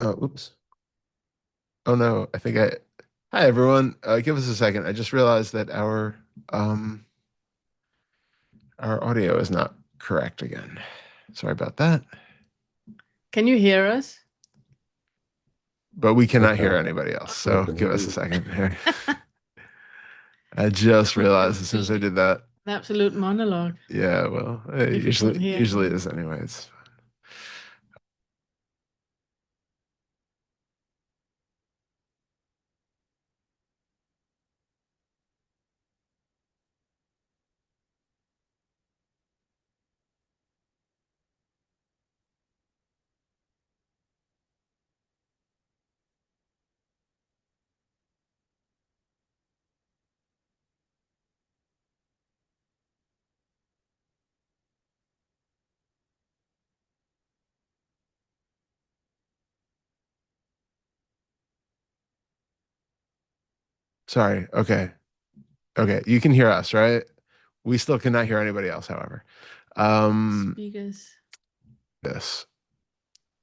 Oh, oops. Oh no, I think I. Hi everyone. Give us a second. I just realized that our audio is not correct again. Sorry about that. Can you hear us? But we cannot hear anybody else. So give us a second here. I just It's realized going as to soon as I be did that. an absolute monologue Yeah, well, it if you can't hear. usually is anyways. Sorry. Okay. Okay. You can hear us, right? We still cannot hear anybody else, however. Um, Speakers. this.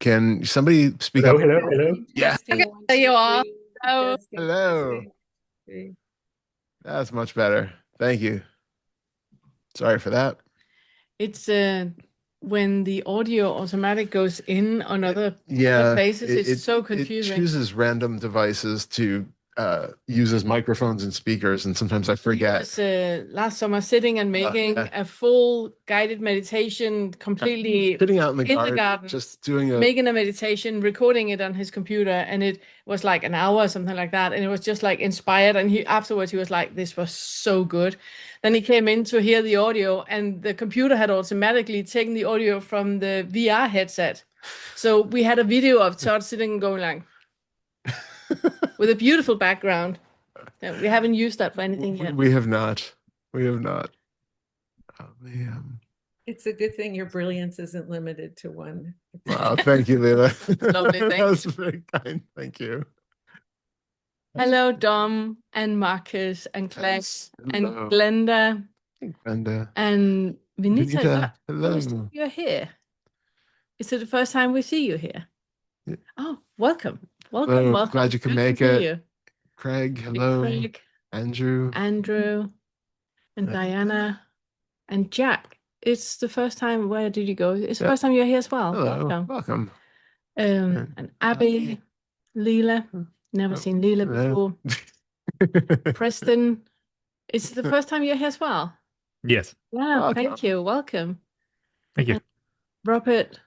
Can somebody speak Hello, up? hello, hello. Yeah. Okay, Testing, one, there you two, are. three. Hello. Testing, Hello. testing. Three. That's much better. Thank you. Sorry for that. It's when the audio automatic goes in on It, other yeah, places, it's so it confusing. chooses random devices to use as microphones and speakers, and sometimes I He forget. was last summer sitting and making Yeah. a full guided meditation completely Sitting out in the in the garden, garden, just doing a making a meditation, recording it on his computer, and it was like an hour or something like that. And it was just like inspired. And he afterwards he was like, "This was so good." Then he came in to hear the audio, and the computer had automatically taken the audio from the VR headset. So we had a video of Todd sitting and going like with a beautiful background. Yeah, we haven't used that for anything yet. we have not. We have not. Oh, man. It's a good thing your brilliance isn't limited to one. Wow, thank you, Leila. Lovely, That thank was you. very kind. Thank you. Hello, Dom and Marcus and Claire Yes. and Hello. Glenda And and Vinita. Is Benita, that first time hello. you're here? Is it the first time we see you here? Oh, welcome. Welcome, Hello. welcome. Glad you could Good to make see it. you. Craig, And hello. Craig, Andrew. Andrew, and Uh, Diana and Jack. It's the first time. Where did you go? It's the yeah. first time you're here as well. Hello. Welcome. Welcome. And And Abby, Leela. Never oh, seen Leela hello. before. Preston. It's the first time you're here as well. Yes, Yeah, thank Welcome. you. Welcome. thank you. And Robert,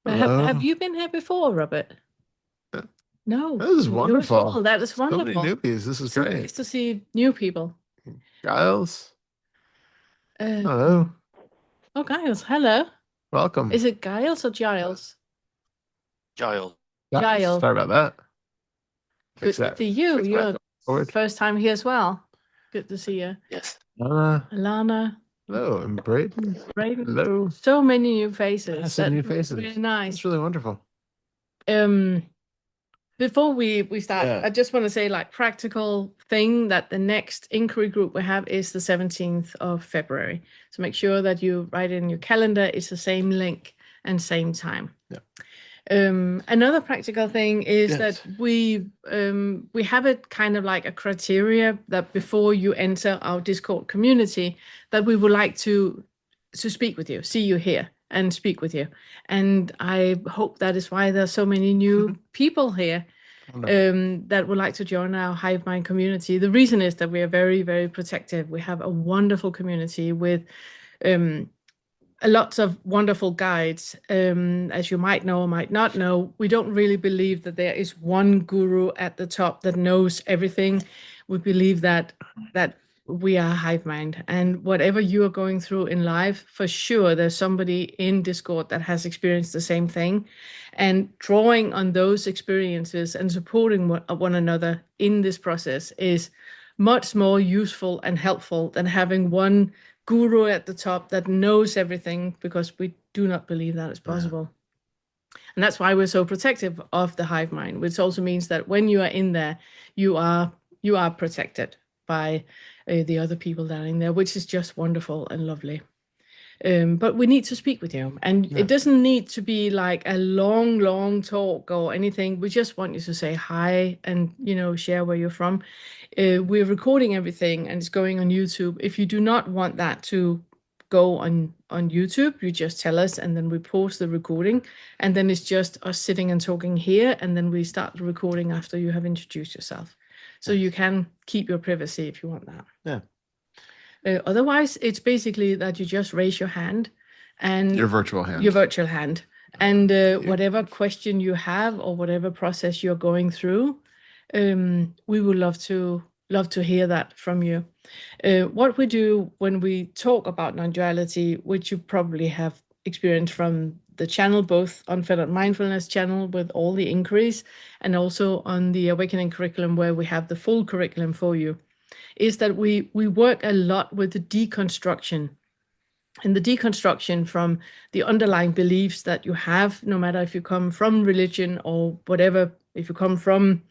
have Hello. you been here before, Robert? No, This is you as wonderful. well. That is So many wonderful. newbies. This is So great. nice to see new people. Giles. Uh, Hello. oh, Giles, hello. Welcome. Is it Giles or Giles? Giles. Giles. Giles. Sorry about that. Fix Good to that. see you. Fix that You're going forward. first time here as well. Good to see you. Yes. Alana, Hello. And Braden. Raven. Hello. So many new faces. So many That's new really faces. nice. That's really wonderful. Um, Before we start, Yeah. I just want to say like practical thing that the next inquiry group we have is the 17th of February. So make sure that you write in your calendar. It's the same link and same time. Yeah. Another practical thing is that Yes. we have it kind of like a criteria that before you enter our Discord community, that we would like to speak with you, see you here, and speak with you. And I hope that is why there's so many new people here Wonderful. that would like to join our Hive Mind community. The reason is that we are very, very protective. We have a wonderful community with um, lots of wonderful guides. As you might know or might not know, we don't really believe that there is one guru at the top that knows everything. We believe that we are hive mind, and whatever you are going through in life, for sure, there's somebody in Discord that has experienced the same thing, and drawing on those experiences and supporting one another in this process is much more useful and helpful than having one guru at the top that knows everything, because we do not believe that is Yeah. possible. And that's why we're so protective of the hive mind, which also means that when you are in there, you are you are protected by the other people that are in there, which is just wonderful and lovely. But we need to speak with you. And Yeah. it doesn't need to be like a long, long talk or anything. We just want you to say hi and, share where you're from. We're recording everything and it's going on YouTube. If you do not want that to go on YouTube, you just tell us and then we post the recording. And then it's just us sitting and talking here. And then we start the recording after you have introduced yourself. So Nice. you can keep your privacy if you want that. Yeah. Otherwise, it's basically that you just raise your hand and Your virtual hand. your virtual hand. And you. whatever question you have or whatever process you're going through, we would love to hear that from you. What we do when we talk about non-duality, which you probably have experienced from the channel, both on Unfettered Mindfulness channel with all the inquiries, and also on the Awakening curriculum where we have the full curriculum for you, is that we work a lot with the deconstruction. And the deconstruction from the underlying beliefs that you have, no matter if you come from religion or whatever, if you come from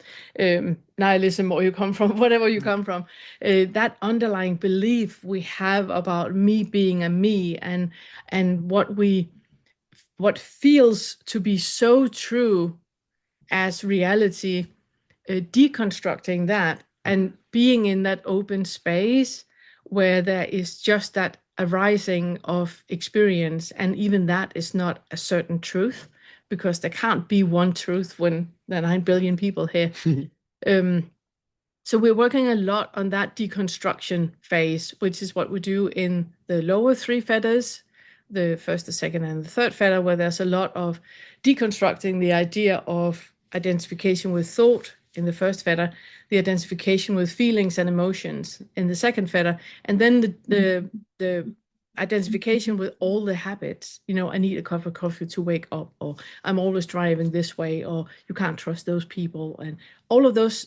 nihilism or you come from whatever you come from, that underlying belief we have about me being a me and what feels to be so true as reality, deconstructing that and being in that open space where there is just that arising of experience. And even that is not a certain truth because there can't be one truth when there are 9 billion people here. So we're working a lot on that deconstruction phase, which is what we do in the lower 3 fetters, the first, the second, and the third fetter, where there's a lot of deconstructing the idea of identification with thought in the first fetter, the identification with feelings and emotions in the second fetter, and then the identification with all the habits. I need a cup of coffee to wake up, or I'm always driving this way, or you can't trust those people, and all of those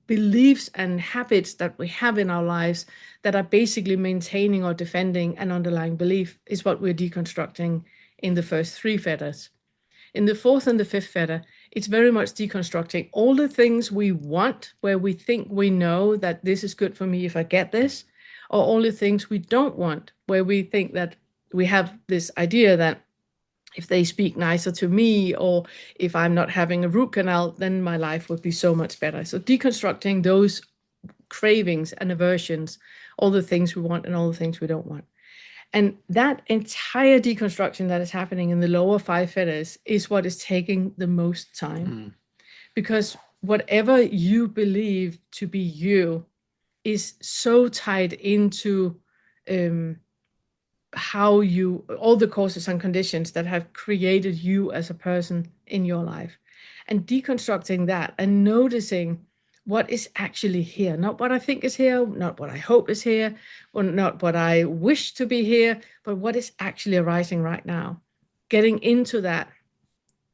beliefs and habits that we have in our lives that are basically maintaining or defending an underlying belief is what we're deconstructing in the first 3 fetters. In the fourth and the fifth fetter, it's very much deconstructing all the things we want, where we think we know that this is good for me if I get this, or all the things we don't want, where we think that we have this idea that if they speak nicer to me, or if I'm not having a root canal, then my life would be so much better. So deconstructing those cravings and aversions, all the things we want and all the things we don't want. And that entire deconstruction that is happening in the lower 5 fetters is what is taking the most time. Because whatever you believe to be you is so tied into how you, all the causes and conditions that have created you as a person in your life, and deconstructing that and noticing what is actually here, not what I think is here, not what I hope is here, or not what I wish to be here, but what is actually arising right now. Getting into that.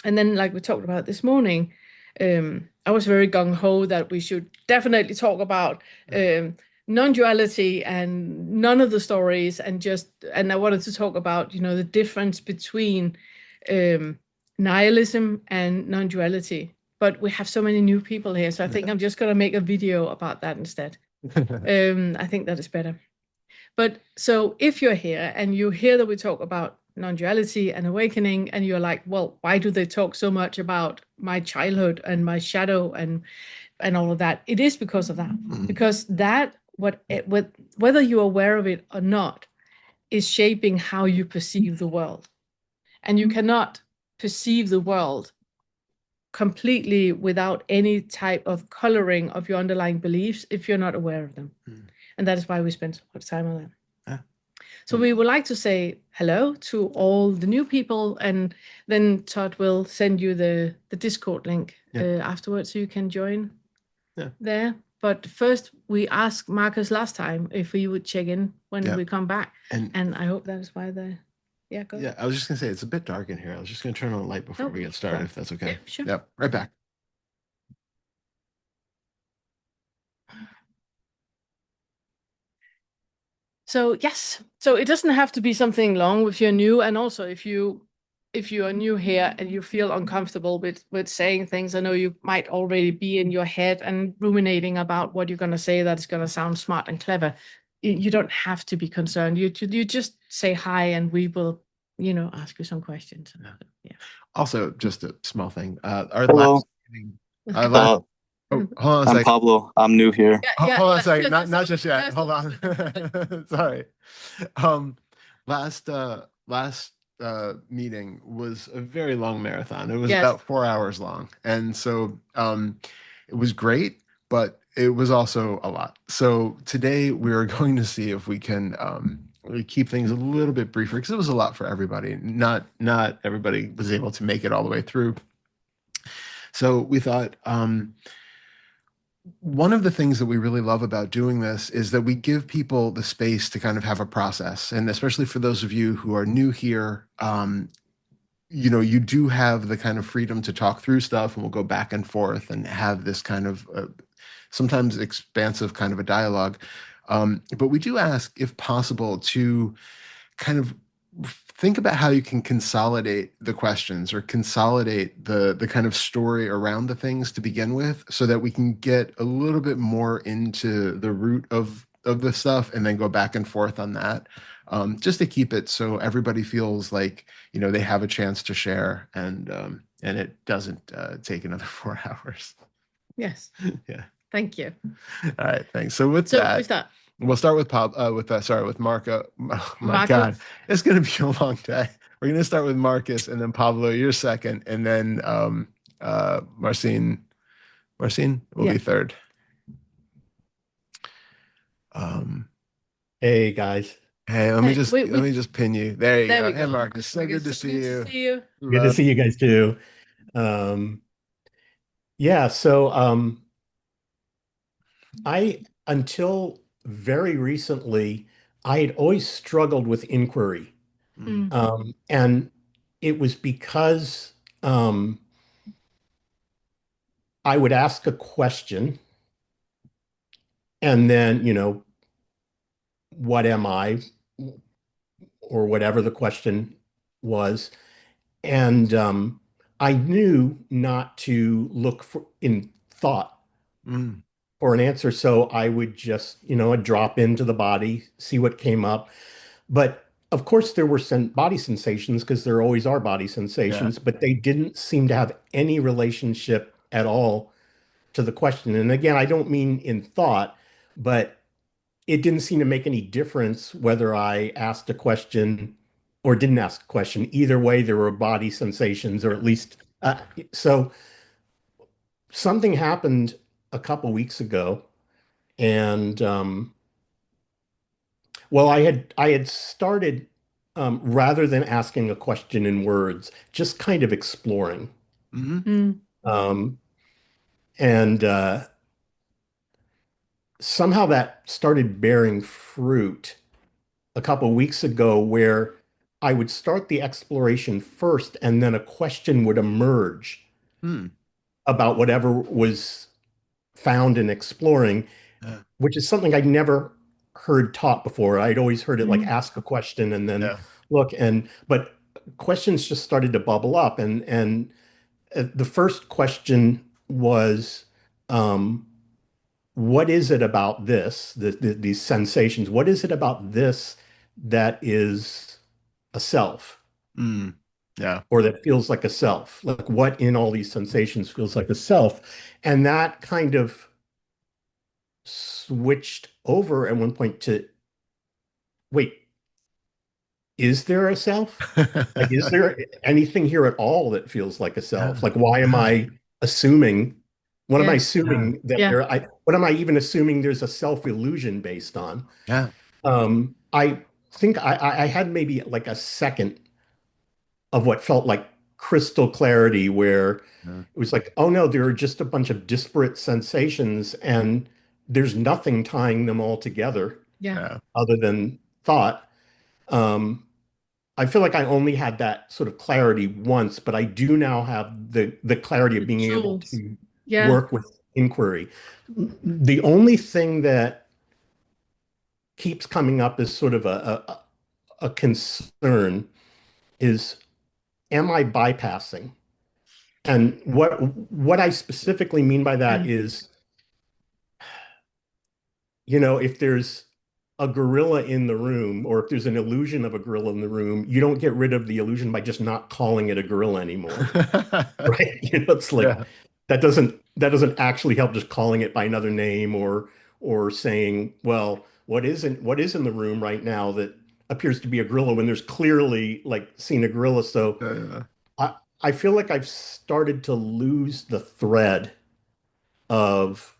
And then, like we talked about this morning, I was very gung-ho that we should definitely talk about non-duality and none of the stories, and I wanted to talk about, the difference between nihilism and non-duality. But we have so many new people here, so I think I'm just going to make a video about that instead. I think that is better. But so if you're here and you hear that we talk about non-duality and awakening, and you're like, well, why do they talk so much about my childhood and my shadow and all of that? It is because of that. Because that, whether you're aware of it or not, is shaping how you perceive the world. And you cannot perceive the world completely without any type of coloring of your underlying beliefs if you're not aware of them. And that is why we spend so much time on that. So we would like to say hello to all the new people, and then Todd will send you the Discord link afterwards so you can join there. But first, we asked Marcus last time if he would check in when we come back, and I hope that is why the go. Yeah, I was just gonna say it's a bit dark in here. I was just gonna turn on the light before we get started, if that's okay. Yeah, sure. Yep, right back. So yes, so it doesn't have to be something long if you're new, and also if you are new here and you feel uncomfortable with saying things, I know you might already be in your head and ruminating about what you're going to say that is going to sound smart and clever. you don't have to be concerned. You just say hi, and we will, ask you some questions. Yeah. Also, just a small thing. Our Hello, last meeting, our last, uh, oh, hold on a I'm second. Pablo. I'm new here. Yeah. Hold on a second. Just Not just yet. just Hold on. Sorry. Last meeting was a very long marathon. It was Yes. about 4 hours long. And so it was great, but it was also a lot. So today we are going to see if we can really keep things a little bit briefer because it was a lot for everybody. Not everybody was able to make it all the way through. So we thought one of the things that we really love about doing this is that we give people the space to kind of have a process. And especially for those of you who are new here, you do have the kind of freedom to talk through stuff, and we'll go back and forth and have this kind of sometimes expansive kind of a dialogue. But we do ask, if possible, to kind of think about how you can consolidate the questions or consolidate the kind of story around the things to begin with, so that we can get a little bit more into the root of the stuff and then go back and forth on that, just to keep it so everybody feels like they have a chance to share, and it doesn't take another 4 hours. Yes. Yeah. Thank you. All right, thanks. So with So that, with that, we'll start with with Marco. Oh my Marcus. God, it's gonna be a long day. We're gonna start with Marcus, and then Pablo, you're second, and then Marcin will be third. Hey guys, Hey, let me just pin you. There you There go. we Hey, go. Marcus, so good to see you. See you. good to see you guys too. Yeah, so I until very recently, I had always struggled with inquiry. Mm. And it was because I would ask a question and then, what am I? Or whatever the question was. And I knew not to look for in thought Mm. for an answer. So I would just, I'd drop into the body, see what came up. But of course, there were some body sensations because there always are body Yeah. sensations, but they didn't seem to have any relationship at all to the question. And again, I don't mean in thought, but it didn't seem to make any difference whether I asked a question or didn't ask a question. Either way, there were body sensations, or at least so something happened a couple weeks ago, and well, I had started rather than asking a question in words, just kind of exploring, Mm-hmm. um, and somehow that started bearing fruit a couple weeks ago, where I would start the exploration first, and then a question would emerge Mm. about whatever was found in exploring, Yeah. which is something I'd never heard taught before. I'd always heard it like Mm. ask a question and then Yeah. look, but questions just started to bubble up, and the first question was, what is it about this, these sensations? What is it about this that is a self, Mm. Yeah. or that feels like a self? Like, what in all these sensations feels like a self? And that kind of switched over at one point to, wait, is there a self? Like, is there anything here at all that feels like a self? Yeah. Like, why am I assuming? What am I Yeah. assuming that Yeah. what am I even assuming there's a self illusion based on? Yeah. I think I had maybe like a second of what felt like crystal clarity, where Yeah. it was like, oh no, there are just a bunch of disparate sensations, and there's nothing tying them all together Yeah. Yeah. other than thought. Um, I feel like I only had that sort of clarity once, but I do now have the clarity of The being able tools. to Yeah. work with inquiry. The only thing that keeps coming up as sort of a concern is, am I bypassing? And what I specifically mean by that Mm. is, if there's a gorilla in the room, or if there's an illusion of a gorilla in the room, you don't get rid of the illusion by just not calling it a gorilla anymore, right? It's like Yeah. that doesn't actually help just calling it by another name or saying, well, what is in the room right now that appears to be a gorilla when there's clearly like seeing a gorilla. So Yeah. I feel like I've started to lose the thread of,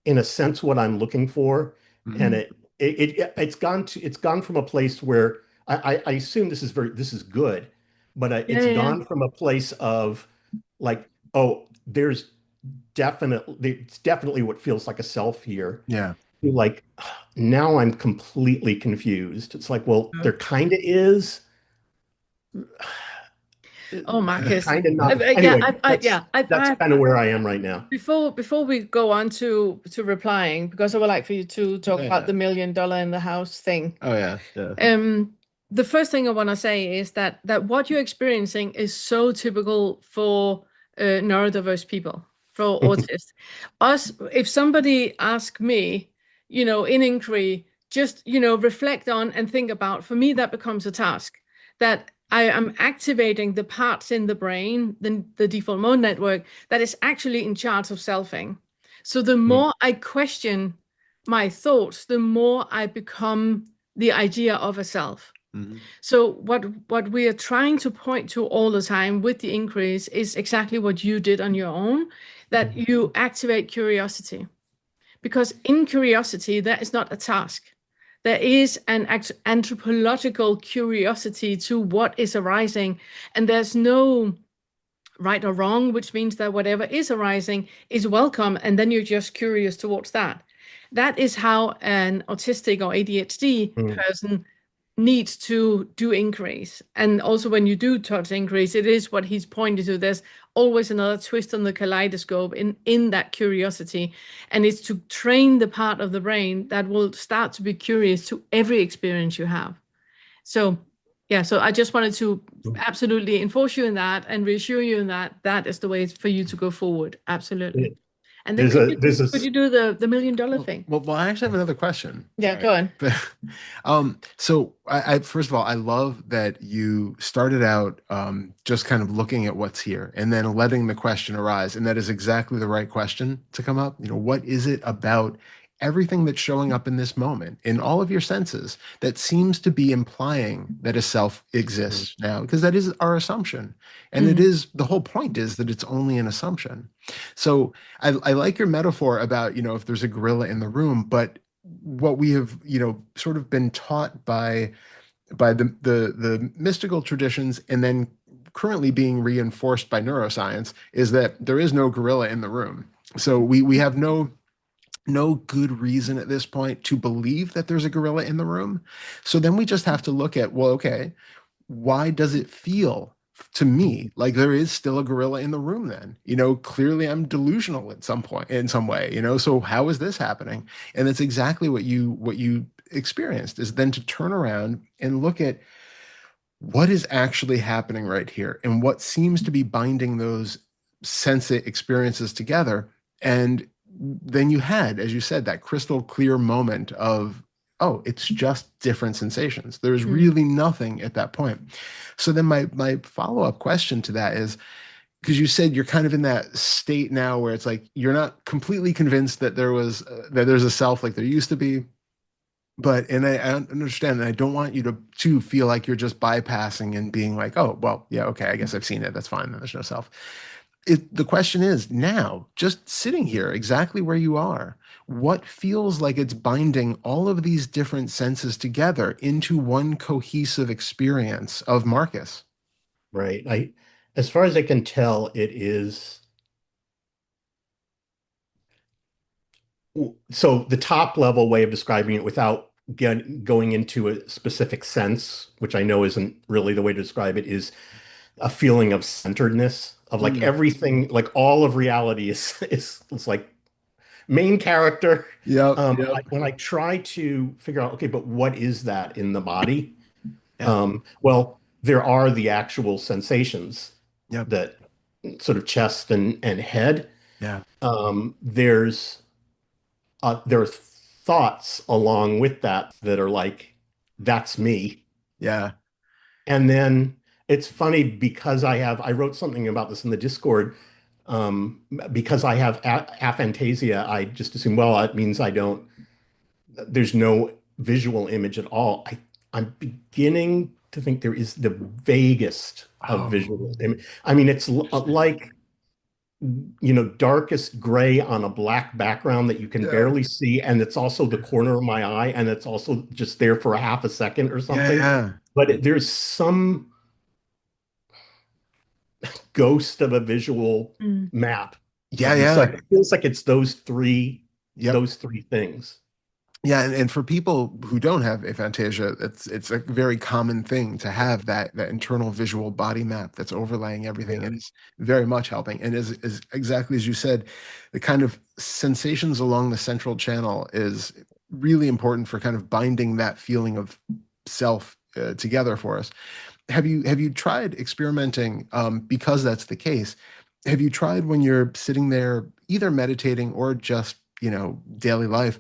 in a sense, what I'm looking for, and Mhm. it's gone from a place where I assume this is good, but Yeah, it's yeah. gone from a place of like, oh, it's definitely what feels like a self here. Yeah. Like now I'm completely confused. It's like, well, Yeah. there kind of is, Oh, Marcus. kind of not. Yeah, Anyway, that's I kind of where I am right now. before we go on to replying, because I would like for you to talk about Yeah. the $1 million in the house thing. Oh yeah. Yeah. Um, the first thing I want to say is that what you're experiencing is so typical for neurodiverse people, for autists. Us, if somebody asks me, in inquiry, just reflect on and think about. For me, that becomes a task that I am activating the parts in the brain, the default mode network that is actually in charge of selfing. So the more I question my thoughts, the more I become the idea of a self. Mhm. So what we are trying to point to all the time with the inquiries is exactly what you did on your own, that you activate curiosity. Because in curiosity, there is not a task. There is an anthropological curiosity to what is arising, and there's no right or wrong, which means that whatever is arising is welcome, and then you're just curious towards that. That is how an autistic or ADHD person needs to do inquiries. And also, when you do touch inquiries, it is what he's pointed to. There's always another twist on the kaleidoscope in that curiosity, and it's to train the part of the brain that will start to be curious to every experience you have. So, yeah, so I just wanted to absolutely enforce you in that and reassure you in that that is the way for you to go forward. Absolutely. And then There's a there's a could you do the $1 million thing? Well, I actually have another question. Yeah, Sorry. go on. So I first of all, I love that you started out just kind of looking at what's here and then letting the question arise, and that is exactly the right question to come up. What is it about everything that's showing up in this moment, in all of your senses, that seems to be implying that a self exists now? Because that is our assumption, and it Mhm. is the whole point is that it's only an assumption. So I like your metaphor about, if there's a gorilla in the room, but what we have, sort of been taught by the mystical traditions and then currently being reinforced by neuroscience is that there is no gorilla in the room. So we have no good reason at this point to believe that there's a gorilla in the room. So then we just have to look at, well, okay, why does it feel to me like there is still a gorilla in the room then? Clearly I'm delusional at some point in some way, so how is this happening? And that's exactly what you experienced, is then to turn around and look at what is actually happening right here and what seems to be binding those sense experiences together. And then you had, as you said, that crystal clear moment of, oh, it's just different sensations. There's Mm. really nothing at that point. So then my follow-up question to that is, because you said you're kind of in that state now where it's like you're not completely convinced that there's a self like there used to be, but and I understand that I don't want you to feel like you're just bypassing and being like, oh, well, yeah, okay, I guess I've seen it. That's fine. Then there's no self. The question is now, just sitting here exactly where you are, what feels like it's binding all of these different senses together into one cohesive experience of Marcus? Right. As far as I can tell, it is. So the top level way of describing it without going into a specific sense, which I know isn't really the way to describe it, is a feeling of centeredness, of like Mm. everything, like all of reality is like main character. Yep. Yep. When I try to figure out, okay, but what is that in the body? Yeah. Well, there are the actual sensations Yep. that sort of chest and head. Yeah. There's there are thoughts along with that are like, that's me. Yeah. And then it's funny because I wrote something about this in the Discord. Because I have aphantasia, I just assume, well, it means there's no visual image at all. I'm beginning to think there is the vaguest of Oh, visual image. I mean, it's like, darkest gray on a black background that you can yeah. barely see. And it's also the corner of my eye. And it's also just there for a half a second or Yeah, something. yeah. But there's some ghost of a visual Mm. map Yeah, of me. So yeah. it feels like it's Yep. those three things. Yeah, and for people who don't have aphantasia, it's a very common thing to have that internal visual body map that's overlaying everything, Yeah. and it's very much helping. And is exactly as you said, the kind of sensations along the central channel is really important for kind of binding that feeling of self together for us. Have you tried experimenting because that's the case? Have you tried when you're sitting there either meditating or just, daily life,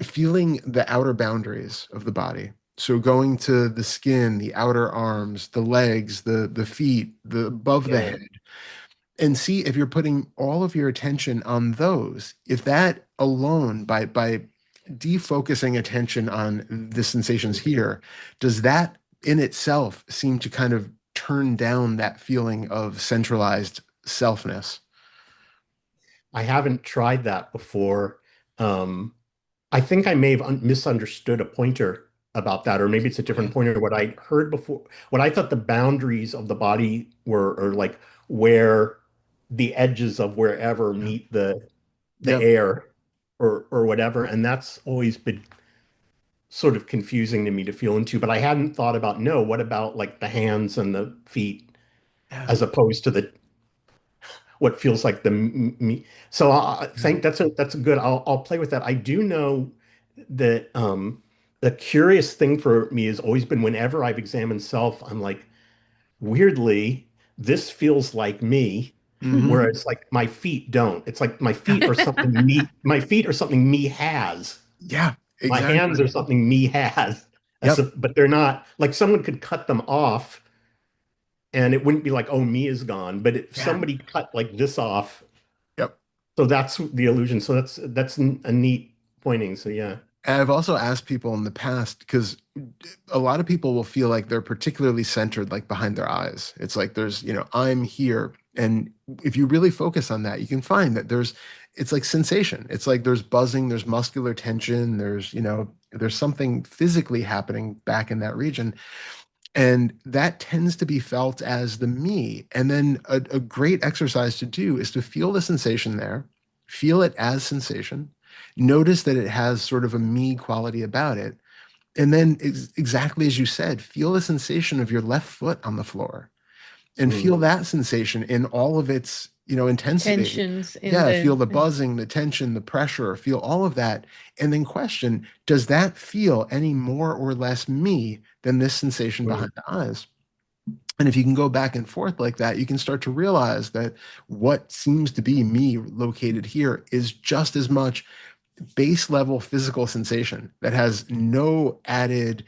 feeling the outer boundaries of the body? So going to the skin, the outer arms, the legs, the feet, the above the Yeah. head, and see if you're putting all of your attention on those. If that alone, by defocusing attention on the sensations here, does that in itself seem to kind of turn down that feeling of centralized selfness? I haven't tried that before. Um, I think I may have misunderstood a pointer about that, or maybe it's a different Okay. pointer. What I heard before, what I thought the boundaries of the body were, or like where the edges of wherever Yeah. meet the Yep. air or whatever. And that's always been sort of confusing to me to feel into. But I hadn't thought about, no, what about like the hands and the feet Yeah. as opposed to the what feels like the me. So I Yeah. think that's a good. I'll play with that. I do know that the curious thing for me has always been whenever I've examined self, I'm like, weirdly, this feels like me, Hmm. whereas like my feet don't. It's like my feet are something me has. Yeah. My hands Exactly. are something me has. Yep. But they're not like someone could cut them off and it wouldn't be like, oh, me is gone. But if Yeah. somebody cut like this off, Yep. so that's the illusion. So that's a neat pointing. So yeah. And I've also asked people in the past because a lot of people will feel like they're particularly centered, like behind their eyes. It's like there's, I'm here. And if you really focus on that, you can find that it's like sensation. It's like there's buzzing, there's muscular tension, there's something physically happening back in that region. And that tends to be felt as the me. And then a great exercise to do is to feel the sensation there, feel it as sensation, notice that it has sort of a me quality about it. And then, exactly as you said, feel the sensation of your left foot on the floor and Mm. feel that sensation in all of its, intensity. Tensions in Yeah, feel the the buzzing, the tension, the pressure, feel all of that. And then question, does that feel any more or less me than this sensation behind Mm. the eyes? And if you can go back and forth like that, you can start to realize that what seems to be me located here is just as much base level physical sensation that has no added,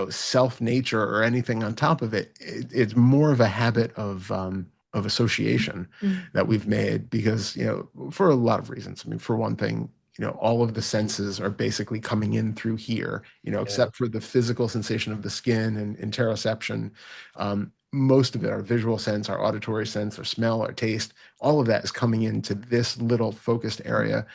self nature or anything on top of it. It's more of a habit of association Mm. that we've made because, for a lot of reasons. I mean, for one thing, all of the senses are basically coming in through here, Yeah. except for the physical sensation of the skin and interoception. Most of it, our visual sense, our auditory sense, our smell, our taste, all of that is coming into this little focused area.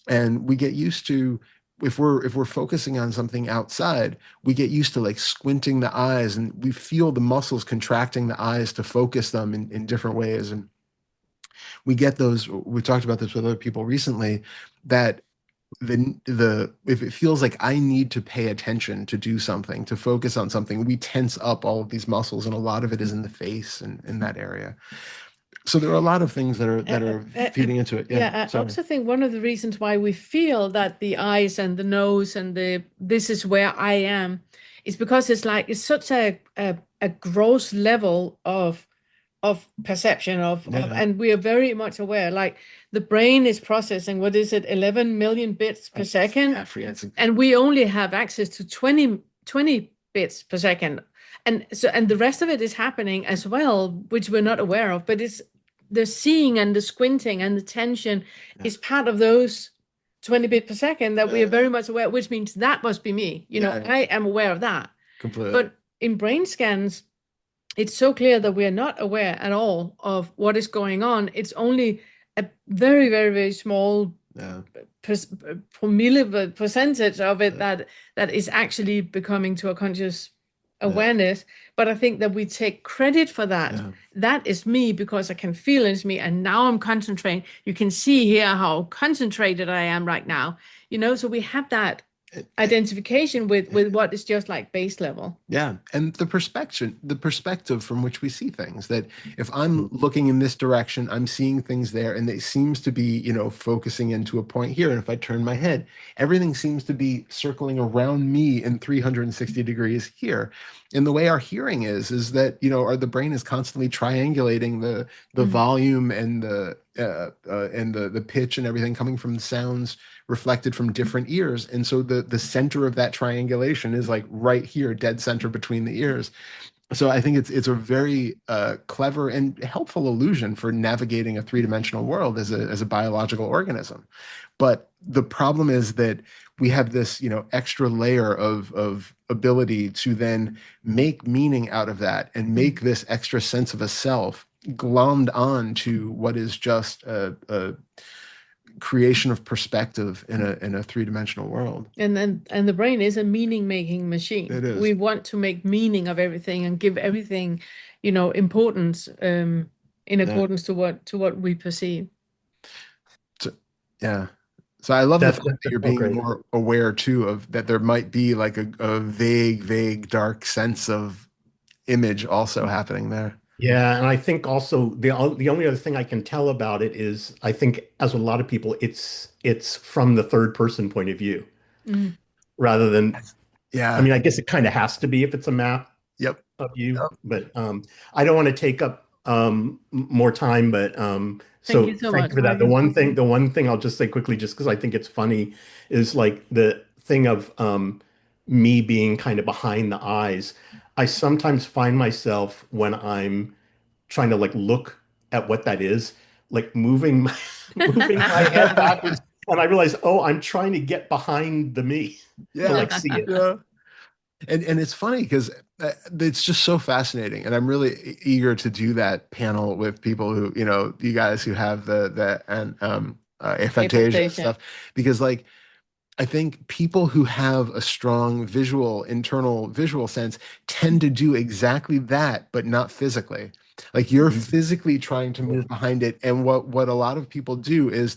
And we get used to, if we're focusing on something outside, we get used to like squinting the eyes and we feel the muscles contracting the eyes to focus them in different ways. And we get those, we talked about this with other people recently, that the if it feels like I need to pay attention to do something, to focus on something, we tense up all of these muscles, and a lot of it is in the face and in that area. So there are a lot of things that are Uh, that are uh, uh, feeding into it. Yeah, yeah, I sorry. also think one of the reasons why we feel that the eyes and the nose and the this is where I am is because it's such a gross level of of perception of, Yeah. and we are very much aware, like the brain is processing, what is it, 11 million bits per second? Yeah, I forget. And we only have access to 20 bits per second. And so, and the rest of it is happening as well, which we're not aware of, but it's the seeing and the squinting and the tension is part of those 20 bits per second that we are very much aware, which means that must be me. You know, I am aware of that. Completely. But in brain scans, it's so clear that we are not aware at all of what is going on. It's only a very, very, very small percentage of it that is actually becoming to a conscious awareness. But I think that we take credit for that. That is me because I can feel it's me, and now I'm concentrating. You can see here how concentrated I am right now. You know, so we have that identification with what is just like base level. Yeah, and the perspective from which we see things, that if I'm looking in this direction, I'm seeing things there, and it seems to be, you know, focusing into a point here. And if I turn my head, everything seems to be circling around me in 360 degrees here. And the way our hearing is that, you know, the brain is constantly triangulating the volume and the pitch and everything coming from the sounds reflected from different ears. And so the center of that triangulation is like right here, dead center between the ears. So I think it's a very clever and helpful illusion for navigating a three-dimensional world as a biological organism. But the problem is that we have this, you know, extra layer of ability to then make meaning out of that and make this extra sense of a self glommed on to what is just a creation of perspective in a three-dimensional world. And the brain is a meaning-making machine. It is. We want to make meaning of everything and give everything, you know, importance in accordance to what we perceive. So I love the fact that you're being more aware too of that there might be like a vague, dark sense of image also happening there. Yeah, and I think also the only other thing I can tell about it is I think as with a lot of people, it's from the third person point of view rather than I mean, I guess it kind of has to be if it's a map of you, but I don't want to take up more time, but Thank you so much for that. The one thing I'll just say quickly, just because I think it's funny, is like the thing of me being kind of behind the eyes. I sometimes find myself when I'm trying to like look at what that is, like moving moving my head backwards, and I realize, oh, I'm trying to get behind the me to like see it. Yeah. And it's funny because it's just so fascinating, and I'm really eager to do that panel with people who, you know, you guys who have the aphantasia and stuff, because like I think people who have a strong internal visual sense tend to do exactly that, but not physically. Like you're physically trying to move behind it. And what a lot of people do is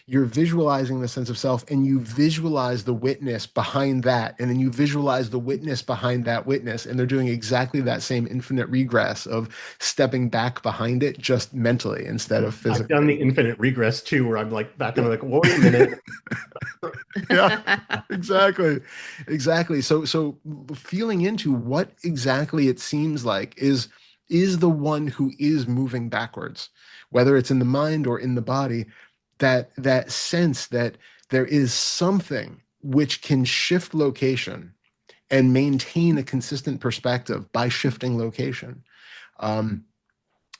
you're visualizing the sense of self, and you visualize the witness behind that. And then you visualize the witness behind that witness. And they're doing exactly that same infinite regress of stepping back behind it, just mentally instead of physically. I've done the infinite regress too, where I'm like back and I'm like, wait a minute. Yeah, exactly. So feeling into what exactly it seems like is the one who is moving backwards, whether it's in the mind or in the body, that sense that there is something which can shift location and maintain a consistent perspective by shifting location,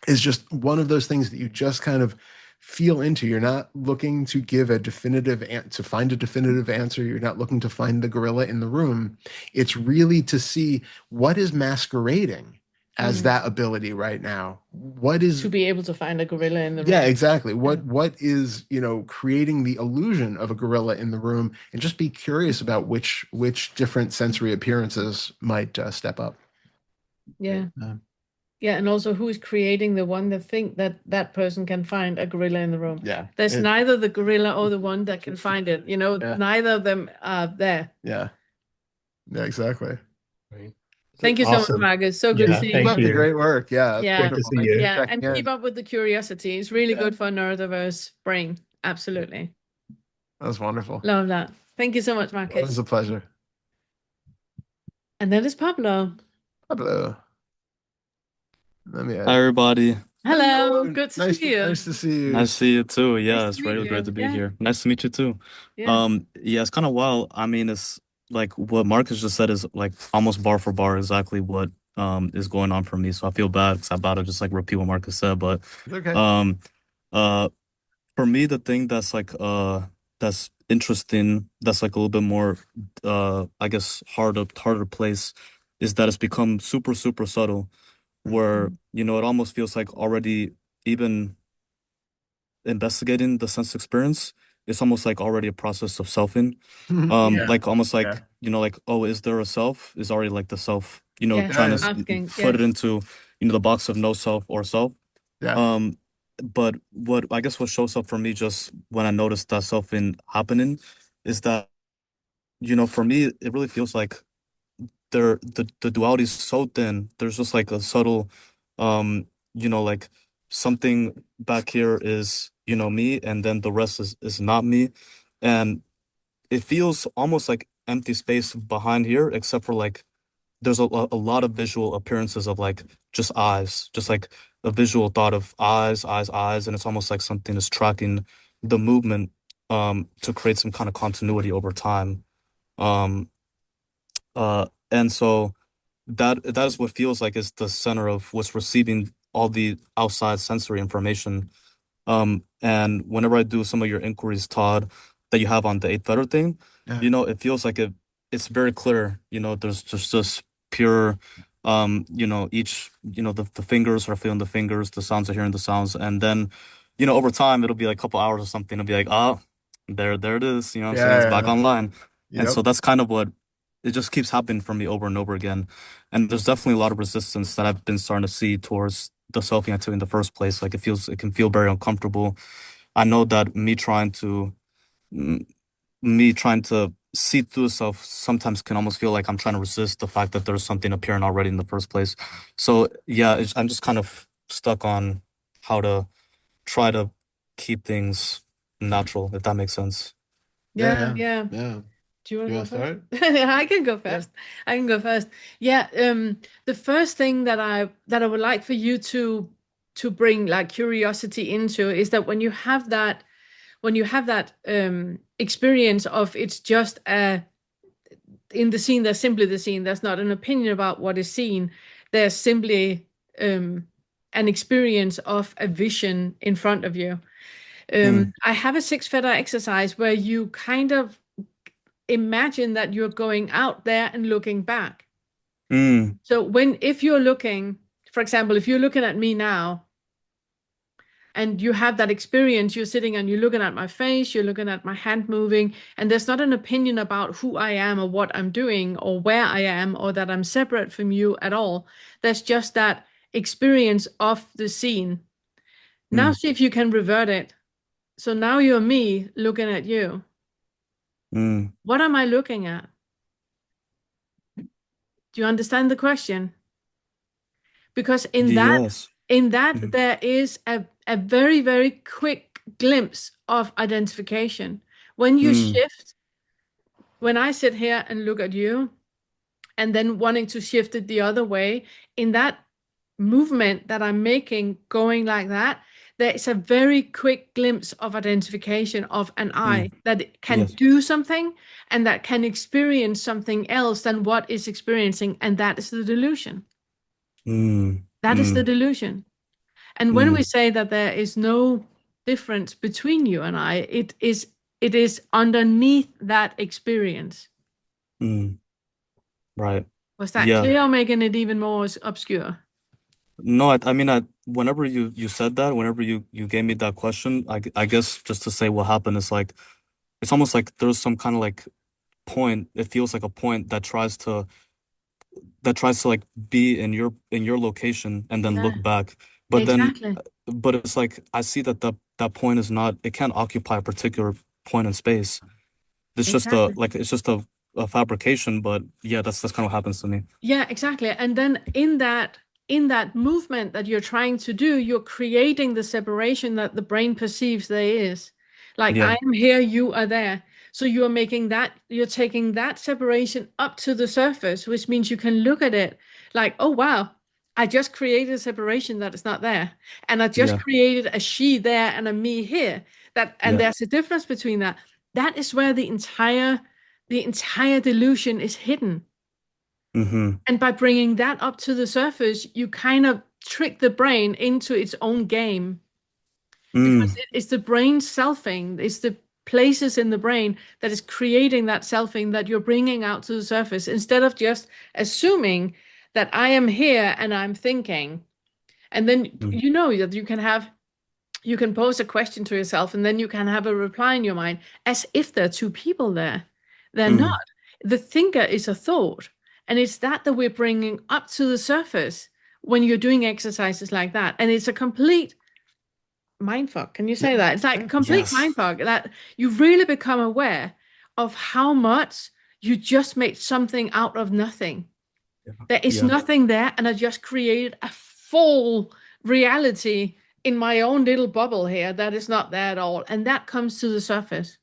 is just one of those things that you just kind of feel into. You're not looking to give to find a definitive answer. You're not looking to find the gorilla in the room. It's really to see what is masquerading as that ability right now. What is to be able to find a gorilla in the room? Yeah, exactly. What is, you know, creating the illusion of a gorilla in the room, and just be curious about which different sensory appearances might step up. Yeah. Yeah, and also who is creating the one that think that person can find a gorilla in the room? Yeah. There's neither the gorilla or the one that can find it. You know, neither of them are there. Yeah. Yeah, exactly. Right. Thank you so much, Marcus. So good to see you. Keep up the great work. Yeah. Yeah. Good to see you. Yeah, and keep up with the curiosity. It's really good for a neurodiverse brain. Absolutely. That was wonderful. Love that. Thank you so much, Marcus. It was a pleasure. And then it's Pablo. Pablo. Hi, everybody. Hello, Hello. good to Nice, see you. nice to see you. Nice to see you too. Nice Yeah, to it's meet really great to you. be Yeah, here. Nice to meet you too. yeah. Yeah, it's kind of wild. I mean, it's like what Marcus just said is like almost bar for bar exactly what is going on for me. So I feel bad because I'm about to just like repeat what Marcus said, but It's okay. um uh for me the thing that's interesting, that's like a little bit more I guess harder place is that it's become super super subtle where Mm. it almost feels like already even investigating the sense experience, it's almost like already a process of selfing. Yeah. Like almost Yeah. like, like, oh, is there a self? Is already like the self, Yes, trying to Yeah, asking. put it Yes. into, the box of no self or self. yeah, Um, but what I guess what shows up for me just when I noticed that selfing happening is that, for me, it really feels like the duality is so thin. There's just like a subtle, like something back here is, me, and then the rest is not me. And it feels almost like empty space behind here, except for like there's a lot of visual appearances of like just eyes, just like a visual thought of eyes, eyes, eyes, and it's almost like something is tracking the movement to create some kind of continuity over time. Um and so that is what feels like is the center of what's receiving all the outside sensory information. And whenever I do some of your inquiries, Todd, that you have on the eight fetter thing, yeah, it feels like it's very clear. There's just this pure, each, the fingers are feeling the fingers, the sounds are hearing the sounds, and then, over time it'll be like a couple hours or something. It'll be like, ah, there it is. You know what I'm saying? It's back yeah. online, and Yep. so that's kind of what it just keeps happening for me over and over again. And there's definitely a lot of resistance that I've been starting to see towards the selfie activity in the first place. Like it can feel very uncomfortable. I know that mm, me trying to see through self sometimes can almost feel like I'm trying to resist the fact that there's something appearing already in the first place. So yeah, I'm just kind of stuck on how to try to keep things natural, if that makes sense. Yeah, Yeah, yeah, yeah. yeah. Do you want You to want go to first? start? Yeah, I can go Yeah. first. I can go first. Yeah, the first thing that I would like for you to bring like curiosity into is that when you have that experience of it's just a in the scene, there's simply the scene. There's not an opinion about what is seen. There's simply an experience of a vision in front of you. Mm, I have a six feather exercise where you kind of imagine that you're going out there and looking back. mm, So if you're looking, for example, if you're looking at me now and you have that experience, you're sitting and you're looking at my face, you're looking at my hand moving, and there's not an opinion about who I am or what I'm doing or where I am or that I'm separate from you at all. There's just that experience of the scene. Now mm, see if you can revert it. So now you're me looking at you. mm. What am I looking at? Do you understand the question? Because in that Yes. in that Mm, there is a very, very quick glimpse of identification. When you mm, shift, when I sit here and look at you, and then wanting to shift it the other way, in that movement that I'm making, going like that, there is a very quick glimpse of identification of an mm. I that can Yes. do something and that can experience something else than what is experiencing, and that is the delusion. Mm, That is the mm, delusion. And when we mm, say that there is no difference between you and I, it is underneath that experience. mm. Right. Was that Yeah. clear or making it even more obscure? No, I mean, whenever you said that, whenever you gave me that question, I guess just to say what happened is like, it's almost like there's some kind of like point. It feels like a point that tries to like be in your location and then Yeah, look back. But then, exactly. but it's like I see that point is not. It can't occupy a particular point in space. Exactly. It's just a fabrication. But yeah, that's kind of what happens to me. Yeah, exactly. And then in that movement that you're trying to do, you're creating the separation that the brain perceives there is. Like Yeah. I am here, you are there. So you're taking that separation up to the surface, which means you can look at it like, oh wow, I just created a separation that is not there. And I just created a she there and a me here. And there's a difference between that. That is where the entire delusion is hidden. And by bringing that up to the surface, you kind of trick the brain into its own game. Because it's the brain selfing, it's the places in the brain that is creating that selfing that you're bringing out to the surface instead of just assuming that I am here and I'm thinking. And then you know that you can pose a question to yourself and then you can have a reply in your mind as if there are two people there. They're not. The thinker is a thought. And it's that we're bringing up to the surface when you're doing exercises like that. And it's a complete mindfuck. Can you say that? It's like a complete mindfuck that you really become aware of how much you just made something out of nothing. There is nothing there, and I just created a full reality in my own little bubble here that is not there at all, and that comes to the surface.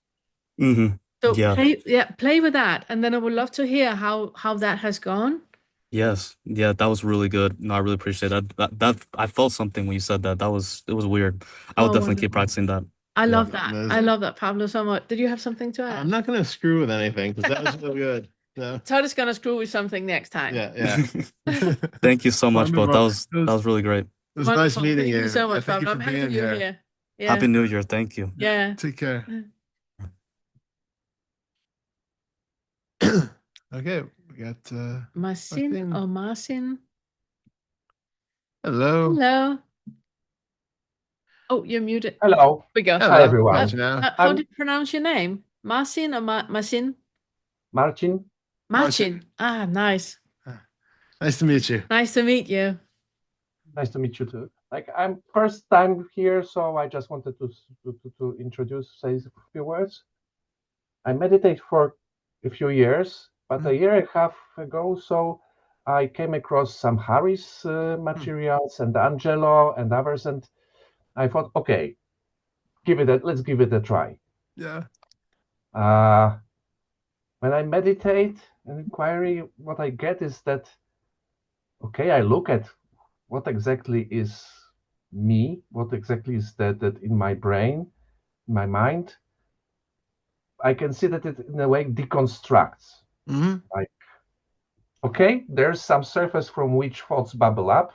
So play with that, and then I would love to hear how that has gone. Yes. Yeah, that was really good. No, I really appreciate that. That I felt something when you said that. It was weird. I would definitely keep practicing that. I love that. I love that, Pablo, so much. Did you have something to add? I'm not going to screw with anything because that was so good. No. Todd is going to screw with something next time. Yeah. Thank you so much, bro. That was really great. It was nice meeting you. Thank you so much, Thank you Pablo. for I'm happy being you're here. here. Yeah. Happy New Year. Thank you. Yeah. Take care. Okay, we got Marcin or Marcin. Hello. Hello. Oh, you're muted. Hello. We go. Hello. Hi, everyone. How do you pronounce your name? Marcin or Marcin? Marcin. Marcin. Ah, nice. Nice to meet you. Nice to meet you. Nice to meet you too. Like, I'm first time here, so I just wanted to introduce, say a few words. I meditate for a few years, but a year and a half ago, so I came across some Harris materials and Angelo and others, and I thought, okay, let's give it a try. Yeah. When I meditate and inquiry, what I get is that, okay, I look at what exactly is me, what exactly is that in my brain, in my mind. I can see that it in a way deconstructs. Like, okay, there's some surface from which thoughts bubble up.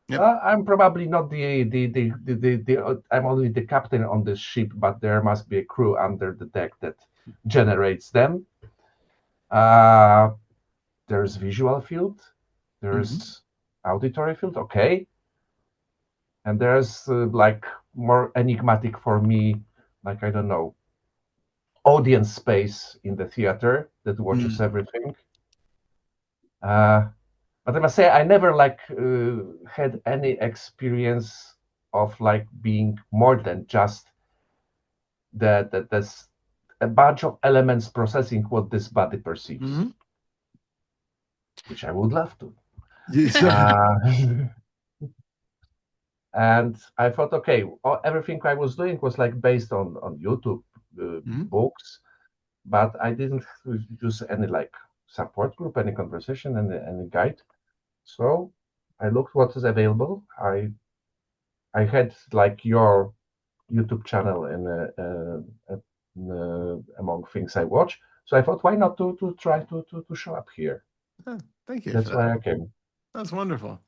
Yep. I'm probably not I'm only the captain on this ship, but there must be a crew under the deck that generates them. There's visual field, there's auditory field, okay, and there's like more enigmatic for me, like, I don't know, audience space in the theater that watches everything. But I must say, I never had any experience of like being more than just that there's a bunch of elements processing what this body perceives, which I would love to. And I thought, okay, everything I was doing was like based on YouTube, books, but I didn't use any like support group, any conversation, any guide. So I looked what is available. I had like your YouTube channel among things I watch. So I thought, why not to try to show up here? Oh, thank you. That's why I came. That's wonderful.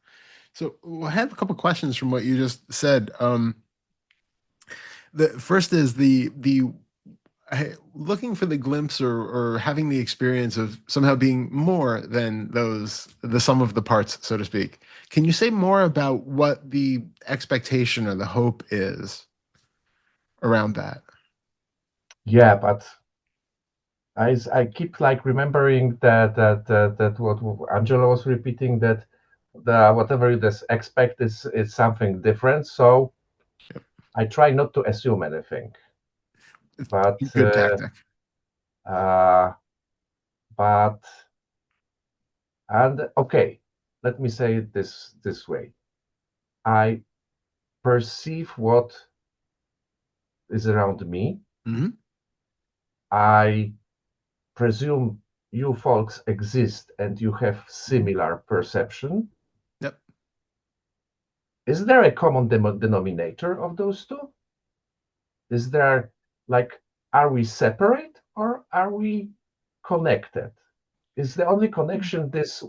So I have a couple questions from what you just said. The first is the looking for the glimpse or having the experience of somehow being more than the sum of the parts, so to speak. Can you say more about what the expectation or the hope is around that? Yeah, but I keep like remembering that what Angela was repeating, that whatever you expect is something different. So I try not to assume anything. But good tactic. Okay, let me say it this way. I perceive what is around me. I presume you folks exist and you have similar perception. Yep. is there a common denominator of those two? Is there, like, are we separate or are we connected? Is the only connection this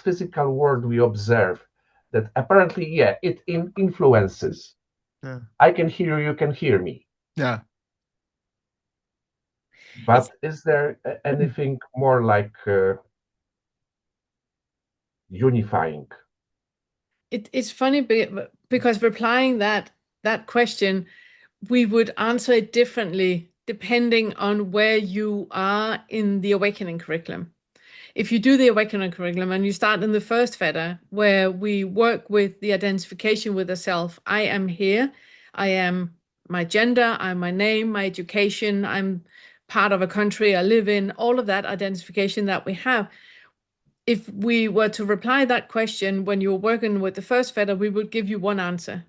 physical world we observe that apparently, yeah, it influences. Yeah. I can hear you, can hear me. Yeah. But is there anything more like unifying? It's funny because replying that question, we would answer it differently depending on where you are in the awakening curriculum. If you do the awakening curriculum and you start in the first fetter, where we work with the identification with the self, I am here, I am my gender, I'm my name, my education, I'm part of a country I live in, all of that identification that we have. If we were to reply that question when you were working with the first fetter, we would give you one answer.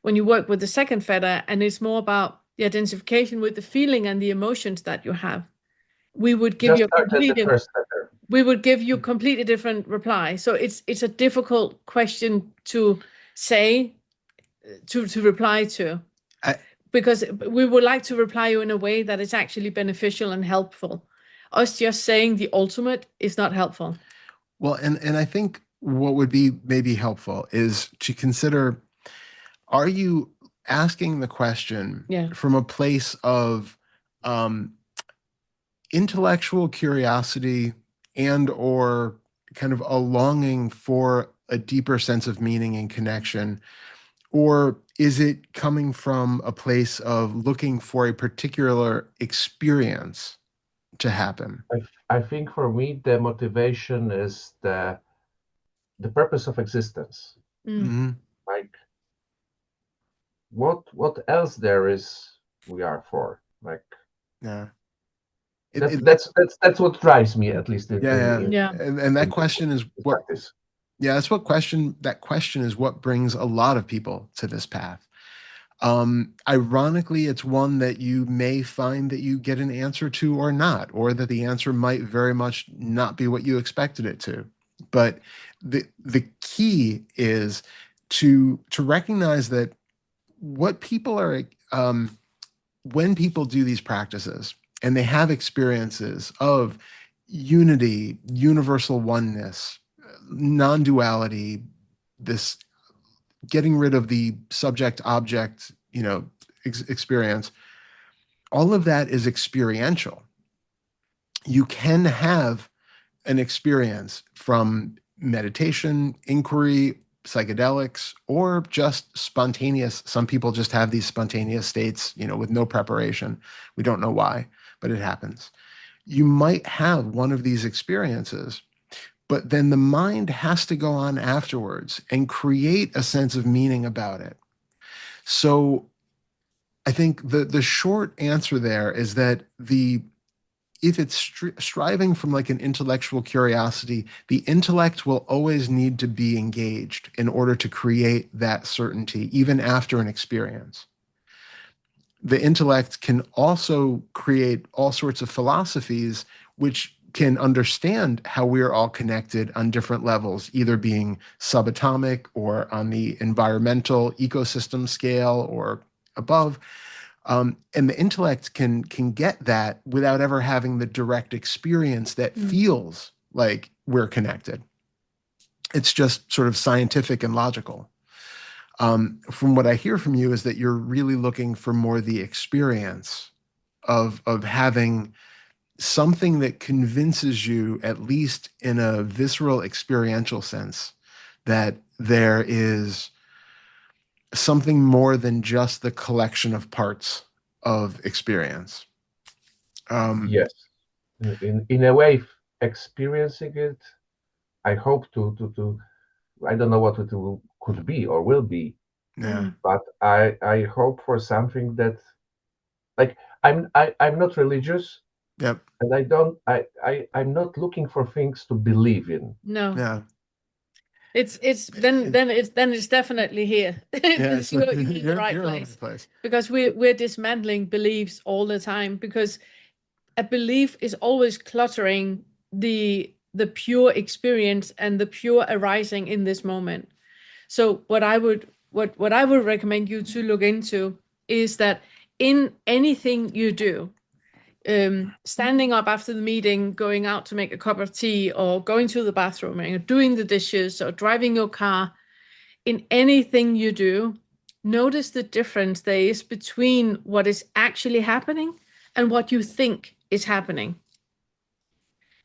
When you work with the second fetter, and it's more about the identification with the feeling and the emotions that you have, we would give Just you a start at the completely first letter. we would give you completely different reply. So it's a difficult question to say to reply to, I, because we would like to reply you in a way that is actually beneficial and helpful. Us just saying the ultimate is not helpful. well, and I think what would be maybe helpful is to consider, are you asking the question Yeah. from a place of um, intellectual curiosity and or kind of a longing for a deeper sense of meaning and connection? Or is it coming from a place of looking for a particular experience to happen? I think for me the motivation is the purpose of existence. Mm-hmm. Like what else there is we are for. Like Yeah. that's what drives me, at least in Yeah, in, Yeah. and that in question is this what, practice. yeah, that's what question, that question is what brings a lot of people to this path. Ironically, it's one that you may find that you get an answer to or not, or that the answer might very much not be what you expected it to. But the key is to recognize that what people are when people do these practices and they have experiences of unity, universal oneness, non-duality, this getting rid of the subject object, experience, all of that is experiential. You can have an experience from meditation, inquiry, psychedelics, or just spontaneous. Some people just have these spontaneous states, with no preparation. We don't know why, but it happens. You might have one of these experiences, but then the mind has to go on afterwards and create a sense of meaning about it. So I think the short answer there is that if it's striving from like an intellectual curiosity, the intellect will always need to be engaged in order to create that certainty, even after an experience. The intellect can also create all sorts of philosophies which can understand how we're all connected on different levels, either being subatomic or on the environmental ecosystem scale or above. And the intellect can get that without ever having the direct experience that feels like we're connected. It's just sort of scientific and logical. From what I hear from you is that you're really looking for more the experience of having something that convinces you, at least in a visceral experiential sense, that there is something more than just the collection of parts of experience. Yes, in a way, experiencing it. I hope to. I don't know what it could be or will be, Yeah. but I hope for something that, like, I'm not religious, Yep. and I'm not looking for things to believe in. No. Yeah. It's it's definitely here. Yeah. You're in the right You're in the place. right place. Because we're dismantling beliefs all the time, because a belief is always cluttering the pure experience and the pure arising in this moment. So what I would recommend you to look into is that in anything you do, standing up after the meeting, going out to make a cup of tea, or going to the bathroom, or doing the dishes, or driving your car, in anything you do, notice the difference there is between what is actually happening and what you think is happening.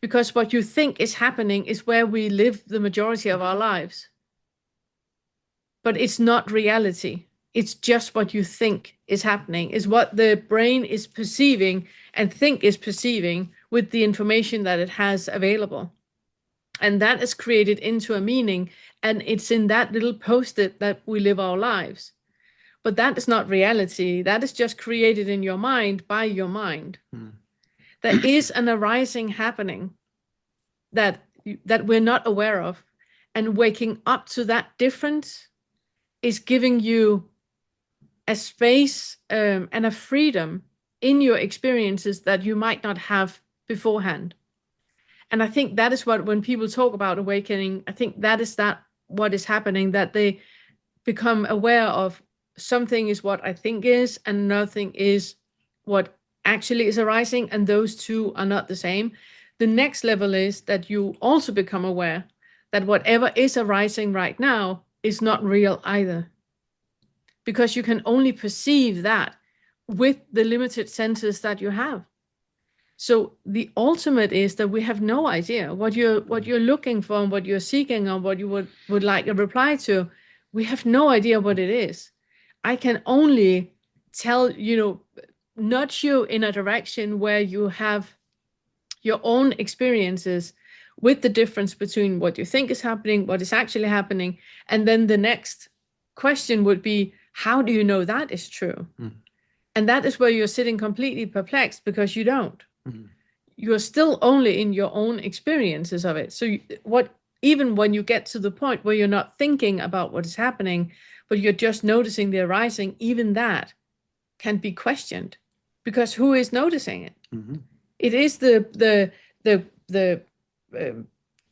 Because what you think is happening is where we live the majority of our lives. But it's not reality. It's just what you think is happening, is what the brain is perceiving and think is perceiving with the information that it has available. And that is created into a meaning, and it's in that little post-it that we live our lives. But that is not reality. That is just created in your mind by your mind. There is an arising happening that we're not aware of, and waking up to that difference is giving you a space and a freedom in your experiences that you might not have beforehand. And I think that is what, when people talk about awakening, I think that is what is happening, that they become aware of something is what I think is, and nothing is what actually is arising, and those two are not the same. The next level is that you also become aware that whatever is arising right now is not real either, because you can only perceive that with the limited senses that you have. So the ultimate is that we have no idea what you're looking for, and what you're seeking, or what you would like a reply to. We have no idea what it is. I can only tell, nudge you in a direction where you have your own experiences with the difference between what you think is happening, what is actually happening. And then the next question would be, how do you know that is true? And that is where you're sitting completely perplexed, because you don't. You're still only in your own experiences of it. So even when you get to the point where you're not thinking about what is happening, but you're just noticing the arising, even that can be questioned, because who is noticing it? It is the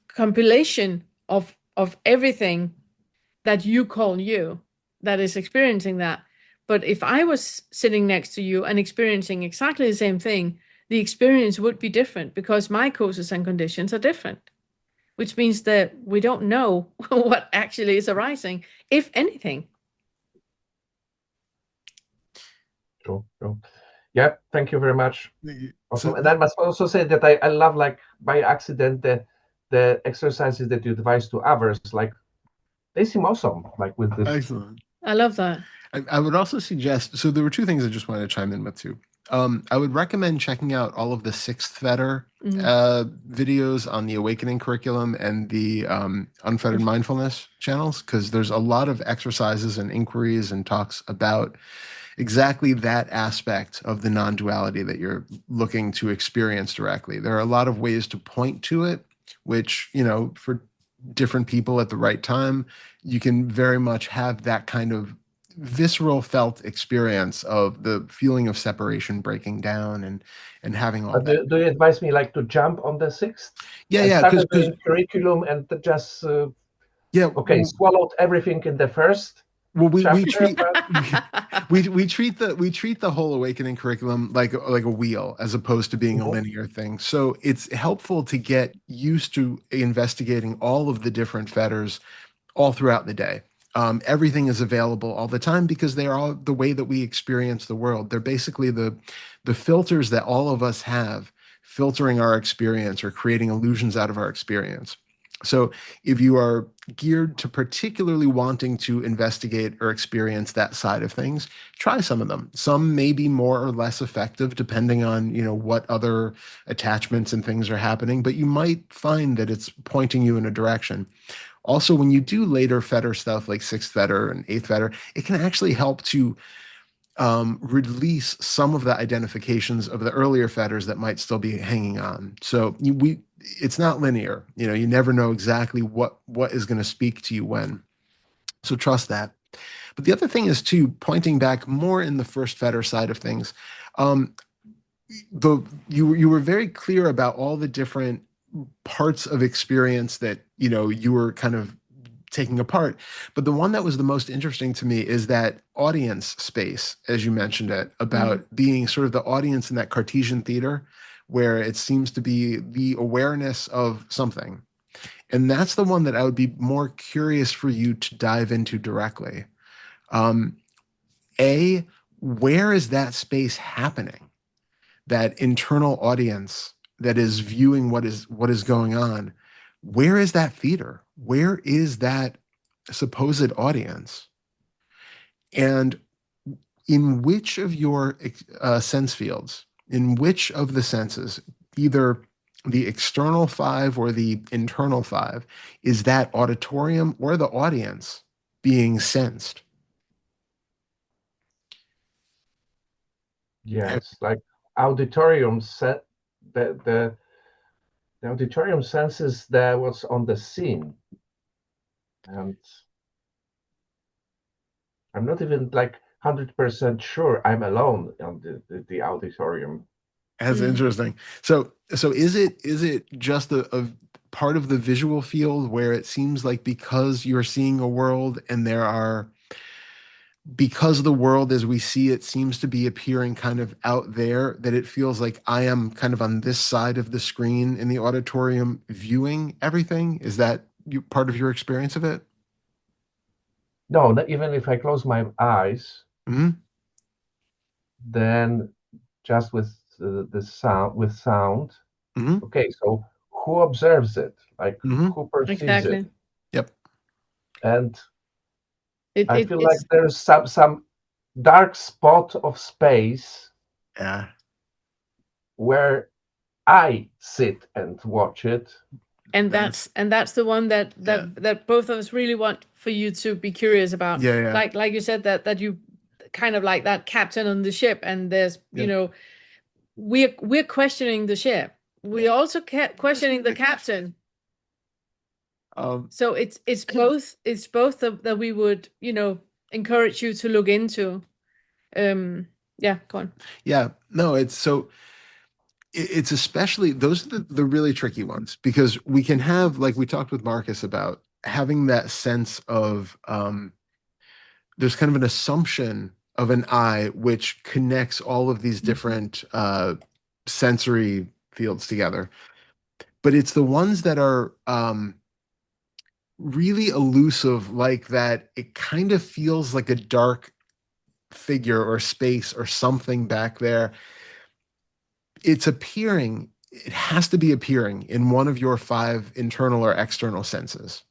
compilation of everything that you call you that is experiencing that. But if I was sitting next to you and experiencing exactly the same thing, the experience would be different, because my causes and conditions are different, which means that we don't know what actually is arising, if anything. True. Yeah, thank you very much. Awesome. So, And I must also say that I love, like, by accident, the exercises that you advise to others. Like, they seem awesome. Like, with this. excellent. I love that. I would also suggest, so there were two things I just wanted to chime in with too. I would recommend checking out all of the Sixth Fetter videos on the Awakening curriculum and the Unfettered Mindfulness channels, because there's a lot of exercises and inquiries and talks about exactly that aspect of the non-duality that you're looking to experience directly. There are a lot of ways to point to it, which, for different people at the right time, you can very much have that kind of visceral felt experience of the feeling of separation breaking down and having all that. Do you advise me, like, to jump on the sixth? Yeah, I yeah, started because doing curriculum and just yeah, swallowed everything in the first well, we chapter. treat we treat the whole awakening curriculum like a wheel, as opposed to being a linear thing. So it's helpful to get used to investigating all of the different fetters all throughout the day. Everything is available all the time, because they are all the way that we experience the world. They're basically the filters that all of us have, filtering our experience or creating illusions out of our experience. So if you are geared to particularly wanting to investigate or experience that side of things, try some of them. Some may be more or less effective depending on, what other attachments and things are happening, but you might find that it's pointing you in a direction. Also, when you do later fetter stuff like Sixth Fetter and Eighth Fetter, it can actually help to release some of the identifications of the earlier fetters that might still be hanging on. So it's not linear. You never know exactly what is going to speak to you when. So trust that. But the other thing is, too, pointing back more in the first fetter side of things. You were very clear about all the different parts of experience that you were kind of taking apart. But the one that was the most interesting to me is that audience space, as you mentioned it, about being sort of the audience in that Cartesian theater, where it seems to be the awareness of something. And that's the one that I would be more curious for you to dive into directly. Um, A, where is that space happening? That internal audience that is viewing what is going on. Where is that theater? Where is that supposed audience? And in which of your sense fields, in which of the senses, either the external five or the internal five, is that auditorium or the audience being sensed? Yes, like auditorium set the auditorium senses that was on the scene, and I'm not even like 100% sure I'm alone on the auditorium. That's interesting. So is it just a part of the visual field where it seems like because you're seeing a world and because the world as we see it seems to be appearing kind of out there, that it feels like I am kind of on this side of the screen in the auditorium viewing everything? Is that part of your experience of it? No, not even if I close my eyes, Hmm. then just with the sound. Hmm. Okay, so who observes it? Like Hmm. who perceives it? Exactly. Yep. And It, I it feel like it's there's some dark spot of space Yeah. where I sit and watch it. and That's that's the one that yeah. that both of us really want for you to be curious about. Yeah. Yeah. Like you said, that you kind of like that captain on the ship, and there's Yep. we're questioning the ship. We're also questioning the captain. Um, So it's both that we would encourage you to look into. Yeah, go on. yeah. No, it's especially those are the really tricky ones because we can have, like we talked with Marcus about, having that sense of there's kind of an assumption of an eye which connects all of these different sensory fields together. But it's the ones that are really elusive, like that it kind of feels like a dark figure or space or something back there. It's appearing, it has to be appearing in one of your five internal or external senses.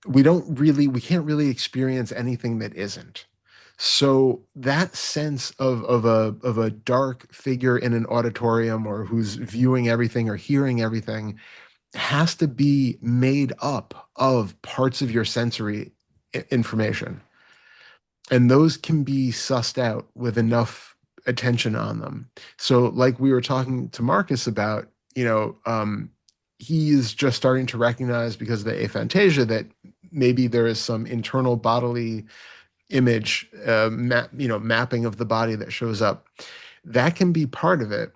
We can't really experience anything that isn't. So that sense of a dark figure in an auditorium or who's viewing everything or hearing everything has to be made up of parts of your sensory information. And those can be sussed out with enough attention on them. So, like we were talking to Marcus about, he is just starting to recognize because of the aphantasia that maybe there is some internal bodily image, mapping of the body that shows up. That can be part of it.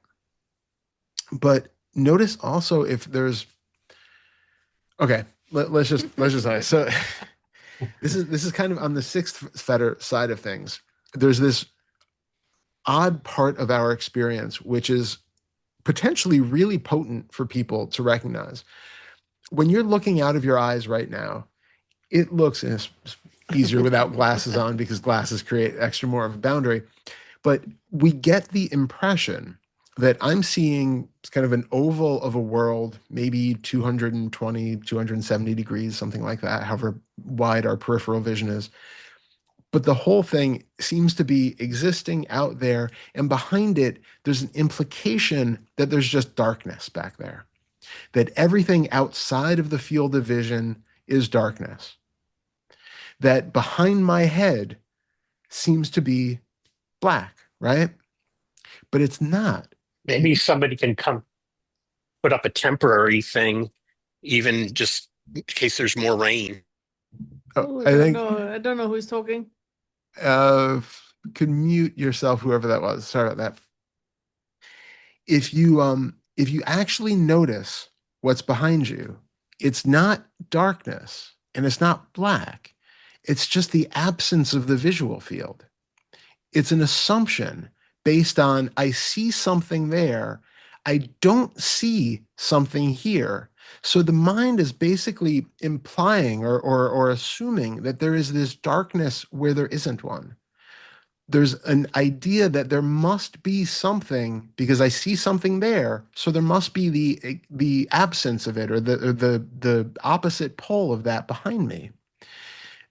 But notice also if there's okay. Let's just so this is kind of on the sixth fetter side of things. There's this odd part of our experience, which is potentially really potent for people to recognize. When you're looking out of your eyes right now, it looks, and it's easier without glasses on because glasses create extra more of a boundary, but we get the impression that I'm seeing kind of an oval of a world, maybe 220, 270 degrees, something like that, however wide our peripheral vision is. But the whole thing seems to be existing out there, and behind it, there's an implication that there's just darkness back there, that everything outside of the field of vision is darkness, that behind my head seems to be black, right? But it's not. Maybe somebody can come put up a temporary thing, even just in case there's more rain. Oh, Oh, I think I don't know who's talking. uh, could mute yourself, whoever that was. Sorry about that. If you actually notice what's behind you, it's not darkness. and it's not black. It's just the absence of the visual field. It's an assumption based on I see something there. I don't see something here. So the mind is basically implying or assuming that there is this darkness where there isn't one. There's an idea that there must be something because I see something there, so there must be the absence of it or the opposite pole of that behind me.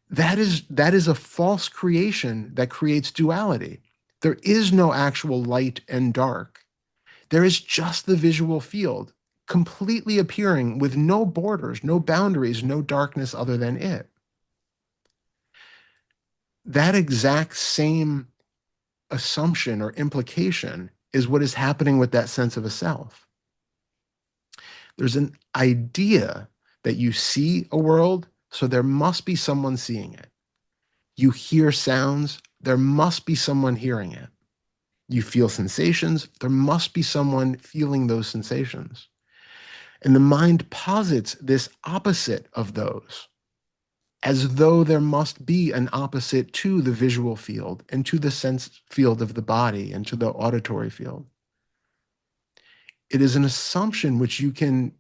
That is a false creation that creates duality. There is no actual light and dark. There is just the visual field, completely appearing with no borders, no boundaries, no darkness other than it. That exact same assumption or implication is what is happening with that sense of a self. There's an idea that you see a world, so there must be someone seeing it. You hear sounds, there must be someone hearing it. You feel sensations, there must be someone feeling those sensations. And the mind posits this opposite of those, as though there must be an opposite to the visual field and to the sense field of the body and to the auditory field. It is an assumption which you can,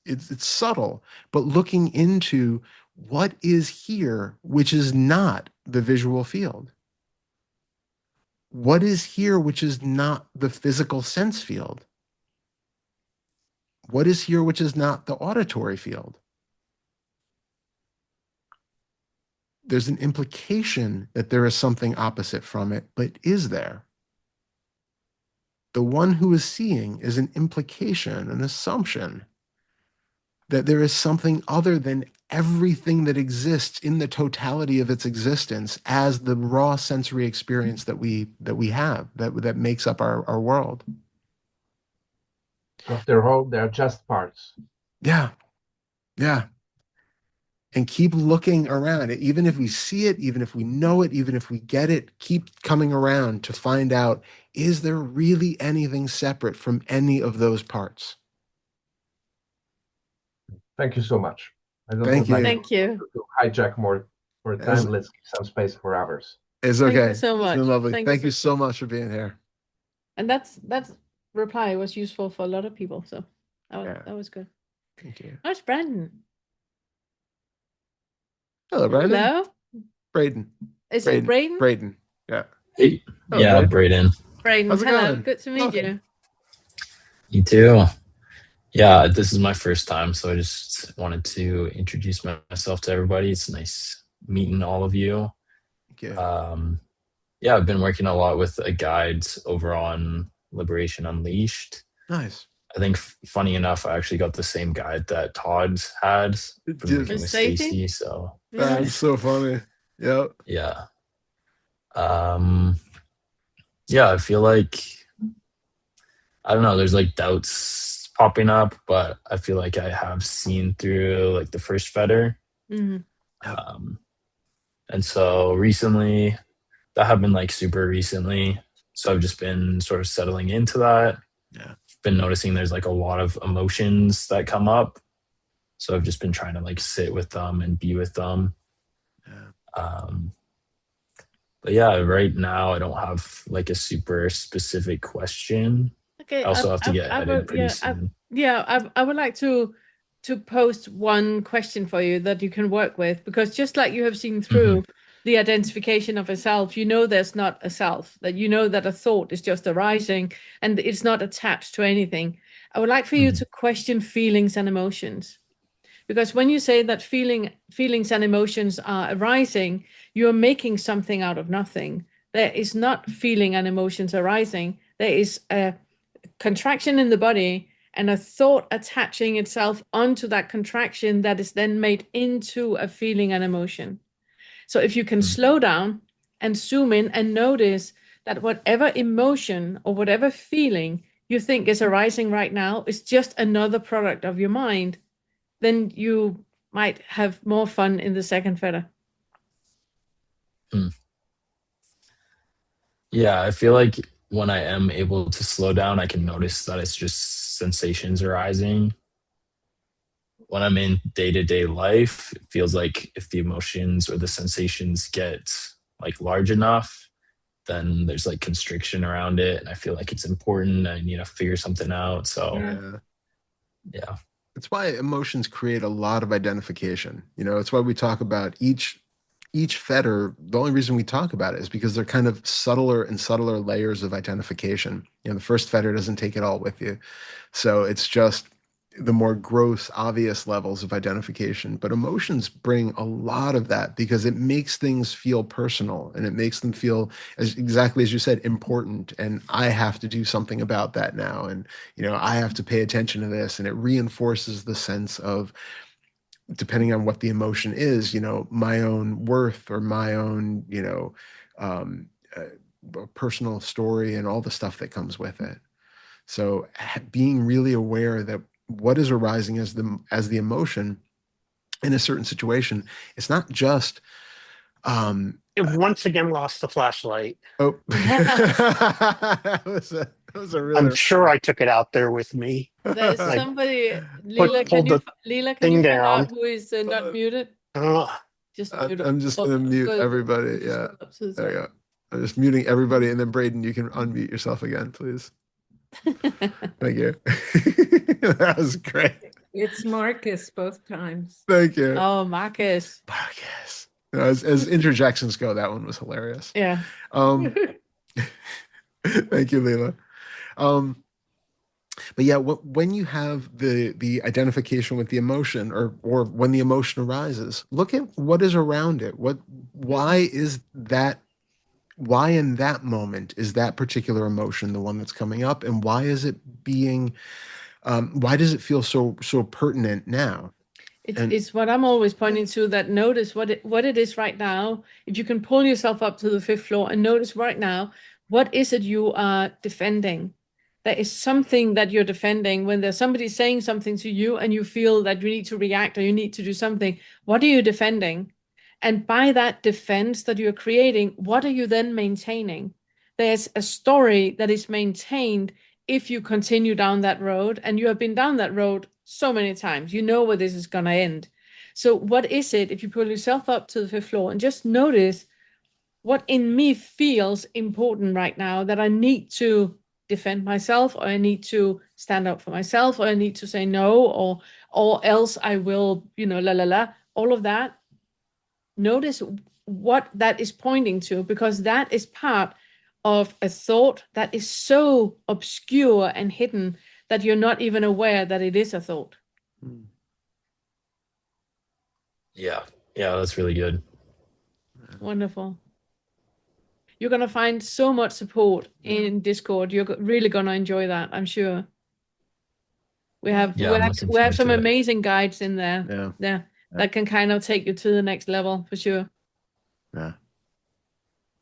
it's subtle, but looking into what is here which is not the visual field. What is here which is not the physical sense field? What is here which is not the auditory field? There's an implication that there is something opposite from it, but is there? The one who is seeing is an implication, an assumption that there is something other than everything that exists in the totality of its existence as the raw sensory experience that we have, that makes up our world. After all, they're just parts. Yeah. Yeah. And keep looking around it. Even if we see it, even if we know it, even if we get it, keep coming around to find out, is there really anything separate from any of those parts? Thank you so much. I don't Thank would like you. Thank you. to hijack more As- time. Let's give some space for others. It's Thank okay. you so It's much. been lovely. Thank Thank you you so much for being here. And that's reply was useful for a lot of people. So Yeah. that was good. Thank you. How's Brandon? Hello, Brandon. Hello. Braden. Is it Braden? Braden. Yeah. Hey, Hello, yeah, Braden. Braden. Braden. How's it Hello. going? Good to meet Welcome. you. You too. Yeah, this is my first time, so I just wanted to introduce myself to everybody. It's nice meeting all of you. Thank you. Yeah, I've been working a lot with guides over on Liberation Unleashed. Nice. I think, funny enough, I actually got the same guide that Todd's had from Did- working with With Stacey? Stacy. So That's so funny. Yep. yeah, yeah, I feel like, I don't know, there's like doubts popping up, but I feel like I have seen through like the first Fetter. Mhm. And so recently, that happened like super recently. So I've just been sort of settling into that. Yeah. Been noticing there's like a lot of emotions that come up. So I've just been trying to like sit with them and be with them. Yeah. But yeah, right now I don't have like a super specific question. Okay. I also have to get edited pretty soon. I would like to post one question for you that you can work with, because just like you have seen through the identification of a self, you know there's not a self, that you know that a thought is just arising and it's not attached to anything. I would like for you to question feelings and emotions. Because when you say that feelings and emotions are arising, you're making something out of nothing. There is not feeling and emotions arising. There is a contraction in the body and a thought attaching itself onto that contraction that is then made into a feeling and emotion. So if you can slow down and zoom in and notice that whatever emotion or whatever feeling you think is arising right now is just another product of your mind, then you might have more fun in the second Fetter. Yeah, I feel like when I am able to slow down, I can notice that it's just sensations arising. when I'm in day-to-day life, it feels like if the emotions or the sensations get like large enough, then there's like constriction around it. And I feel like it's important. I need to figure something out. So Yeah. yeah. It's why emotions create a lot of identification. It's why we talk about each fetter. The only reason we talk about it is because they're kind of subtler and subtler layers of identification. The first fetter doesn't take it all with you. So it's just the more gross, obvious levels of identification. But emotions bring a lot of that because it makes things feel personal and it makes them feel, exactly as you said, important. And I have to do something about that now. And, I have to pay attention to this. And it reinforces the sense of, depending on what the emotion is, my own worth or my own, um, personal story and all the stuff that comes with it. So being really aware that what is arising as the emotion in a certain situation, it's not just It once again lost the flashlight. oh that was a I'm really sure I took it out there with me. There's Like, somebody, Leela, pulled the can you thing find out down. who is not muted? Ugh. Just mute I'm just gonna mute everybody. Yeah, there you go. I'm just muting everybody, and then Braden, you can unmute yourself again, please. Thank you. That was great. It's Marcus both times. Thank you. Oh, Marcus. Marcus. As interjections go, that one was hilarious. Yeah. Thank you, Leila. But yeah, when you have the identification with the emotion, or when the emotion arises, look at what is around it. Why in that moment is that particular emotion the one that's coming up, and why is it being? Why does it feel so pertinent now? It's what I'm always pointing to, that notice what it is right now. If you can pull yourself up to the 5th floor and notice right now, what is it you are defending? There is something that you're defending. When there's somebody saying something to you and you feel that you need to react or you need to do something, what are you defending? And by that defense that you're creating, what are you then maintaining? There's a story that is maintained if you continue down that road, and you have been down that road so many times, you know where this is going to end. So what is it, if you pull yourself up to the 5th floor and just notice what in me feels important right now, that I need to defend myself, or I need to stand up for myself, or I need to say no, or else I will, all of that. Notice what that is pointing to, because that is part of a thought that is so obscure and hidden that you're not even aware that it is a thought. Yeah, that's really good. Wonderful. You're going to find so much support in Discord. You're really going to enjoy that, I'm sure. We have some amazing guides in there. Yeah. That can kind of take you to the next level for sure. Yeah.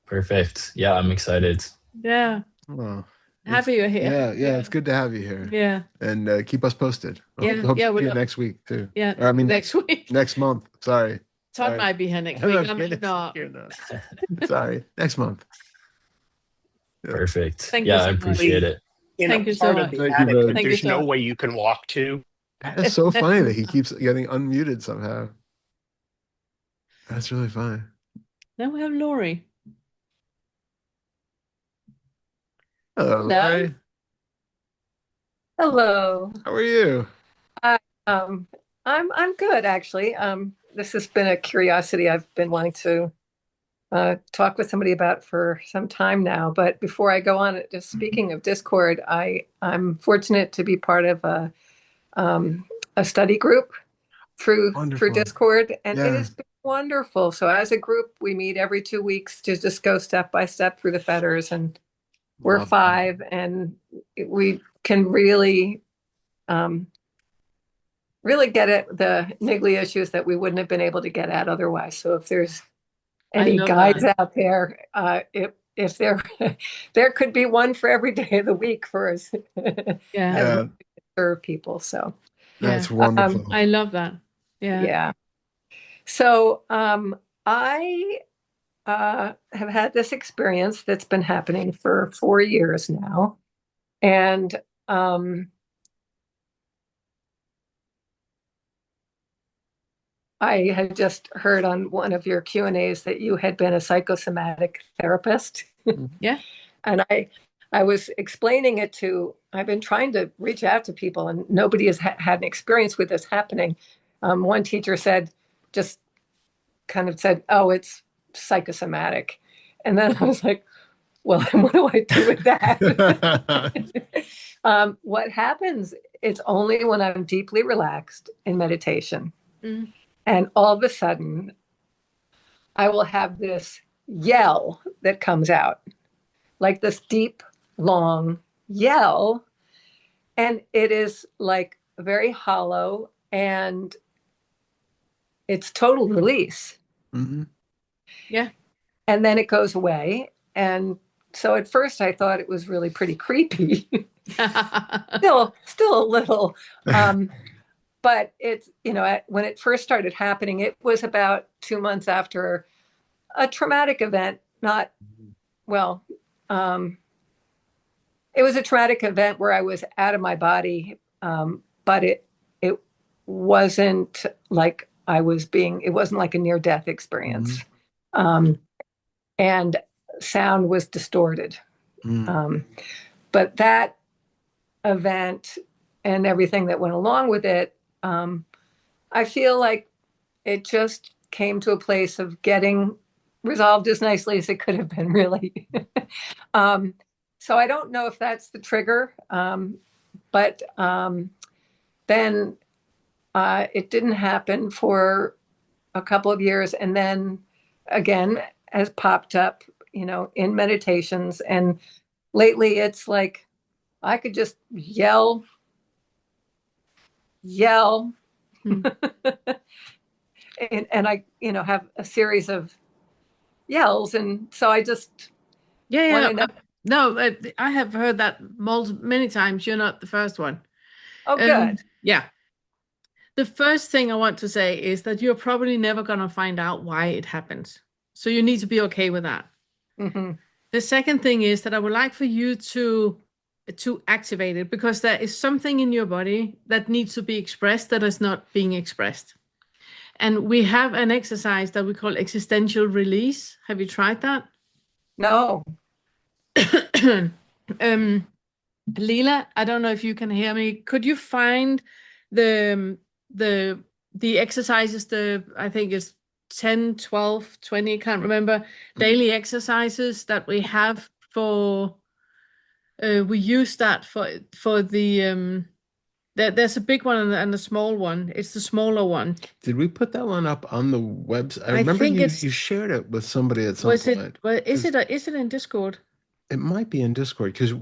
Perfect. Yeah, I'm excited. Yeah. Well, happy you're here. Yeah, it's good to have you here. Yeah. And keep us posted. Hope to see you next week too. Yeah. Or, I mean, next week. Next month. Sorry. Todd might be here next week. I'm not. Sorry. Next month. Yeah. Perfect. Thank you so I appreciate it. Thank you so much. Thank you, that there's no way you can walk to. It's so funny that he keeps getting unmuted somehow. That's really funny. Now we have Lori. Hello, Lori. Hello. How are you? I'm good actually. This has been a curiosity I've been wanting to talk with somebody about for some time now. But before I go on, just speaking of Discord, I'm fortunate to be part of a study group through Discord, and it has been wonderful. So as a group, we meet every 2 weeks to just go step by step through the fetters, and we're 5, and we can really get at the niggly issues that we wouldn't have been able to get at otherwise. So if there's any guides out there, if there could be one for every day of the week for us, as serve people. So that's wonderful. I love that. Yeah. So I have had this experience that's been happening for 4 years now, and I had just heard on one of your Q&As that you had been a psychosomatic therapist. Yeah. And I was explaining it I've been trying to reach out to people and nobody has had an experience with this happening. One teacher just kind of said, oh, it's psychosomatic. And then I was like, well, what do I do with that? What happens, it's only when I'm deeply relaxed in meditation. Mm. And all of a sudden, I will have this yell that comes out, like this deep, long yell. And it is like very hollow and it's total release. Mm-hmm. Yeah. And then it goes away. And so at first I thought it was really pretty creepy. still a little. But it's, when it first started happening, it was about 2 months after a traumatic event. It was a traumatic event where I was out of my body, but it wasn't like it wasn't like a near-death experience. And sound was distorted. But that event and everything that went along with it, I feel like it just came to a place of getting resolved as nicely as it could have been, really. So I don't know if that's the trigger, but then it didn't happen for a couple of years. And then again, has popped up, in meditations. And lately it's like I could just yell. And I, have a series of yells. And so I just want to know. No, I have heard that many times. You're not the first one. Oh, good. Yeah. The first thing I want to say is that you're probably never going to find out why it happens. So you need to be okay with that. Mm-hmm. The second thing is that I would like for you to activate it, because there is something in your body that needs to be expressed that is not being expressed. And we have an exercise that we call existential release. Have you tried that? No. Leela, I don't know if you can hear me. Could you find the exercises, I think it's 10, 12, 20, can't remember, daily exercises that we have for, we use that for the, there's a big one and a small one. It's the smaller one. Did we put that one up on the website? I remember you shared it with somebody at some point. Is it in Discord? It might be in Discord, because it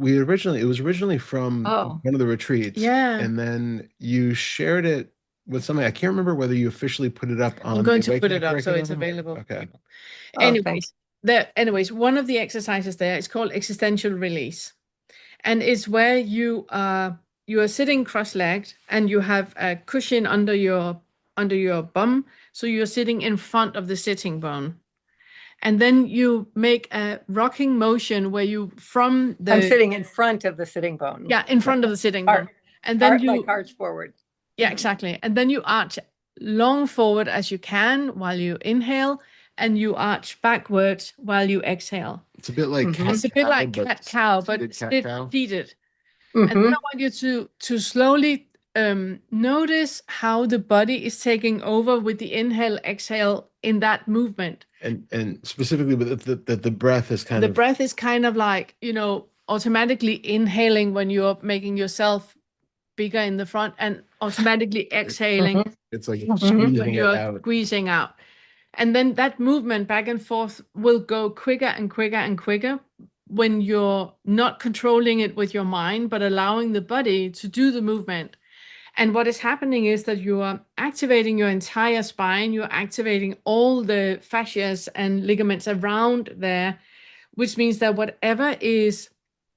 was originally from one of the retreats. Yeah. And then you shared it with somebody. I can't remember whether you officially put it up on. I'm going to put it up so it's available. Okay. Anyways, one of the exercises there is called existential release. And it's where you are sitting cross-legged and you have a cushion under your bum. So you're sitting in front of the sitting bone. And then you make a rocking motion where I'm sitting in front of the sitting bone. Yeah, in front of the sitting bone. And then you arch forward. Yeah, exactly. And then you arch long forward as you can while you inhale, and you arch backwards while you exhale. It's a bit like cat-cow, but seated. And then I want you to slowly notice how the body is taking over with the inhale, exhale in that movement. And specifically with the breath is kind of... The breath is kind of like, automatically inhaling when you're making yourself bigger in the front, and automatically exhaling. It's like squeezing out. And then that movement back and forth will go quicker and quicker and quicker when you're not controlling it with your mind, but allowing the body to do the movement. And what is happening is that you are activating your entire spine. You're activating all the fascias and ligaments around there, which means that whatever is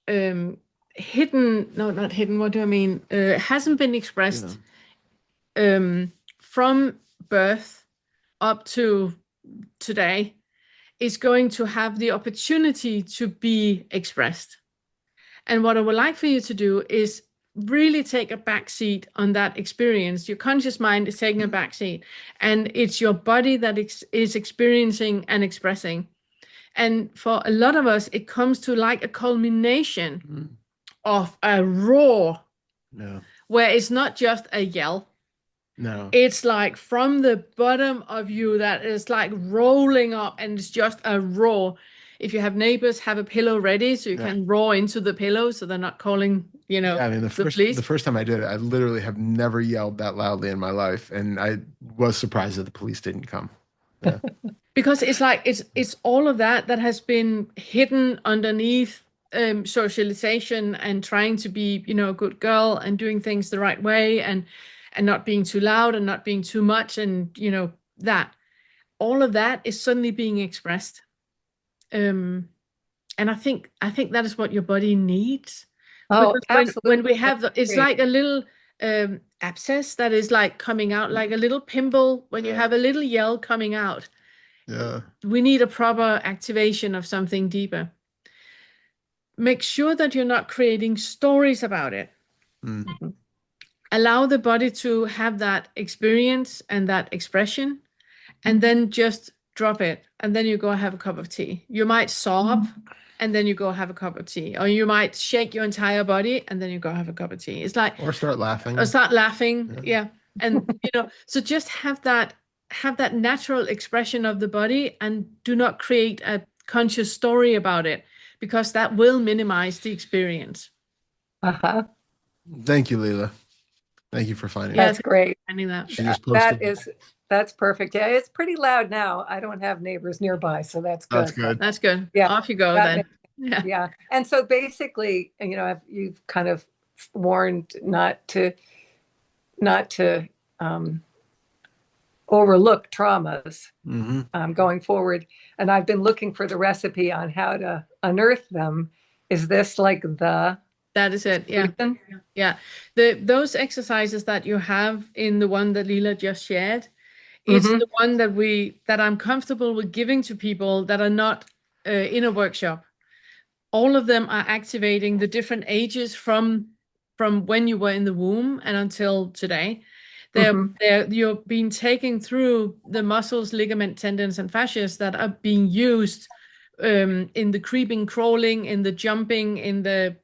hidden, no, not hidden, what do I mean? Hasn't been expressed from birth up to today is going to have the opportunity to be expressed. And what I would like for you to do is really take a back seat on that experience. Your conscious mind is taking a back seat, and it's your body that is experiencing and expressing. And for a lot of us, it comes to like a culmination of a roar, where it's not just a yell. No. It's like from the bottom of you that is like rolling up, and it's just a roar. If you have neighbors, have a pillow ready so you can roar into the pillow so they're not calling, Yeah, I mean, the police. the first time I did it, I literally have never yelled that loudly in my life, and I was surprised that the police didn't come. Yeah. Because it's like it's all of that has been hidden underneath socialization and trying to be, a good girl and doing things the right way and not being too loud and not being too much, and that all of that is suddenly being expressed. And I think that is what your body needs. Oh, Because absolutely. when we have it's like a little abscess that is like coming out, like a little pimple when you have a little yell coming out. Yeah. We need a proper activation of something deeper. Make sure that you're not creating stories about it. Allow the body to have that experience and that expression, and then just drop it. And then you go have a cup of tea. You might sob, and then you go have a cup of tea. Or you might shake your entire body, and then you go have a cup of tea. It's like, or start laughing. Yeah. And so just have that natural expression of the body, and do not create a conscious story about it, because that will minimize the experience. Thank you, Leela. Thank you for finding That's great. Finding that. She just posted. That's perfect. Yeah, it's pretty loud now. I don't have neighbors nearby, so that's good. That's good. That's good. Yeah. Off you go then. Yeah. And so basically, you've kind of warned not to overlook traumas going forward. And I've been looking for the recipe on how to unearth them. Is this like that is it? Yeah. Reason? Yeah. Those exercises that you have in the one that Leela just shared, it's the one that I'm comfortable with giving to people that are not in a workshop. All of them are activating the different ages from when you were in the womb and until today. You're being taken through the muscles, ligament, tendons, and fascias that are being used in the creeping, crawling, in the jumping, in the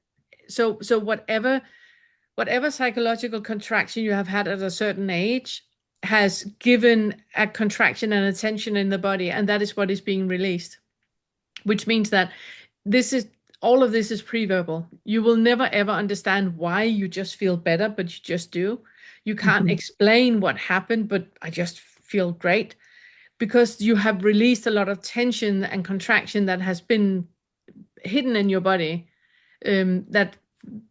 so whatever psychological contraction you have had at a certain age has given a contraction and a tension in the body, and that is what is being released, which means that all of this is pre-verbal. You will never ever understand why you just feel better, but you just do. You can't explain what happened, but I just feel great, because you have released a lot of tension and contraction that has been hidden in your body, that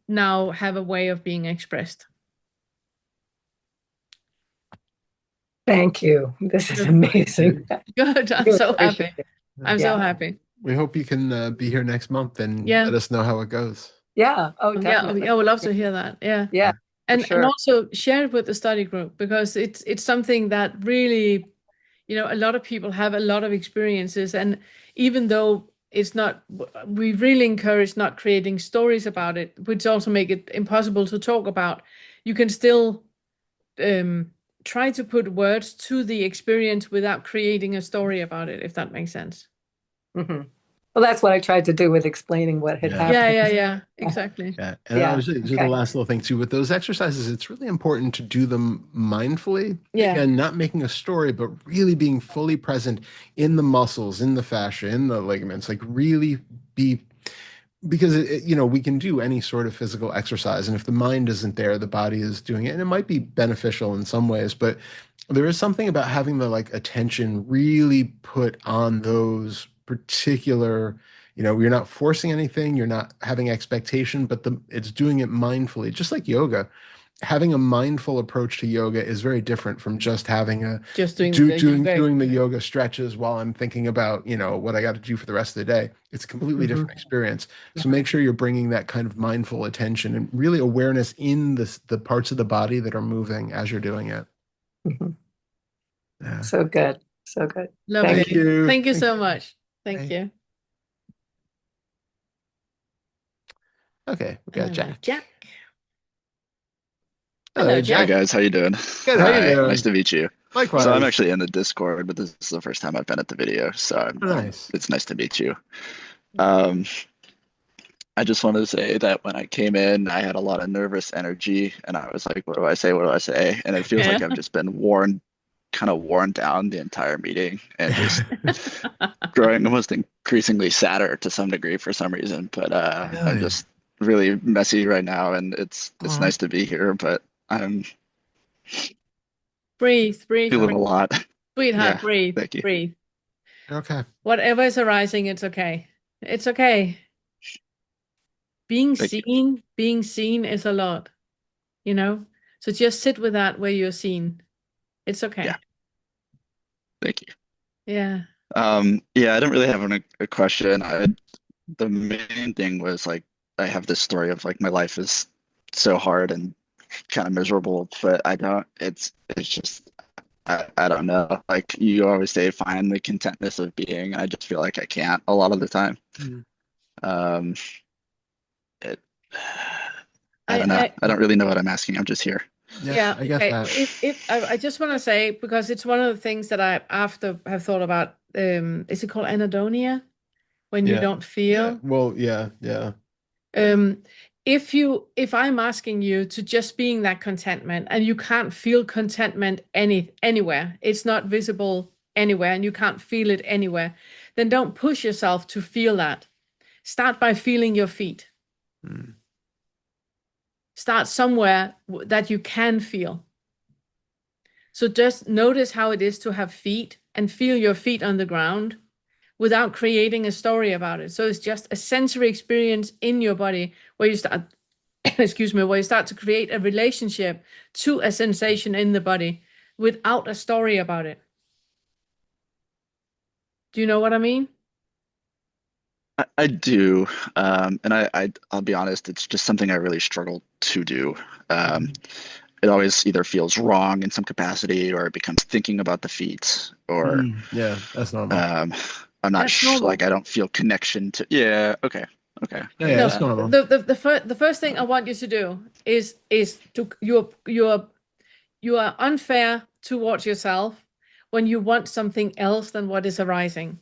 now have a way of being expressed. Thank you. This is amazing. Good. I'm so happy. I'm so happy. We hope you can be here next month and let us know how it goes. Yeah. Oh, definitely. Yeah, we'd love to hear that. Yeah. Yeah. And also share it with the study group, because it's something that really, a lot of people have a lot of experiences, and even though it's not, we really encourage not creating stories about it, which also make it impossible to talk about. You can still try to put words to the experience without creating a story about it, if that makes sense. Well, that's what I tried to do with explaining what had happened. Yeah, exactly. Yeah, and I was just the last little thing too with those exercises. It's really important to do them mindfully. Yeah, and not making a story, but really being fully present in the muscles, in the fascia, in the ligaments. Like really be, because we can do any sort of physical exercise, and if the mind isn't there, the body is doing it, and it might be beneficial in some ways, but there is something about having the attention really put on those particular, you're not forcing anything, you're not having expectation, but it's doing it mindfully, just like yoga. Having a mindful approach to yoga is very different from just having doing the yoga stretches while I'm thinking about what I got to do for the rest of the day. It's a completely different experience. So make sure you're bringing that kind of mindful attention and really awareness in the parts of the body that are moving as you're doing it. Yeah. So good. Lovely. Thank you. Thank you so much. Thank you. Okay, we got Jack. Hello, Hello, Hi Jack. Jack. guys, how you doing? Good. How you Hi, doing? nice to meet you. Likewise. So I'm actually in the Discord, but this is the first time I've been at the video, so Oh, nice. it's nice to meet you. Um, I just wanted to say that when I came in, I had a lot of nervous energy, and I was like, "What do I say? What do I say?" And it feels Yeah. like I've just been kind of worn down the entire meeting, and just growing almost increasingly sadder to some degree for some reason. But I'm Really? just really messy right now, and it's Uh-huh. nice to be here, but I'm Breathe, breathe, feeling breathe. a lot. Sweetheart, Yeah, breathe, thank you. breathe. Okay. Whatever is arising, it's okay. It's okay. Being Thank you. seen is a lot, you know? So just sit with that where you're seen. It's okay. Yeah, thank you. Yeah. Yeah, I don't really have a question. The main thing was like I have this story of like my life is so hard and kind of miserable, but I don't it's just I don't know. Like you always say, find the contentness of being, and I just feel like I can't a lot of the time. Mm. Um, it, I don't know. I I don't really know what I'm asking. I'm just here. Yeah, I guess okay. that. If I just want to say, because it's one of the things that I after have thought about, is it called anhedonia when you Yeah. don't feel? Well, yeah. Um, if I'm asking you to just being that contentment and you can't feel contentment anywhere, it's not visible anywhere and you can't feel it anywhere, then don't push yourself to feel that. Start by feeling your feet. Mm. Start somewhere that you can feel. So just notice how it is to have feet and feel your feet on the ground without creating a story about it. So it's just a sensory experience in your body where you start, excuse me, where you start to create a relationship to a sensation in the body without a story about it. Do you know what I mean? I do, and I'll be honest, it's just something I really struggle to do. It always either feels wrong in some capacity, or it becomes thinking about the feet, or Yeah, that's normal. um, I'm not That's sh normal. like I don't feel connection to. Yeah, okay, Yeah, No, that's normal. the first thing I want you to do is to you are unfair towards yourself when you want something else than what is arising.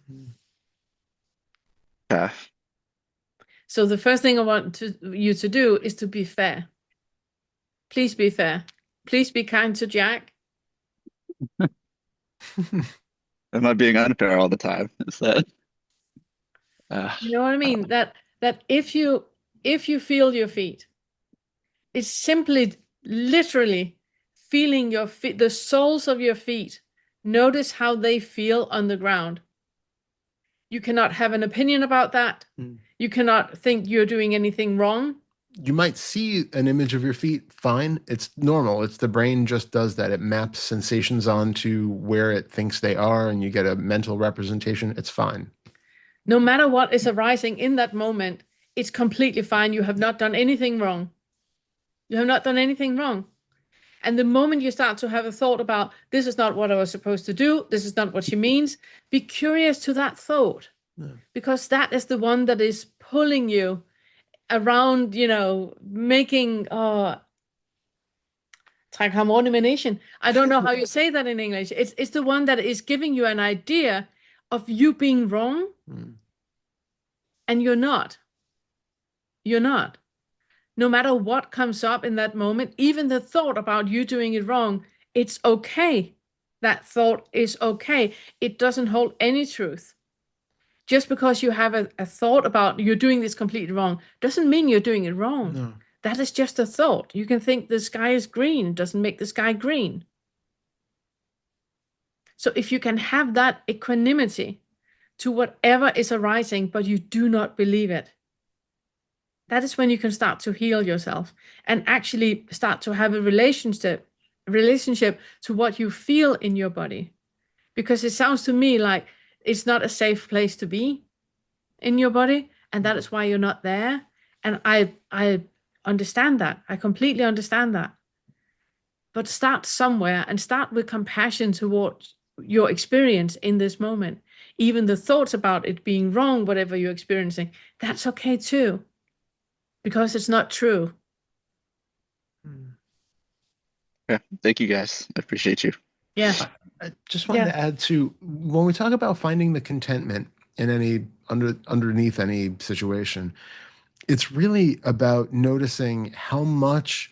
yeah. So the first thing I want you to do is to be fair. Please be fair. Please be kind to Jack. Am I being unfair all the time? Is that? You know what I I don't mean? know. That if you feel your feet, it's simply literally feeling your feet, the soles of your feet. Notice how they feel on the ground. You cannot have an opinion about that. You cannot think you're doing anything wrong. You might see an image of your feet, fine. It's normal. It's the brain just does that. It maps sensations onto where it thinks they are, and you get a mental representation. It's fine. No matter what is arising in that moment, it's completely fine. You have not done anything wrong. You have not done anything wrong. And the moment you start to have a thought about, this is not what I was supposed to do, this is not what she means, be curious to that thought. Yeah. Because that is the one that is pulling you around, making triharmonization. I don't know how you say that in English. It's the one that is giving you an idea of you being wrong, and you're not. You're not. No matter what comes up in that moment, even the thought about you doing it wrong, it's okay. That thought is okay. It doesn't hold any truth. Just because you have a thought about you're doing this completely wrong doesn't mean you're doing it wrong. No. That is just a thought. You can think the sky is green. It doesn't make the sky green. So if you can have that equanimity to whatever is arising, but you do not believe it, that is when you can start to heal yourself and actually start to have a relationship to what you feel in your body. Because it sounds to me like it's not a safe place to be in your body, and that is why you're not there. And I understand that. I completely understand that. But start somewhere and start with compassion towards your experience in this moment. Even the thoughts about it being wrong, whatever you're experiencing, that's okay too. Because it's not true. Okay. Thank you guys. I appreciate you. Yeah. I just wanted to add to when we talk about finding the contentment in any underneath any situation, it's really about noticing how much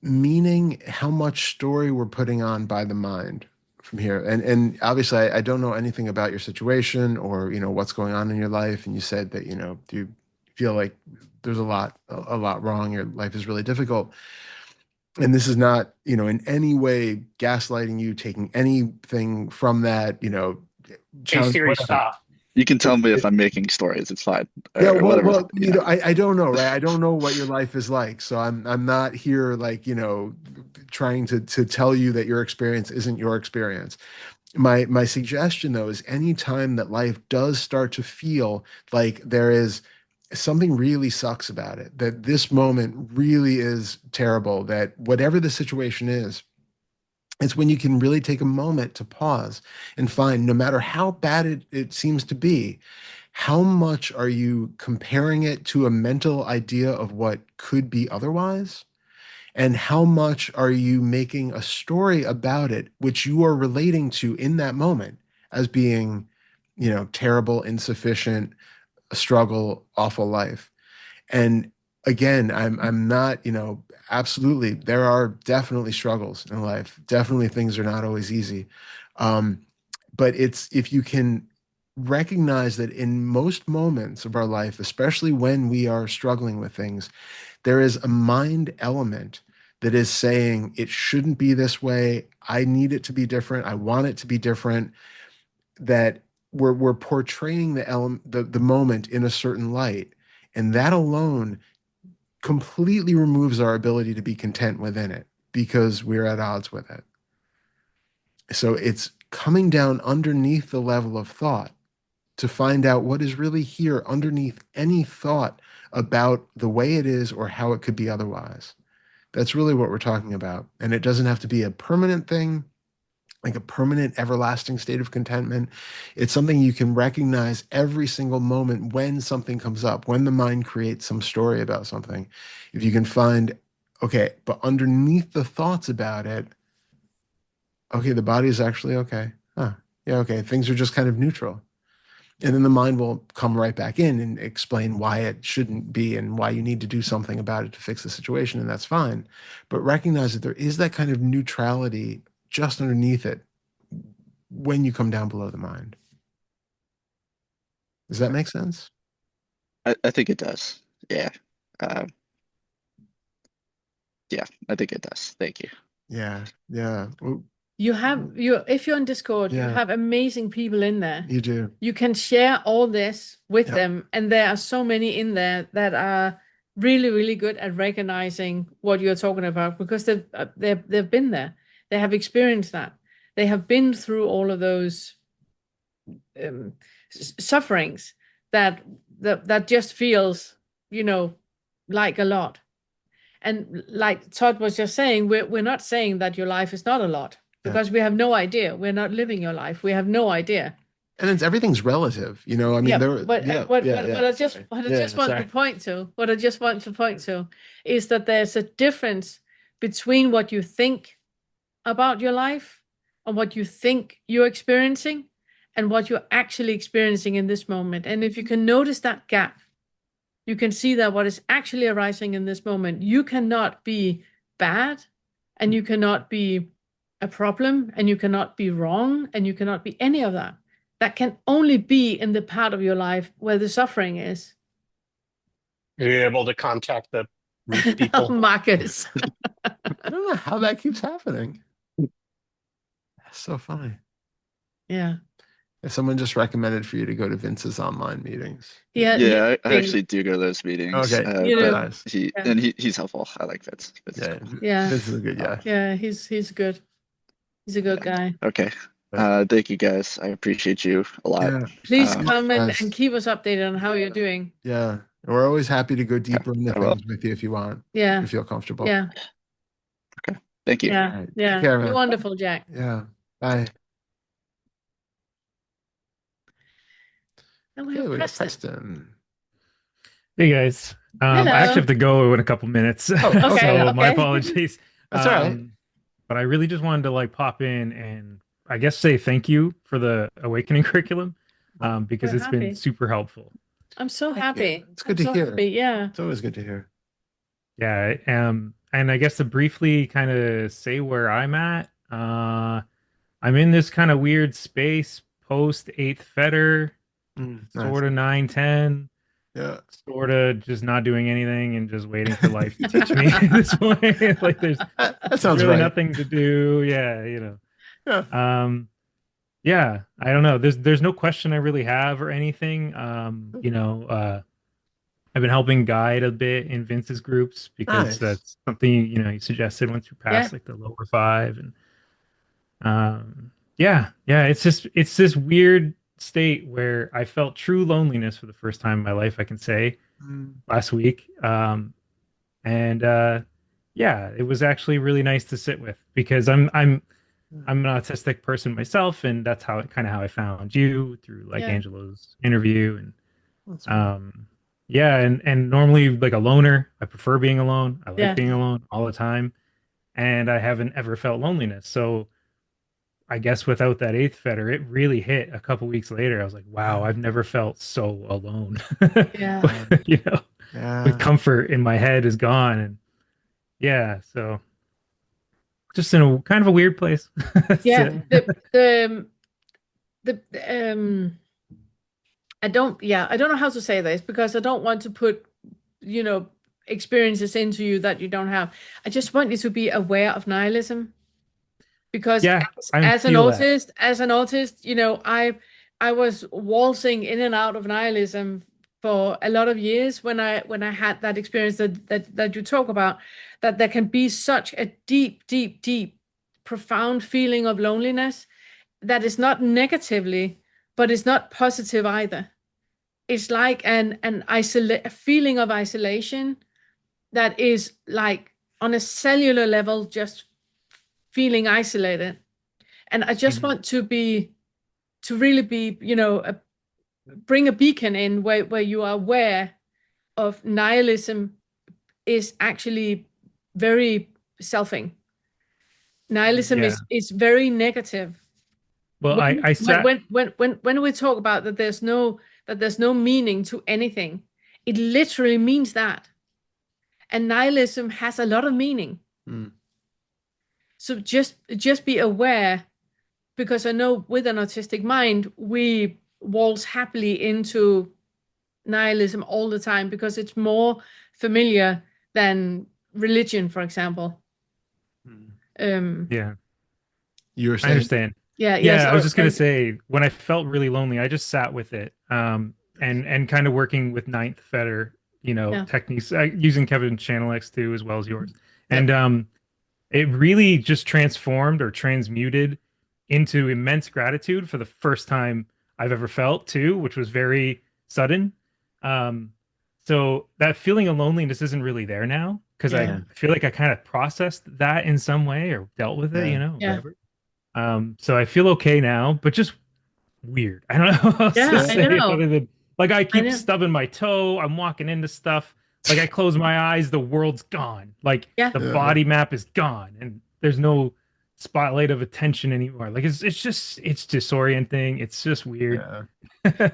meaning, how much story we're putting on by the mind from here. And obviously I don't know anything about your situation or, what's going on in your life. And you said that, you feel like there's a lot wrong. Your life is really difficult. And this is not, in any way gaslighting you, taking anything from that, Hey challenge, Siri, whatever. stop. You can tell me if I'm making stories. It's fine. Yeah, Or whatever. well, I don't know, right? I don't know what your life is like, so I'm not here like, trying to tell you that your experience isn't your experience. My suggestion though is any time that life does start to feel like there is something really sucks about it, that this moment really is terrible, that whatever the situation is, it's when you can really take a moment to pause and find, no matter how bad it seems to be, how much are you comparing it to a mental idea of what could be otherwise? And how much are you making a story about it, which you are relating to in that moment as being, terrible, insufficient, a struggle, awful life? And again, I'm not, absolutely, there are definitely struggles in life. Definitely things are not always easy. Um, but it's if you can recognize that in most moments of our life, especially when we are struggling with things, there is a mind element that is saying it shouldn't be this way. I need it to be different. I want it to be different. That we're portraying the moment in a certain light, and that alone completely removes our ability to be content within it because we're at odds with it. So it's coming down underneath the level of thought to find out what is really here underneath any thought about the way it is or how it could be otherwise. That's really what we're talking about. And it doesn't have to be a permanent thing, like a permanent, everlasting state of contentment. It's something you can recognize every single moment when something comes up, when the mind creates some story about something. If you can find, okay, but underneath the thoughts about it, okay, the body is actually okay. Huh. Yeah, okay, things are just kind of neutral. And then the mind will come right back in and explain why it shouldn't be and why you need to do something about it to fix the situation, and that's fine. But recognize that there is that kind of neutrality just underneath it when you come down below the mind. Does that make sense? I think it does. Yeah. Um, yeah, I think it does. Thank you. Yeah, yeah. If you're on Discord, you Yeah. have amazing people in there. You do. You can share all this with Yep. them, and there are so many in there that are really, really good at recognizing what you're talking about because they've been there. They have experienced that. They have been through all of those sufferings that just feels, like a lot. And like Todd was just saying, we're not saying that your life is not a lot because we have no idea. We're not living your life. We have no idea. And it's everything's relative, I mean, What I just want to point to is that there's a difference between what you think about your life and what you think you're experiencing and what you're actually experiencing in this moment. And if you can notice that gap, you can see that what is actually arising in this moment, you cannot be bad and you cannot be a problem and you cannot be wrong and you cannot be any of that. That can only be in the part of your life where the suffering is. You're able to contact the roof people. Marcus. I don't know how that keeps happening. That's so funny. Yeah. Someone just recommended for you to go to Vince's online meetings. Yeah, I actually do go to those meetings. Okay, But nice. he's helpful. I like Vince. Yeah. Vince is a good guy. Yeah, he's good. He's a good guy. Okay. Thank you guys. I appreciate you a lot. Yeah. Please come and keep us updated on how you're doing. Yeah. We're always happy to go deeper into things with you if you want. Yeah. If you feel comfortable. Yeah. Okay. Thank you. Yeah. Right. Yeah. Take care, man. You're wonderful, Jack. Yeah. Bye. And we Okay, have we got Preston. Preston. Hey guys. I actually have to go in a couple minutes. Oh, okay. So my Okay. apologies. That's all right. but I really just wanted to like pop in and I guess say thank you for the awakening curriculum, because We're it's been happy. super helpful. I'm so happy. It's good I'm to so hear. happy. Yeah. It's always good to hear. Yeah, and I guess to briefly kind of say where I'm at, I'm in this kind of weird space post eighth Fetter, Nice. sort of 9-10, Yeah. sort of just not doing anything and just waiting for life to teach me at this point. Like That sounds really right. nothing to do. Yeah, you know. Yeah. Yeah, I don't know. There's no question I really have or anything. I've been helping guide a bit in Vince's groups because Nice. that's something, he suggested once you pass like the lower five. And yeah, it's this weird state where I felt true loneliness for the first time in my life, I can say, last week. And yeah, it was actually really nice to sit with because I'm an autistic person myself, and that's how I found you through like Yeah. Angelo's interview. And That's right. yeah, and normally like a loner, I prefer being alone. I like Yeah. being alone all the time, and I haven't ever felt loneliness. So I guess without that eighth fetter, it really hit a couple weeks later. I was like, wow, I've never felt so alone. Yeah. Yeah. With comfort in my head is gone. And yeah, so just in a kind of a weird place. Yeah. So- I don't know how to say this because I don't want to put, experiences into you that you don't have. I just want you to be aware of nihilism because yeah, as an feel that. artist, I was waltzing in and out of nihilism for a lot of years when I had that experience that you talk about, that there can be such a deep, deep, deep, profound feeling of loneliness that is not negatively, but it's not positive either. It's like a feeling of isolation that is like on a cellular level, just feeling isolated. And I just want to really be, bring a beacon in where you are aware of nihilism is actually very selfing. Nihilism Yeah. is very negative. Well, I sat. When we talk about that there's no meaning to anything, it literally means that. And nihilism has a lot of meaning. So just be aware, because I know with an autistic mind, we waltz happily into nihilism all the time because it's more familiar than religion, for example. Yeah. You were I saying? understand. Yeah, I was just gonna sorry. say when I felt really lonely, I just sat with it, and kind of working with ninth fetter, Yeah. techniques, using Kevin's channel X2 as well as yours, Yep. and it really just transformed or transmuted into immense gratitude for the first time I've ever felt too, which was very sudden. So that feeling of loneliness isn't really there now because Yeah. I feel like I kind of processed that in some way or dealt with it, Yeah. whatever. So I feel okay now, but just weird. I don't know how else Yeah, to I say it know. other than like I keep know. stubbing my toe. I'm walking into stuff. Like I close my eyes, the world's gone. Like Yeah. the Yeah. body map is gone, and there's no spotlight of attention anymore. Like it's disorienting. It's just weird. Yeah.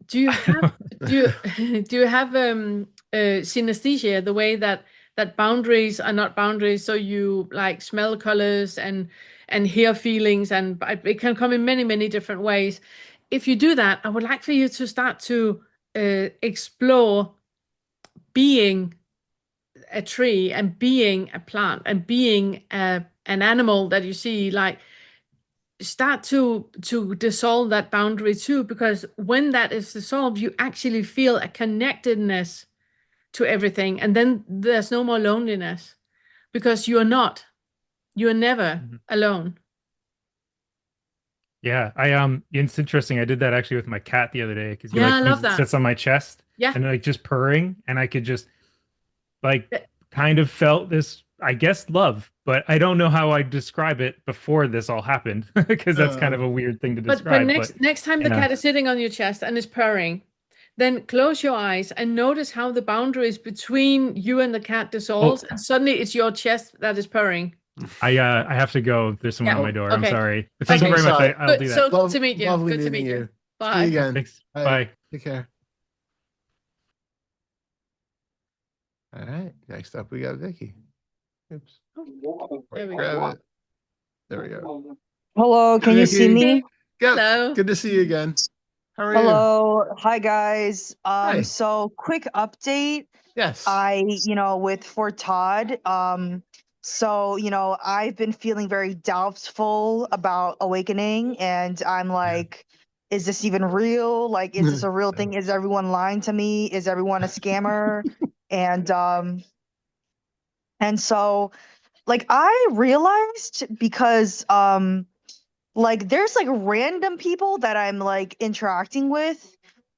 Do you have synesthesia, the way that boundaries are not boundaries, so you like smell colors and hear feelings, and it can come in many, many different ways. If you do that, I would like for you to start to explore being a tree and being a plant and being an animal that you see, like start to dissolve that boundary too, because when that is dissolved, you actually feel a connectedness to everything, and then there's no more loneliness because you're never alone. Yeah, it's interesting. I did that actually with my cat the other day because he Yeah, like I comes love and that. sits on my chest Yeah. and like just purring, and I could just like kind of felt this, I guess, love, but I don't know how I describe it before this all happened because that's kind of a weird thing to But describe. next time the cat is sitting on your chest and is purring, then close your eyes and notice how the boundaries between you and the cat dissolves, and suddenly it's your chest that is purring. I have to go. There's someone Yeah. on my door. I'm Okay. sorry. But thank you Okay. very much. Sorry. I'll do that. So Love, to meet you. lovely Good to meeting meet you. you. See Bye. you again. Thanks. Bye. Bye. Take care. All right. Next up, we got Vicky. Oops. There we Grab go. it. There we go. Hello, can you see Vicky. me? Yep. Hello. Good to see you again. How are you? Hello. Hi guys. Hi. So quick update. Yes. For Todd, I've been feeling very doubtful about awakening, and I'm like, is this even real? Like, is this a real thing? Is everyone lying to me? Is everyone a scammer? And so like I realized because like there's like random people that I'm like interacting with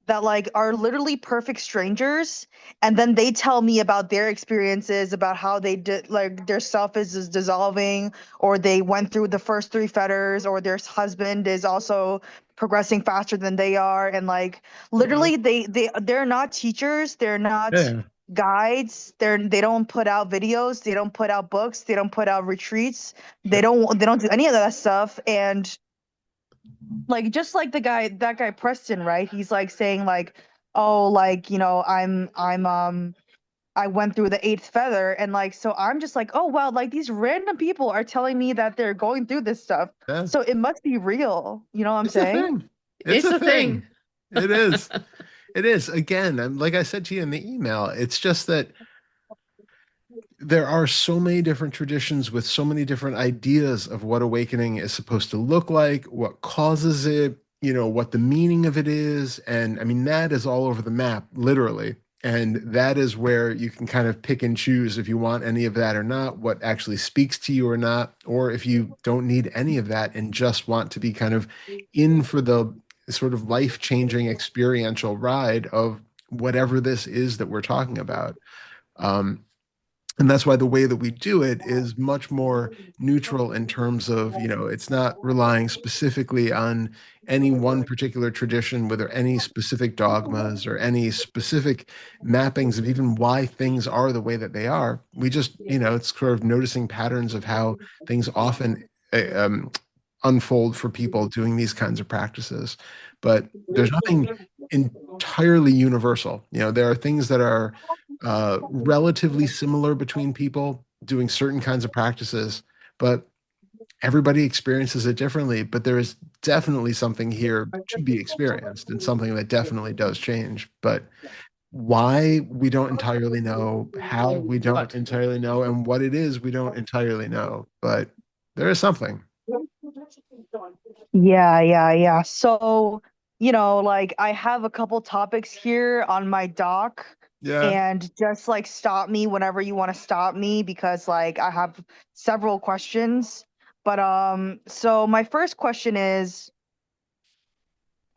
that like are literally perfect strangers, and then they tell me about their experiences, about how they did like their self is dissolving, or they went through the first three fetters, or their husband is also progressing faster than they are, and like literally they're not teachers, they're not Yeah. guides, they don't put out videos, they don't put out books, they don't put out retreats, they don't do any of that stuff. And like just like that guy Preston, right? He's like saying like, oh, like, I went through the eighth feather, and like so I'm just like, oh wow, like these random people are telling me that they're going through this stuff. Yeah. So it must be real. You know what I'm It's a saying? thing. It's a thing. It is. It is. Again, like I said to you in the email, it's just that there are so many different traditions with so many different ideas of what awakening is supposed to look like, what causes it, what the meaning of it is. And I mean, that is all over the map, literally. And that is where you can kind of pick and choose if you want any of that or not, what actually speaks to you or not, or if you don't need any of that and just want to be kind of in for the sort of life-changing experiential ride of whatever this is that we're talking about. And that's why the way that we do it is much more neutral in terms of, it's not relying specifically on any one particular tradition, whether any specific dogmas or any specific mappings of even why things are the way that they are. We just, it's sort of noticing patterns of how things often unfold for people doing these kinds of practices. But there's nothing entirely universal. There are things that are relatively similar between people doing certain kinds of practices, but everybody experiences it differently. But there is definitely something here to be experienced and something that definitely does change. But why we don't entirely know, how we don't entirely know, and what it is we don't entirely know. But there is something. Yeah. So, like I have a couple topics here on my doc, Yeah. and just like stop me whenever you want to stop me, because like I have several questions. But so my first question is,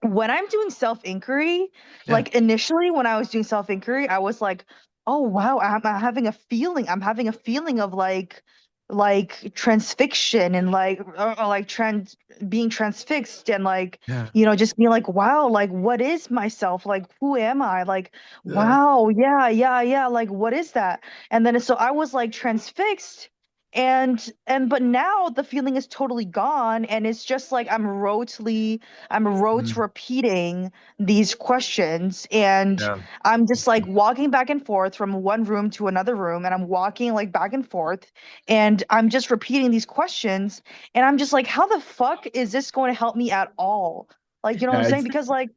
when I'm doing self-inquiry, Yeah. like initially when I was doing self-inquiry, I was like, oh wow, I'm having a feeling. I'm having a feeling of like transfixion, and like or like being transfixed, and like Yeah. just being like, wow, like what is myself? Like who am I? Like Yeah. wow, yeah. Like what is that? And then so I was like transfixed, and but now the feeling is totally gone, and it's just like I'm rote repeating these questions, and Yeah. I'm just like walking back and forth from one room to another room, and I'm walking like back and forth, and I'm just repeating these questions, and I'm just like, how the fuck is this going to help me at all? Like, you know what I'm Yeah, saying? Because like,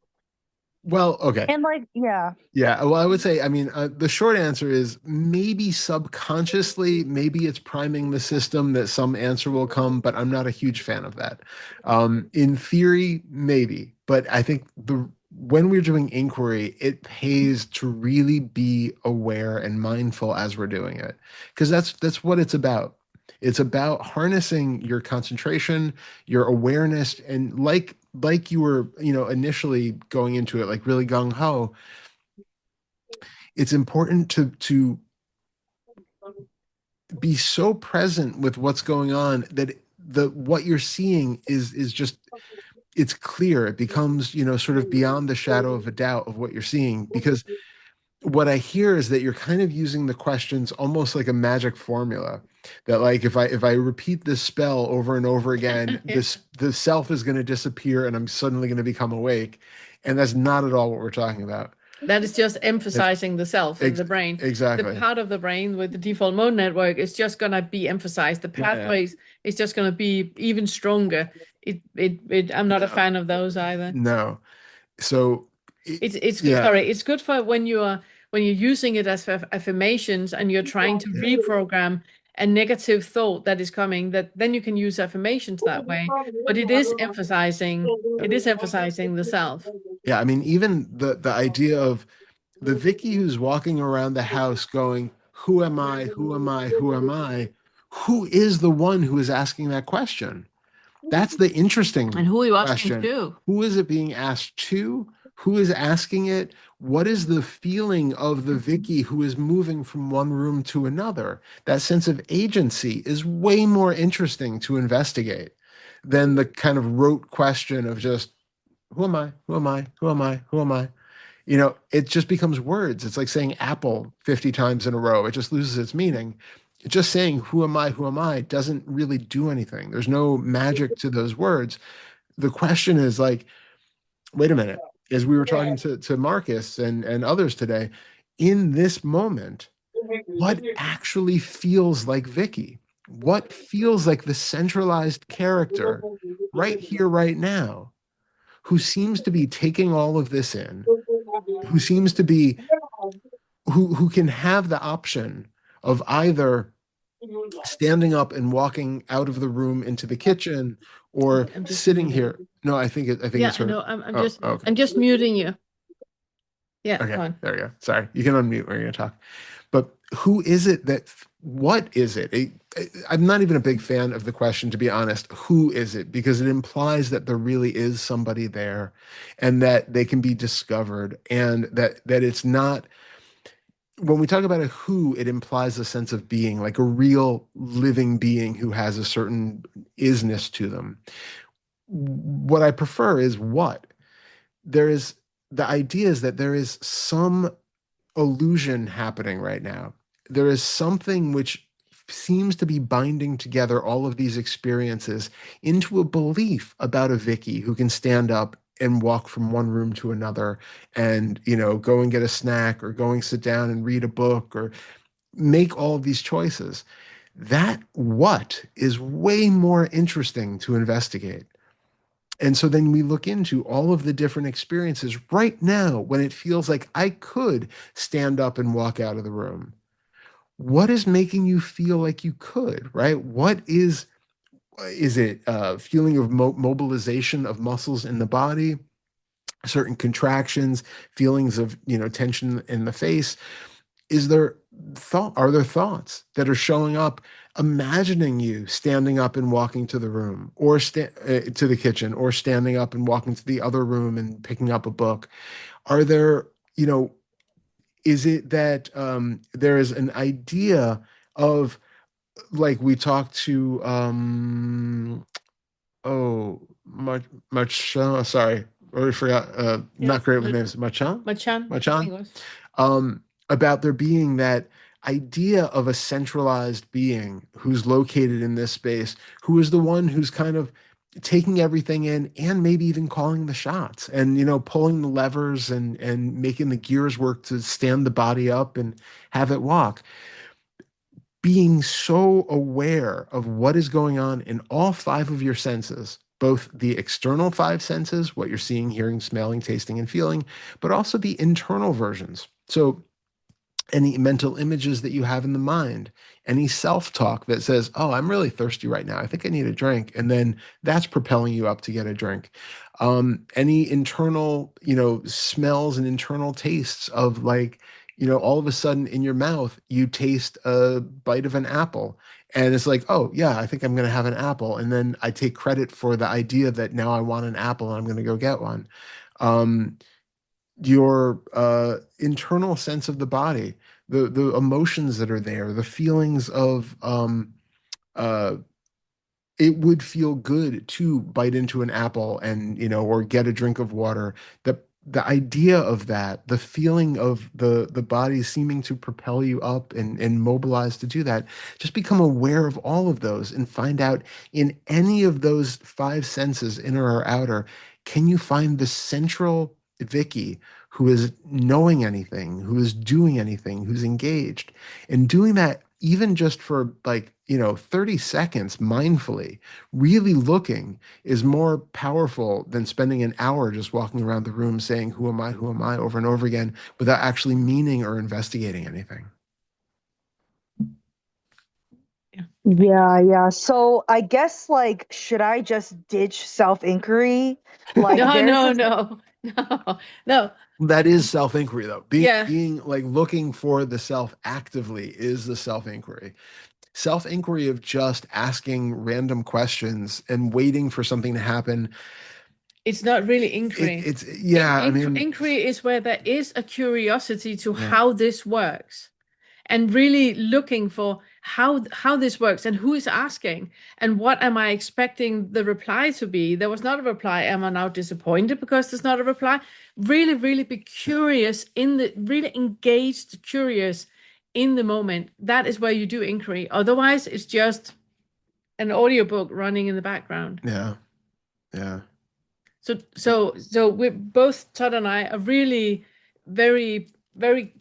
well, okay. and like, yeah. Yeah, well, I would say, I mean, the short answer is maybe subconsciously, maybe it's priming the system that some answer will come, but I'm not a huge fan of that. In theory, maybe, but I think when we're doing inquiry, it pays to really be aware and mindful as we're doing it, because that's what it's about. It's about harnessing your concentration, your awareness, and like you were, initially going into it, like really gung ho. It's important to be so present with what's going on that what you're seeing is just, it's clear. It becomes, sort of beyond the shadow of a doubt of what you're seeing, because what I hear is that you're kind of using the questions almost like a magic formula. That like if I repeat this spell over and over again, Yeah. this the self is going to disappear and I'm suddenly going to become awake. And that's not at all what we're talking about. That is just It's emphasizing the self in ex the brain. The exactly. part of the brain with the default mode network is just going to be emphasized. The Yeah. pathways is just going to be even stronger. I'm not a No. fan of those either. No. So It's yeah. sorry, it's good for when you're using it as affirmations and you're trying to Yeah. reprogram a negative thought that is coming, that then you can use affirmations that way. But it is emphasizing the self. Yeah, I mean, even the idea of the Vicky who's walking around the house going, "Who am I? Who am I? Who am I?" Who is the one who is asking that question? That's the interesting And who are you asking question. to? Who is it being asked to? Who is asking it? What is the feeling of the Vicky who is moving from one room to another? That sense of agency is way more interesting to investigate than the kind of rote question of just, who am I? Who am I? Who am I? Who am I? It just becomes words. It's like saying apple 50 times in a row. It just loses its meaning. Just saying, who am I? Who am I? Doesn't really do anything. There's no magic to those words. The question is like, wait a minute. As we were talking to Marcus and others today, in this moment, what actually feels like Vicky? What feels like the centralized character right here, right now, who seems to be taking all of this in, who seems to be who can have the option of either standing up and walking out of the room into the kitchen or I'm just sitting muting. here. No, I think Yeah, it's I her. know. I'm Oh, just okay. I'm just muting you. Yeah, Okay, go on. there you go. Sorry, you can unmute when you're gonna talk. But who is it that? What is it? I'm not even a big fan of the question, to be honest. Who is it? Because it implies that there really is somebody there, and that they can be discovered, and that it's not. When we talk about a who, it implies a sense of being, like a real living being who has a certain isness to them. What I prefer is what. There is the idea is that there is some illusion happening right now. There is something which seems to be binding together all of these experiences into a belief about a Vicky who can stand up and walk from one room to another and, go and get a snack or go and sit down and read a book or make all of these choices. That what is way more interesting to investigate. And so then we look into all of the different experiences right now when it feels like I could stand up and walk out of the room. What is making you feel like you could, right? What is it a feeling of mobilization of muscles in the body, certain contractions, feelings of, tension in the face? Is there are there thoughts that are showing up imagining you standing up and walking to the room or to the kitchen or standing up and walking to the other room and picking up a book? Are there, is it that there is an idea of, like we talked to Machan, sorry, I already forgot, Yeah, not great with names. Machan? Machan, I Machan? think it was. About there being that idea of a centralized being who's located in this space, who is the one who's kind of taking everything in and maybe even calling the shots and pulling the levers and making the gears work to stand the body up and have it walk. Being so aware of what is going on in all five of your senses, both the external five senses, what you're seeing, hearing, smelling, tasting, and feeling, but also the internal versions. So any mental images that you have in the mind, any self-talk that says, "Oh, I'm really thirsty right now. I think I need a drink," and then that's propelling you up to get a drink. Any internal, smells and internal tastes of, like, all of a sudden in your mouth you taste a bite of an apple, and it's like, "Oh yeah, I think I'm going to have an apple," and then I take credit for the idea that now I want an apple and I'm going to go get one. Um, your internal sense of the body, the emotions that are there, the feelings of uh, it would feel good to bite into an apple and or get a drink of water. That the idea of that, the feeling of the body seeming to propel you up and mobilize to do that, just become aware of all of those and find out in any of those five senses, inner or outer, can you find the central Vicky who is knowing anything, who is doing anything, who's engaged, and doing that even just for like, 30 seconds mindfully, really looking is more powerful than spending an hour just walking around the room saying, who am I, over and over again, without actually meaning or investigating anything. Yeah, yeah. So I guess like, should I just ditch self-inquiry? Like No, there's no, this no, no, no. That is self-inquiry, though. Being, Yeah. being like looking for the self actively is the self-inquiry. Self-inquiry of just asking random questions and waiting for something to happen. It's not really inquiry. It's yeah, I mean, Inquiry is where there is a curiosity to yeah. how this works, and really looking for how this works and who is asking and what am I expecting the reply to be. There was not a reply. Am I now disappointed because there's not a reply? Really, really be curious really engaged, curious in the moment. That is where you do inquiry. Otherwise, it's just an audiobook running in the background. Yeah. Yeah. So we both, Todd and I, are really very, very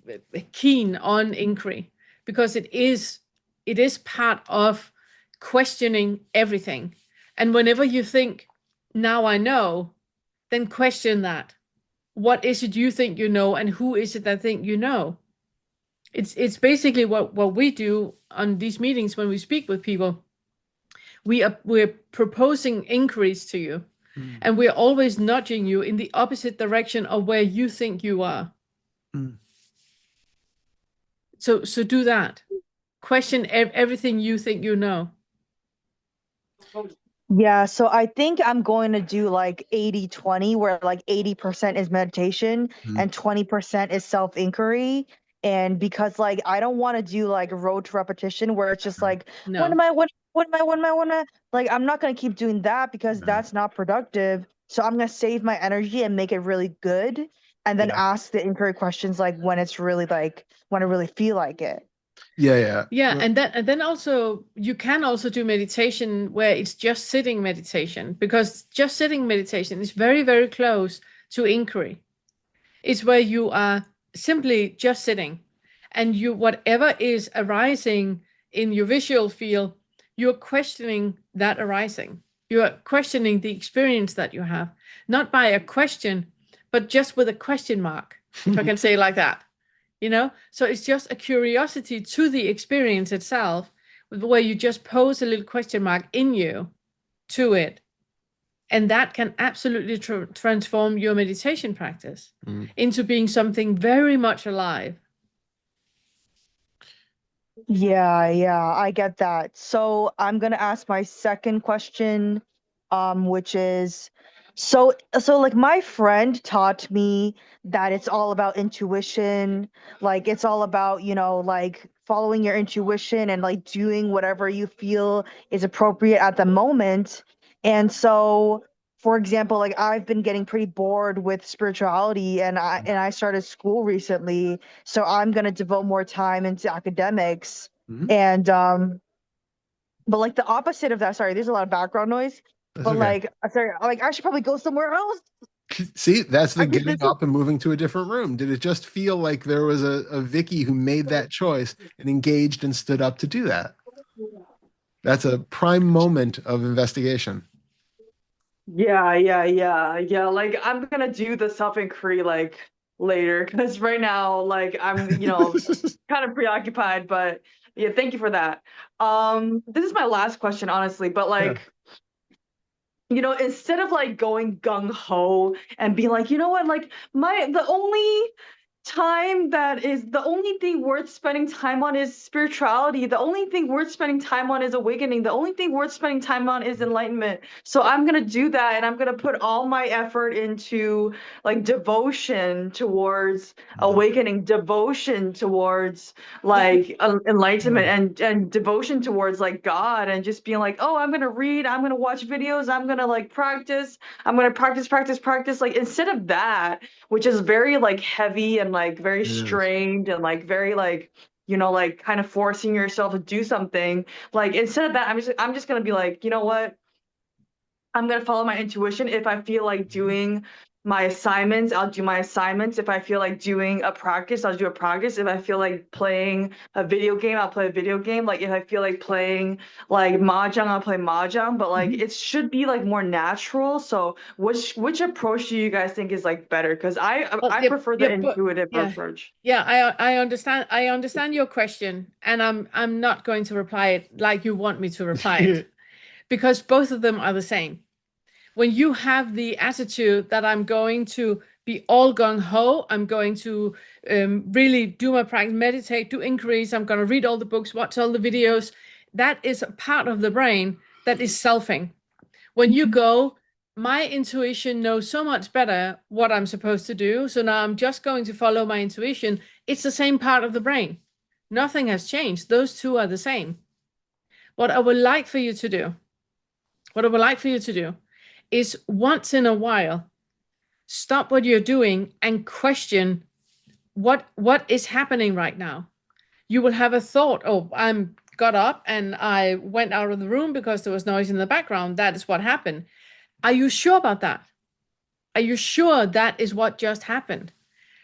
keen on inquiry, because it is part of questioning everything. And whenever you think, now I know, then question that. What is it you think you know, and who is it that think you know? It's basically what we do on these meetings when we speak with people. We're proposing inquiries to you. And we're always nudging you in the opposite direction of where you think you are. So do that. Question everything you think you know. Yeah, so I think I'm going to do like 80-20, where like 80% is meditation and 20% is self-inquiry. And because like I don't want to do like road to repetition where it's just like, what No. am I, what am I, what am I, what am I? Like I'm not going to keep doing that because that's not productive. So I'm going to save my energy and make it really good, and then Yeah. ask the inquiry questions like when it's really like, when I really feel like it. Yeah. Yeah, and then also you can also do meditation where it's just sitting meditation, because just sitting meditation is very, very close to inquiry. It's where you are simply just sitting, and you, whatever is arising in your visual field, you're questioning that arising. You're questioning the experience that you have, not by a question, but just with a question mark, if I can say it like that. So it's just a curiosity to the experience itself, where you just pose a little question mark in you to it. And that can absolutely transform your meditation practice into being something very much alive. Yeah, I get that. So I'm gonna ask my second question, which is, so like my friend taught me that it's all about intuition, like it's all about, like following your intuition and like doing whatever you feel is appropriate at the moment. And so, for example, like I've been getting pretty bored with spirituality, and I started school recently, so I'm going to devote more time into academics. And but like the opposite of that, sorry, there's a lot of background noise. That's But okay. like, sorry, like I should probably go somewhere else. See, that's the I get getting up and moving to a different room. Did it just feel like there was a Vicky who made that choice and engaged and stood up to do that? That's a prime moment of investigation. Yeah. Like I'm gonna do the self-inquiry like later, because right now, like I'm, kind of preoccupied. But yeah, thank you for that. This is my last question, honestly, but like, instead of like going gung ho and being like, you know what, like the only time that is the only thing worth spending time on is spirituality. The only thing worth spending time on is awakening. The only thing worth spending time on is enlightenment. So I'm gonna do that, and I'm gonna put all my effort into like devotion towards awakening, devotion towards like enlightenment, and devotion towards like God, and just being like, oh, I'm gonna read, I'm gonna watch videos, I'm gonna like practice, I'm gonna practice. Like instead of that, which is very like heavy and like very It is. strained and like very like, you know, like kind of forcing yourself to do something. Like instead of that, I'm just gonna be like, you know what? I'm gonna follow my intuition. If I feel like doing my assignments, I'll do my assignments. If I feel like doing a practice, I'll do a practice. If I feel like playing a video game, I'll play a video game. Like if I feel like playing like mahjong, I'll play mahjong. But like it should be like more natural. So which approach do you guys think is like better? Because I prefer the intuitive approach. Yeah, I understand. I understand your question, and I'm not going to reply it like you want me to reply it, because both of them are the same. When you have the attitude that I'm going to be all gung ho, I'm going to really do my practice, meditate, do inquiries, I'm going to read all the books, watch all the videos, that is a part of the brain that is selfing. When you go, my intuition knows so much better what I'm supposed to do, so now I'm just going to follow my intuition, it's the same part of the brain. Nothing has changed. Those two are the same. What I would like for you to do, is once in a while, stop what you're doing and question what is happening right now. You will have a thought, oh, I'm got up and I went out of the room because there was noise in the background. That is what happened. Are you sure about that? Are you sure that is what just happened?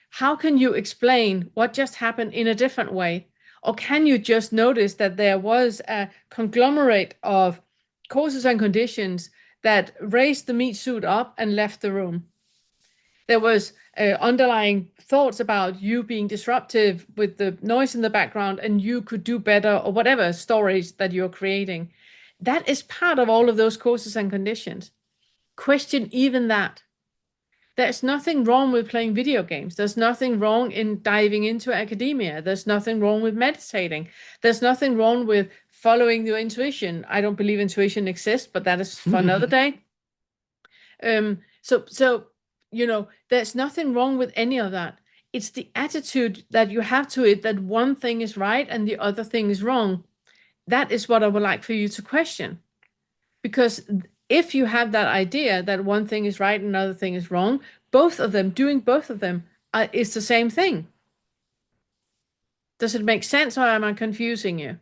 How can you explain what just happened in a different way? Or can you just notice that there was a conglomerate of causes and conditions that raised the meat suit up and left the room? There was underlying thoughts about you being disruptive with the noise in the background, and you could do better, or whatever stories that you're creating. That is part of all of those causes and conditions. Question even that. There's nothing wrong with playing video games. There's nothing wrong in diving into academia. There's nothing wrong with meditating. There's nothing wrong with following your intuition. I don't believe intuition exists, but that is for another day. So you know, there's nothing wrong with any of that. It's the attitude that you have to it, that one thing is right and the other thing is wrong. That is what I would like for you to question. Because if you have that idea that one thing is right and another thing is wrong, doing both of them is the same thing. Does it make sense, or am I confusing you?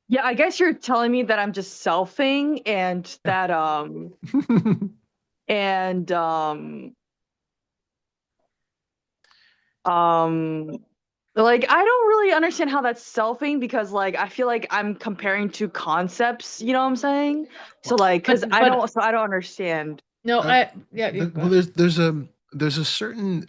Yeah, I guess you're telling me that I'm just selfing, and that and like I don't really understand how that's selfing, because like I feel like I'm comparing two concepts, you know what I'm saying? So like, because I don't understand. No, well, there's a certain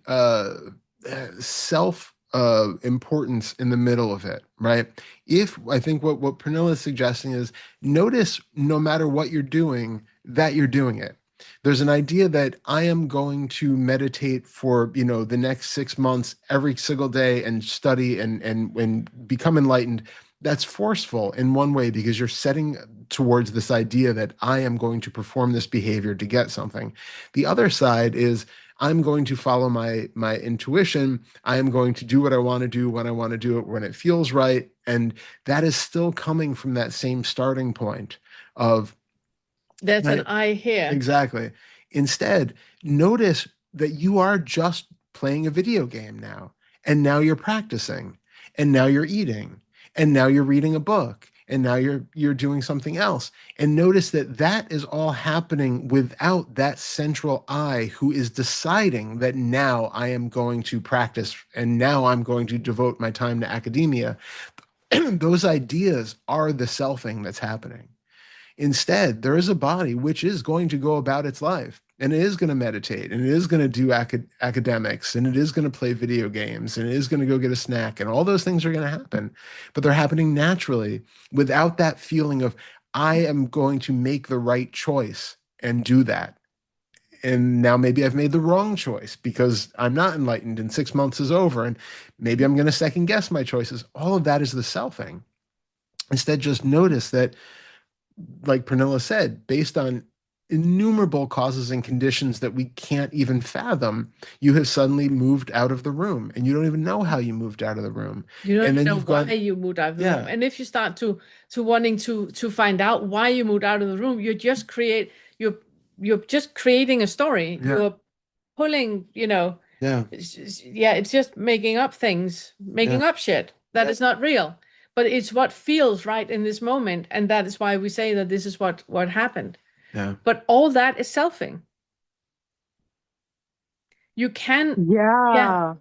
self importance in the middle of it, right? If I think what Pernilla is suggesting is, notice no matter what you're doing, that you're doing it. There's an idea that I am going to meditate for, you know, the next 6 months every single day and study and become enlightened. That's forceful in one way, because you're setting towards this idea that I am going to perform this behavior to get something. The other side is, I'm going to follow my intuition. I am going to do what I want to do when I want to do it, when it feels right. And that is still coming from that same starting point of, that's an I here. Exactly. Instead, notice that you are just playing a video game now, and now you're practicing, and now you're eating, and now you're reading a book, and now you're doing something else. And notice that that is all happening without that central I who is deciding that now I am going to practice, and now I'm going to devote my time to academia. Those ideas are the selfing that's happening. Instead, there is a body which is going to go about its life, and it is going to meditate, and it is going to do academics, and it is going to play video games, and it is going to go get a snack, and all those things are going to happen. But they're happening naturally, without that feeling of, I am going to make the right choice and do that. and now maybe I've made the wrong choice because I'm not enlightened and 6 months is over, and maybe I'm going to second guess my choices. All of that is the selfing. Instead, just notice that, like Pernilla said, based on innumerable causes and conditions that we can't even fathom, you have suddenly moved out of the room and you don't even know how you moved out of the room. You don't And then know you've why gone, you moved out of the yeah, room. And if you start to wanting to find out why you moved out of the room, you're just creating a story. yeah, You're pulling, yeah, it's just making up things, making yeah, up shit that is not real. But it's what feels right in this moment, and that is why we say that this is what happened. yeah. But all that is selfing. You can, yeah.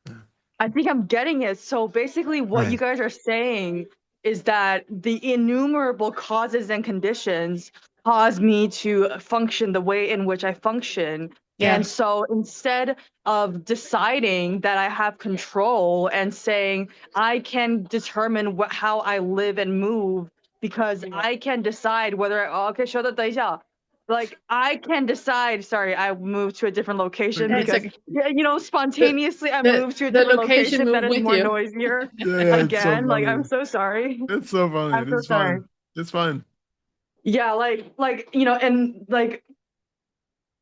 Yeah. I think I'm getting it. So basically, what you Right. guys are saying is that the innumerable causes and conditions cause me to function the way in which I function. Yeah. And so instead of deciding that I have control and saying I can determine how I live and move because I can decide whether, okay, 说的等一下. Like I can decide, sorry, I moved to a different location It's because like spontaneously I the moved to a the different location location that moved is with more you. noisier Yeah, it's so again. Like I'm funny. so sorry. It's so funny. I'm so It's sorry. fine. It's fine. Yeah, and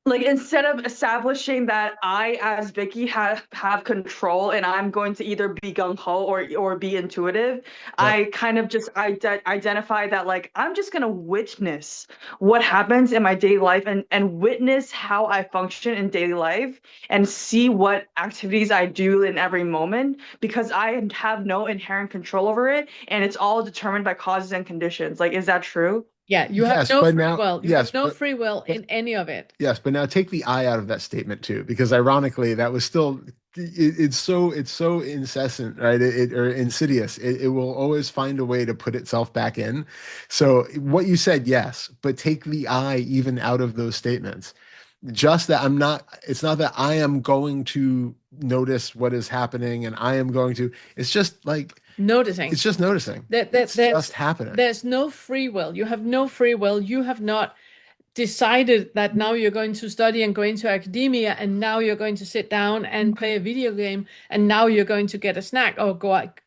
like instead of establishing that I as Vicky have control and I'm going to either be gung-ho or be intuitive, Yep. I kind of just identify that like I'm just going to witness what happens in my daily life and witness how I function in daily life and see what activities I do in every moment because I have no inherent control over it and it's all determined by causes and conditions. Like, is that true? Yeah, you have Yes, no but free now, will. You yes, have no but free will in any of it. yes, but now take the I out of that statement too, because ironically, that was still it's so incessant, right? Or insidious. It will always find a way to put itself back in. So what you said, yes, but take the I even out of those statements. Just that I'm not. It's not that I am going to notice what is happening, and I am going to. It's just like Noticing. it's just noticing. That It's just happening. There's no free will. You have no free will. You have not decided that now you're going to study and go into academia and now you're going to sit down and play a video game and now you're going to get a snack or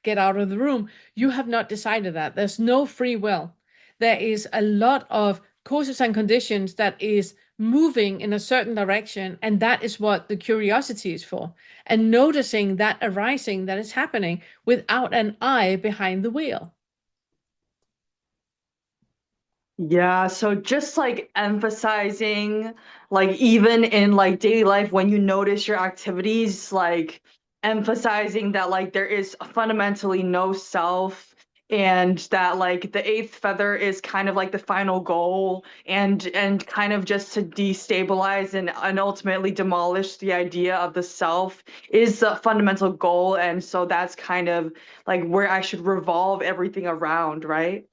get out of the room. You have not decided that. There's no free will. There is a lot of causes and conditions that is moving in a certain direction, and that is what the curiosity is for. And noticing that arising that is happening without an eye behind the wheel. Yeah, so just like emphasizing, like even in like daily life, when you notice your activities, like emphasizing that like there is fundamentally no self and that like the eighth feather is kind of like the final goal and kind of just to destabilize and ultimately demolish the idea of the self is the fundamental goal. And so that's kind of like where I should revolve everything around, right?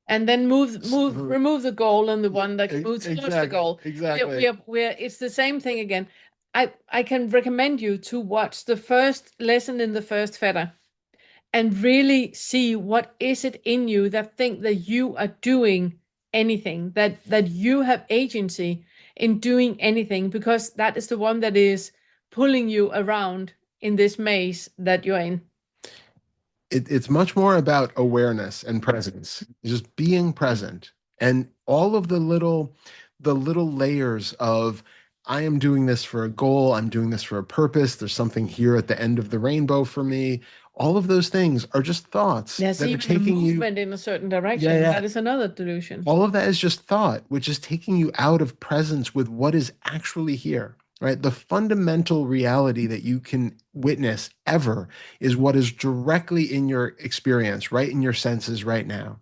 And then remove the goal and the one that moves towards the goal. Exactly. It's the same thing again. I can recommend you to watch the first lesson in the first fetter and really see what is it in you that think that you are doing anything, that you have agency in doing anything, because that is the one that is pulling you around in this maze that you're in. It's much more about awareness and presence, just being present, and all of the little layers of I am doing this for a goal, I'm doing this for a purpose, there's something here at the end of the rainbow for me. All of those things are just thoughts There's that are even a taking you. movement in a certain direction. Yeah, yeah. That is another delusion. All of that is just thought, which is taking you out of presence with what is actually here, right? The fundamental reality that you can witness ever is what is directly in your experience, right in your senses right now.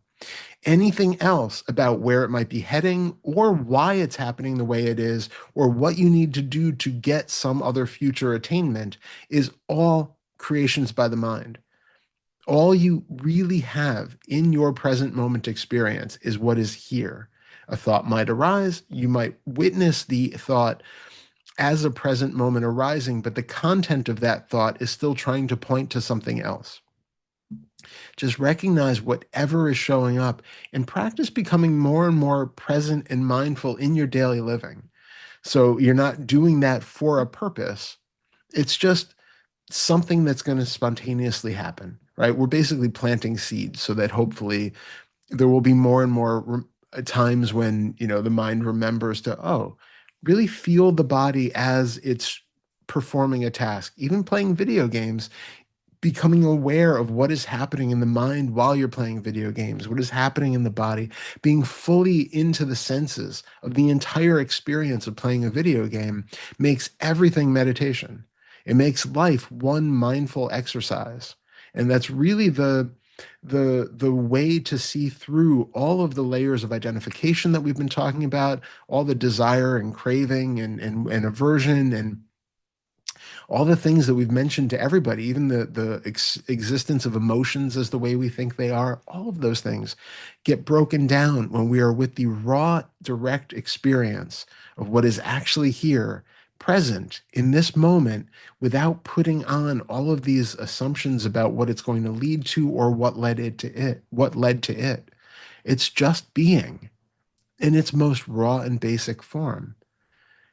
Anything else about where it might be heading or why it's happening the way it is or what you need to do to get some other future attainment is all creations by the mind. All you really have in your present moment experience is what is here. A thought might arise. You might witness the thought as a present moment arising, but the content of that thought is still trying to point to something else. Just recognize whatever is showing up and practice becoming more and more present and mindful in your daily living. So you're not doing that for a purpose. It's just something that's going to spontaneously happen, right? We're basically planting seeds so that hopefully there will be more and more times when, the mind remembers to, oh, really feel the body as it's performing a task. Even playing video games, becoming aware of what is happening in the mind while you're playing video games, what is happening in the body, being fully into the senses of the entire experience of playing a video game makes everything meditation. It makes life one mindful exercise. And that's really the way to see through all of the layers of identification that we've been talking about, all the desire and craving and aversion and all the things that we've mentioned to everybody, even the existence of emotions as the way we think they are, all of those things get broken down when we are with the raw, direct experience of what is actually here, present in this moment, without putting on all of these assumptions about what it's going to lead to or what led to it. It's just being in its most raw and basic form.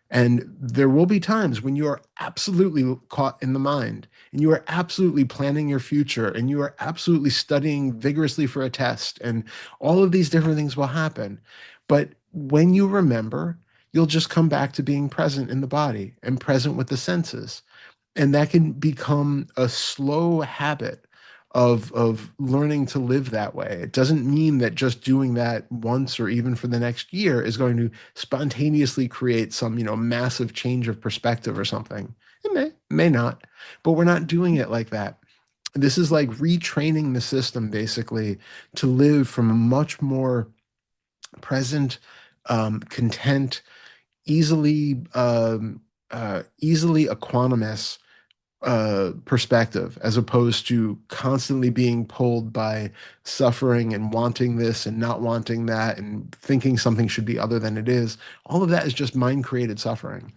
And there will be times when you are absolutely caught in the mind and you are absolutely planning your future and you are absolutely studying vigorously for a test and all of these different things will happen. But when you remember, you'll just come back to being present in the body and present with the senses. And that can become a slow habit of learning to live that way. It doesn't mean that just doing that once or even for the next year is going to spontaneously create some, massive change of perspective or something. It may not, but we're not doing it like that. This is like retraining the system basically to live from a much more present, content, easily equanimous perspective, as opposed to constantly being pulled by suffering and wanting this and not wanting that and thinking something should be other than it is. All of that is just mind created suffering.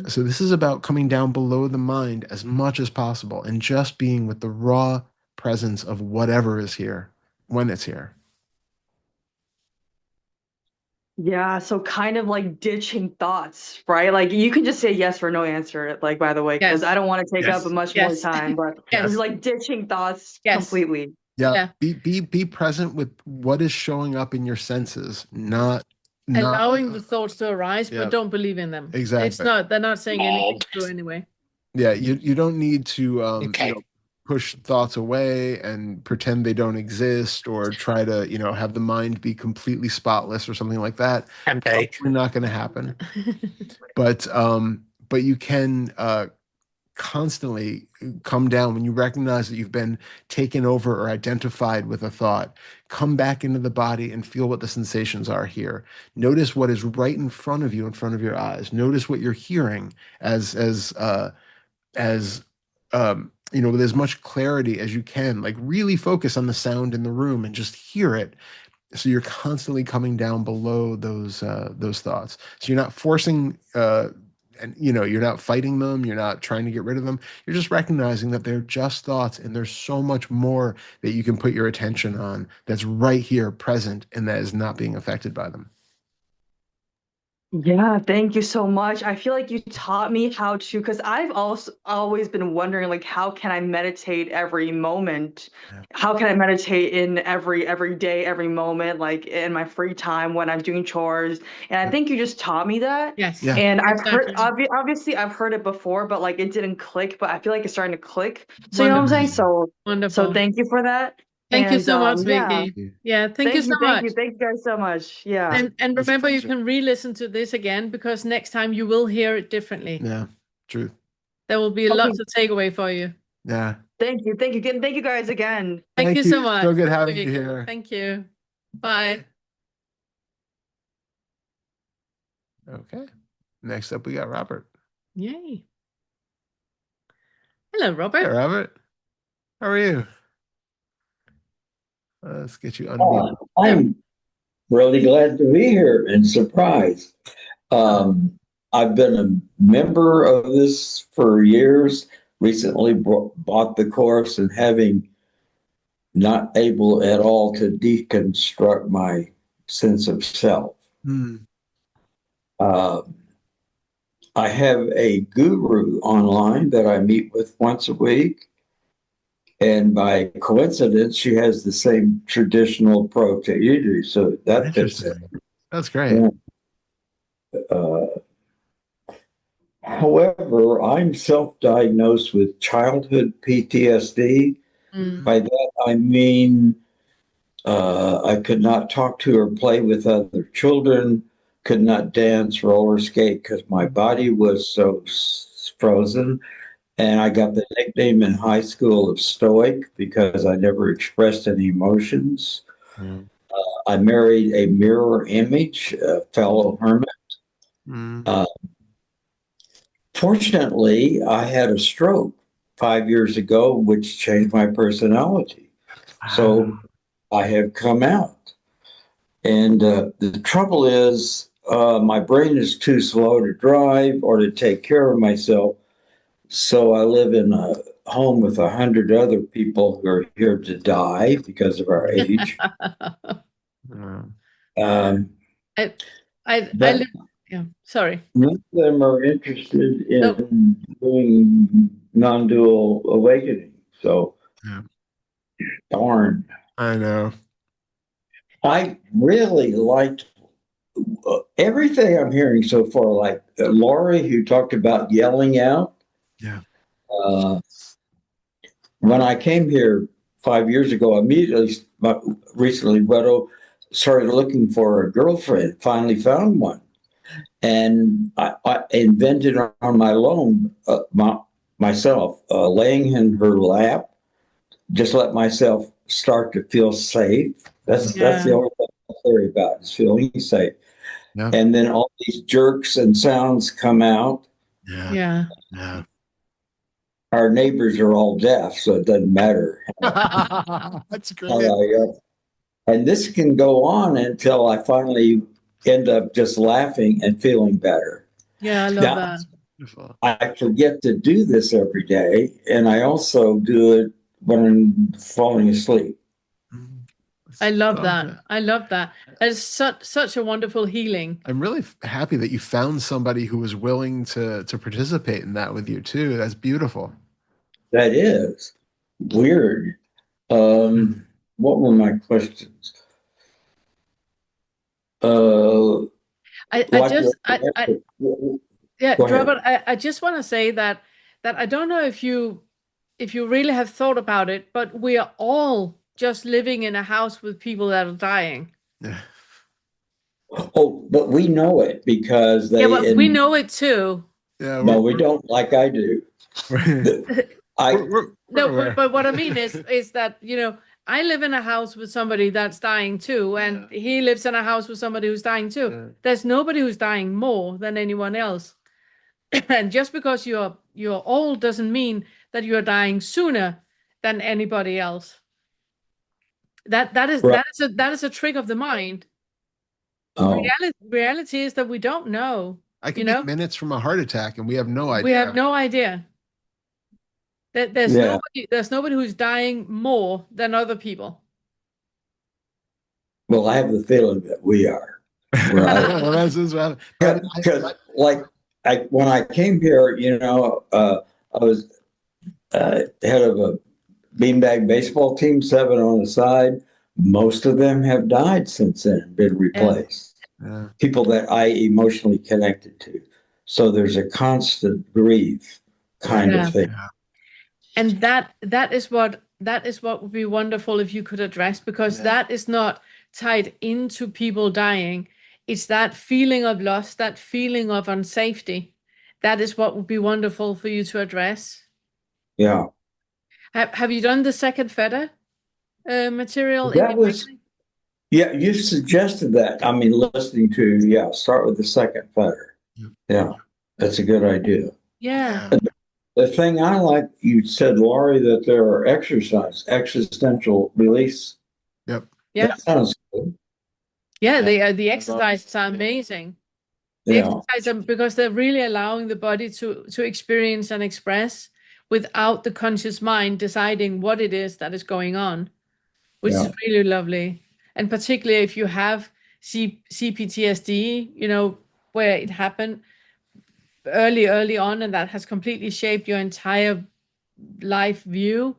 So this is about coming down below the mind as much as possible and just being with the raw presence of whatever is here when it's here. Yeah, so kind of like ditching thoughts, right? Like you can just say yes or no answer, like by the way, because I Yes. don't want to take up Yes. much more Yes. time, but Yes. it's like ditching thoughts Yes. completely. Yeah. Yeah. Be present with what is showing up in your senses, not Allowing the thoughts to arise, Yeah. but don't believe in them. Exactly. They're not saying anything true anyway. Yeah, you don't need to Okay. push thoughts away and pretend they don't exist or try to, have the mind be completely spotless or something like that. Okay. Probably not going to happen. But you can constantly come down when you recognize that you've been taken over or identified with a thought. Come back into the body and feel what the sensations are here. Notice what is right in front of you, in front of your eyes. Notice what you're hearing as with as much clarity as you can. Like really focus on the sound in the room and just hear it. So you're constantly coming down below those thoughts. So you're not forcing and you're not fighting them, you're not trying to get rid of them. You're just recognizing that they're just thoughts and there's so much more that you can put your attention on that's right here present and that is not being affected by them. Yeah, thank you so much. I feel like you taught me how to, because I've also always been wondering, like, how can I meditate every moment? Yeah. How can I meditate in every day, every moment, like in my free time when I'm doing chores? And I think you just taught me that. Yes. Yeah. And I've heard, Exactly. obviously, I've heard it before, but like it didn't click. But I feel like it's starting to click. So you know what I'm saying? So Wonderful. thank you for that. Thank you And so much, yeah, Vicky. Yeah, thank you so thank much. you, thank you guys so much. Yeah. And It's a remember, you pleasure. can re-listen to this again because next time you will hear it differently. Yeah, true. There will be Okay. lots of takeaway for you. Yeah. Thank you, thank you guys again. Thank you so much. So good having Vicky. you here. Thank you. Bye. Okay. Next up, we got Robert. Yay. Hello, Hey, Robert. Robert. How are you? Let's get you unmuted. I'm really glad to be here and surprised. I've been a member of this for years, recently bought the course and having not able at all to deconstruct my sense of self. Hmm. I have a guru online that I meet with once a week. And by coincidence, she has the same traditional approach that you do. So that fits in. Interesting. That's great. Uh, However, I'm self-diagnosed with childhood PTSD. By that, I mean I could not talk to or play with other children, could not dance, roller skate because my body was so frozen. And I got the nickname in high school of Stoic because I never expressed any emotions. I married a mirror image, a fellow hermit. Uh, Fortunately, I had a stroke 5 years ago, which changed my personality. So I have come out. And the trouble is, my brain is too slow to drive or to take care of myself. So I live in a home with 100 other people who are here to die because of our age. I But live, yeah, sorry. none of them are interested No. in doing non-dual awakening. So, darn. I know. I really liked everything I'm hearing so far. Like Laurie, who talked about yelling out. Yeah. When I came here 5 years ago, immediately, recently, Wedo started looking for a girlfriend. Finally found one, and I invented on my own myself, laying in her lap. Just let myself start to feel safe. That's the only thing I worry about is feeling safe. Yeah. And then all these jerks and sounds come out. Yeah. Our neighbors are all deaf, so it doesn't matter. That's great. And this can go on until I finally end up just laughing and feeling better. Yeah, I love that. I forget to do this every day, and I also do it when I'm falling asleep. I love that. I love that. It's such a wonderful healing. I'm really happy that you found somebody who was willing to participate in that with you too. That's beautiful. That is weird. What were my questions? Yeah, Go ahead. Robert, I just want to say that I don't know if you really have thought about it, but we are all just living in a house with people that are dying. Yeah. Oh, but we know it because they. Yeah, but we know it too. Yeah. No, we don't like I do. No, but what I mean is that, I live in a house with somebody that's dying too, and he lives in a house with somebody who's dying too. Yeah. There's nobody who's dying more than anyone else. And just because you're old doesn't mean that you're dying sooner than anybody else. That is a trick of the mind. Oh. Reality is that we don't know. I can be minutes from a heart attack, and we have no idea. We have no idea. There's nobody who's dying more than other people. Well, I have the feeling that we are. Well, because when I came here, I was head of a beanbag baseball team, 7 on the side. Most of them have died since then, been replaced. Yeah. People that I emotionally connected to. So there's a constant grief kind of thing. Yeah. And that is what would be wonderful if you could address, because that is not tied into people dying. It's that feeling of loss, that feeling of unsafety. That is what would be wonderful for you to address. Yeah. Have you done the second Fetter material? That was, you suggested that. I mean, listening to, start with the second Fetter. Yeah, that's a good idea. Yeah. The thing I like, you said, Laurie, that there are existential release. Yep. Yeah. That sounds good. Yeah, the exercises are amazing. The exercises, because they're really allowing the body to experience and express without the conscious mind deciding what it is that is going on, which is really lovely. And particularly if you have CPTSD, where it happened, early on, and that has completely shaped your entire life view,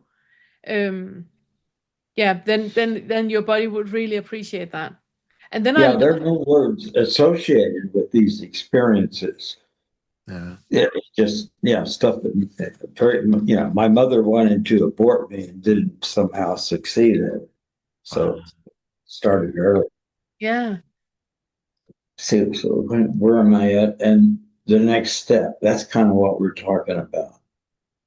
yeah, then your body would really appreciate that. And then Yeah, there are no words associated with these experiences. Yeah. It's just, stuff that, my mother wanted to abort me and didn't somehow succeed at it. So started early. Yeah. So where am I at? And the next step, that's kind of what we're talking about.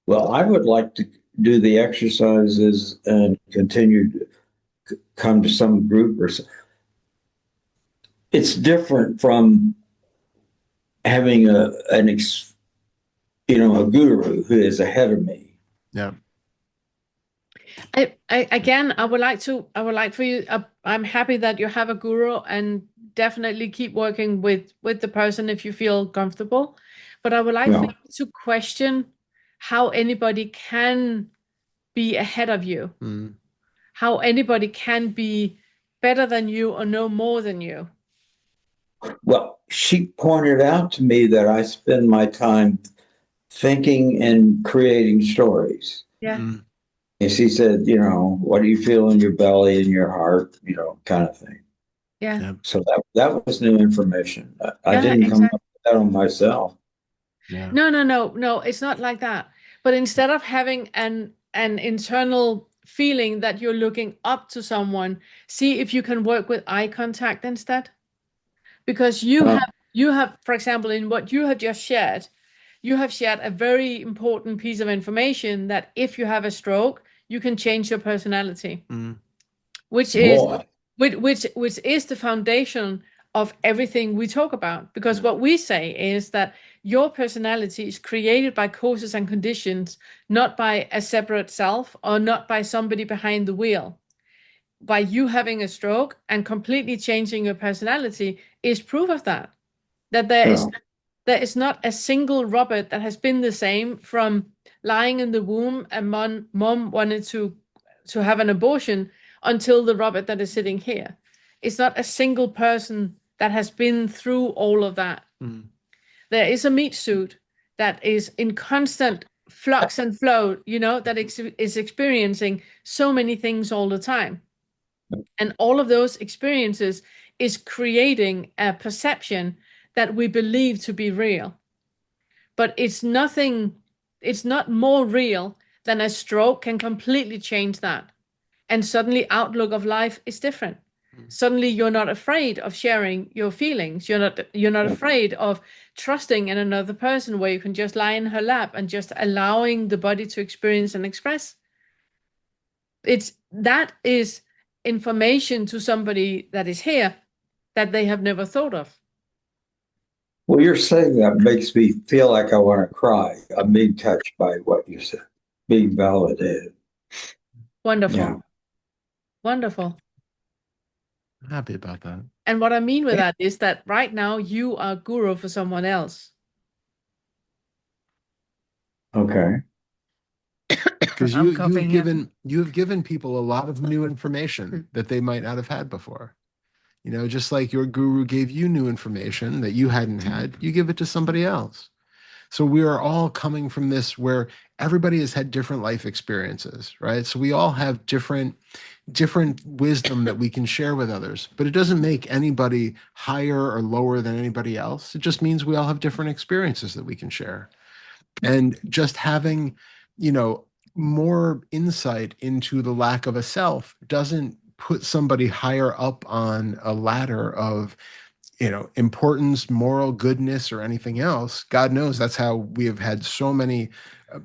Well, I would like to do the exercises and continue to come to some group or so. It's different from having a guru who is ahead of me. Yeah. I would like for you, I'm happy that you have a guru, and definitely keep working with the person if you feel comfortable. But I would like for you to question how anybody can be ahead of you, how anybody can be better than you or know more than you. Well, she pointed out to me that I spend my time thinking and creating stories. Yeah. And she said, what do you feel in your belly and your heart, kind of thing. Yeah. So that was new information. I Yeah, didn't come exactly. up with that on myself. Yeah. No, it's not like that. But instead of having an internal feeling that you're looking up to someone, see if you can work with eye contact instead. Because you have, for example, in what you have just shared, you have shared a very important piece of information that if you have a stroke, you can change your personality, which is which is the foundation of everything we talk about. Because what we say is that your personality is created by causes and conditions, not by a separate self or not by somebody behind the wheel. By you having a stroke and completely changing your personality is proof of that. That there is not a single Robert that has been the same from lying in the womb and mom wanted to have an abortion until the Robert that is sitting here. It's not a single person that has been through all of that. There is a meat suit that is in constant flux and flow, that is experiencing so many things all the time. And all of those experiences is creating a perception that we believe to be real. But it's not more real than a stroke can completely change that. And suddenly outlook of life is different. Suddenly you're not afraid of sharing your feelings. You're not afraid of trusting in another person where you can just lie in her lap and just allowing the body to experience and express. That is information to somebody that is here that they have never thought of. Well, you're saying that makes me feel like I want to cry. I'm being touched by what you said, being validated. Wonderful. Yeah. Wonderful. I'm happy about that. And what I mean with that is that right now you are guru for someone else. Okay. Because you have given people a lot of new information that they might not have had before. Just like your guru gave you new information that you hadn't had, you give it to somebody else. So we are all coming from this where everybody has had different life experiences, right? So we all have different wisdom that we can share with others, but it doesn't make anybody higher or lower than anybody else. It just means we all have different experiences that we can share. And just having, more insight into the lack of a self doesn't put somebody higher up on a ladder of importance, moral goodness, or anything else. God knows that's how we have had so many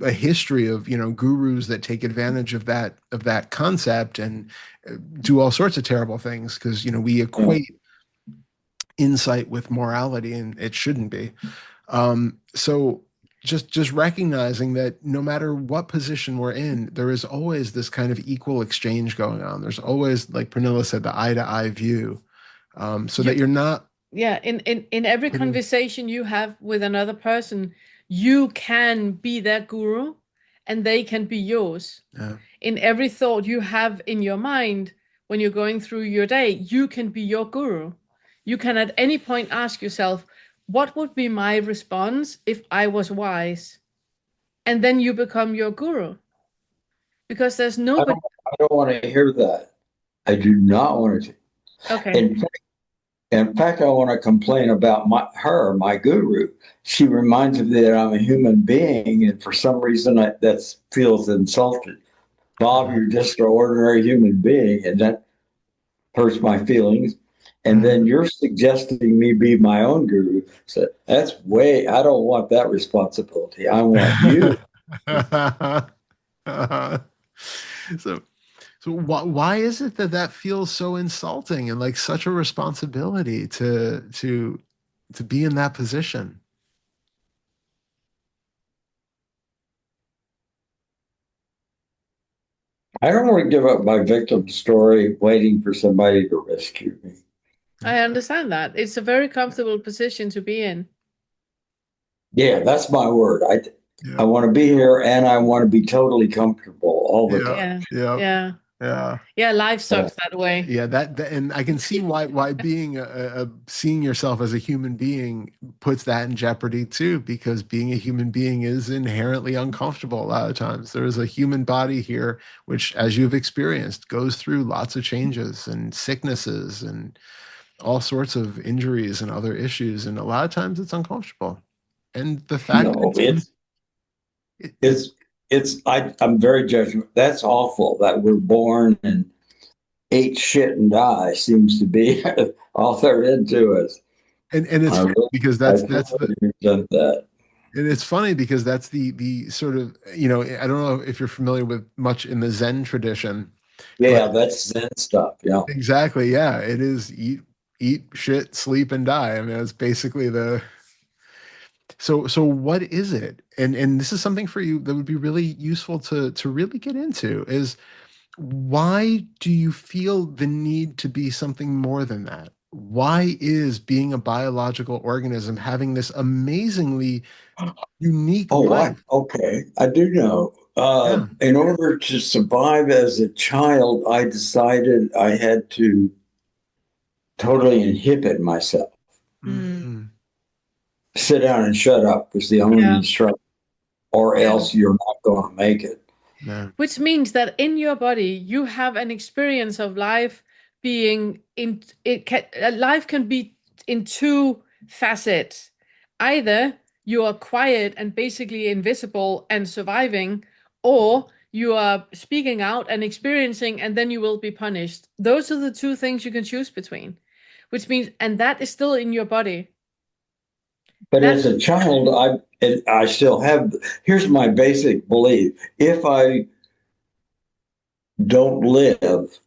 a history of gurus that take advantage of that concept and do all sorts of terrible things because we equate insight with morality, and it shouldn't be. So just recognizing that no matter what position we're in, there is always this kind of equal exchange going on. There's always, like Pernilla said, the eye to eye view, that you're not. Yeah, in every conversation you have with another person, you can be their guru and they can be yours. Yeah. In every thought you have in your mind when you're going through your day, you can be your guru. You can at any point ask yourself, what would be my response if I was wise? And then you become your guru. Because there's nobody. I don't want to hear that. I do not want to. Okay. In fact, I want to complain about my guru. She reminds me that I'm a human being, and for some reason that feels insulted. Bob, you're just an ordinary human being, and that hurts my feelings. And then you're suggesting me be my own guru. So that's I don't want that responsibility. I want you. So, why is it that that feels so insulting and like such a responsibility to be in that position? I don't want to give up my victim story waiting for somebody to rescue me. I understand that. It's a very comfortable position to be in. Yeah, that's my word. I want to be here and I want to be totally comfortable all the time. Yeah, life sucks that way. Yeah, that and I can see why being seeing yourself as a human being puts that in jeopardy too, because being a human being is inherently uncomfortable a lot of times. There is a human body here, which, as you've experienced, goes through lots of changes and sicknesses and all sorts of injuries and other issues, and a lot of times it's uncomfortable. And the fact I'm very judgmental. That's awful that we're born and ate shit and die seems to be all they're into us. And it's funny because that's that. And it's funny because that's the sort of, I don't know if you're familiar with much in the Zen tradition. Yeah, that's Zen stuff. Yeah. Exactly. Yeah. It is eat shit, sleep, and die. I mean, that's basically so what is it? And this is something for you that would be really useful to really get into is why do you feel the need to be something more than that? Why is being a biological organism having this amazingly unique life? Okay. I do know. In order to survive as a child, I decided I had to totally inhibit myself. Sit down and shut up was the only instruction, or else you're not going to make it. Which means that in your body, you have an experience of life being life can be in two facets. Either you are quiet and basically invisible and surviving, or you are speaking out and experiencing, and then you will be punished. Those are the two things you can choose between, which means, and that is still in your body. But as a child, I still have. Here's my basic belief: if I don't live,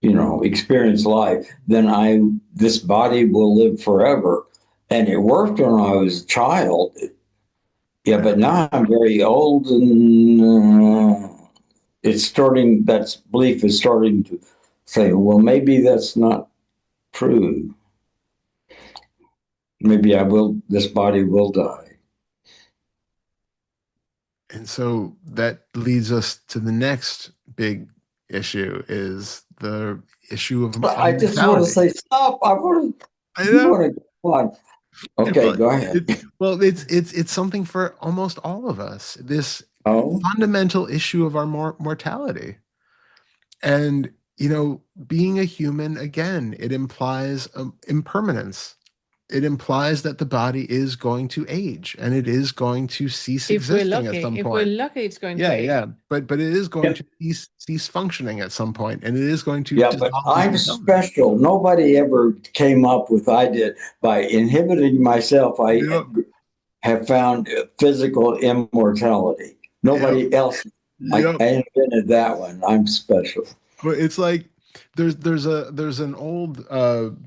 experience life, then this body will live forever. And it worked when I was a child. Yeah, but now I'm very old, and that belief is starting to say, well, maybe that's not true. Maybe this body will die. And so that leads us to the next big issue is the issue of I just want to say, stop. I want to go on. Okay, go ahead. It's something for almost all of us. This fundamental issue of our mortality. And, being a human, again, it implies impermanence. It implies that the body is going to age and it is going to cease existing at some point. If we're lucky, it's going to age. Yeah. But it is going to cease functioning at some point, and it is going to but I'm special. Nobody ever came up with I did. By inhibiting myself, I have found physical immortality. Nobody else. I invented that one. I'm special. But it's like there's an old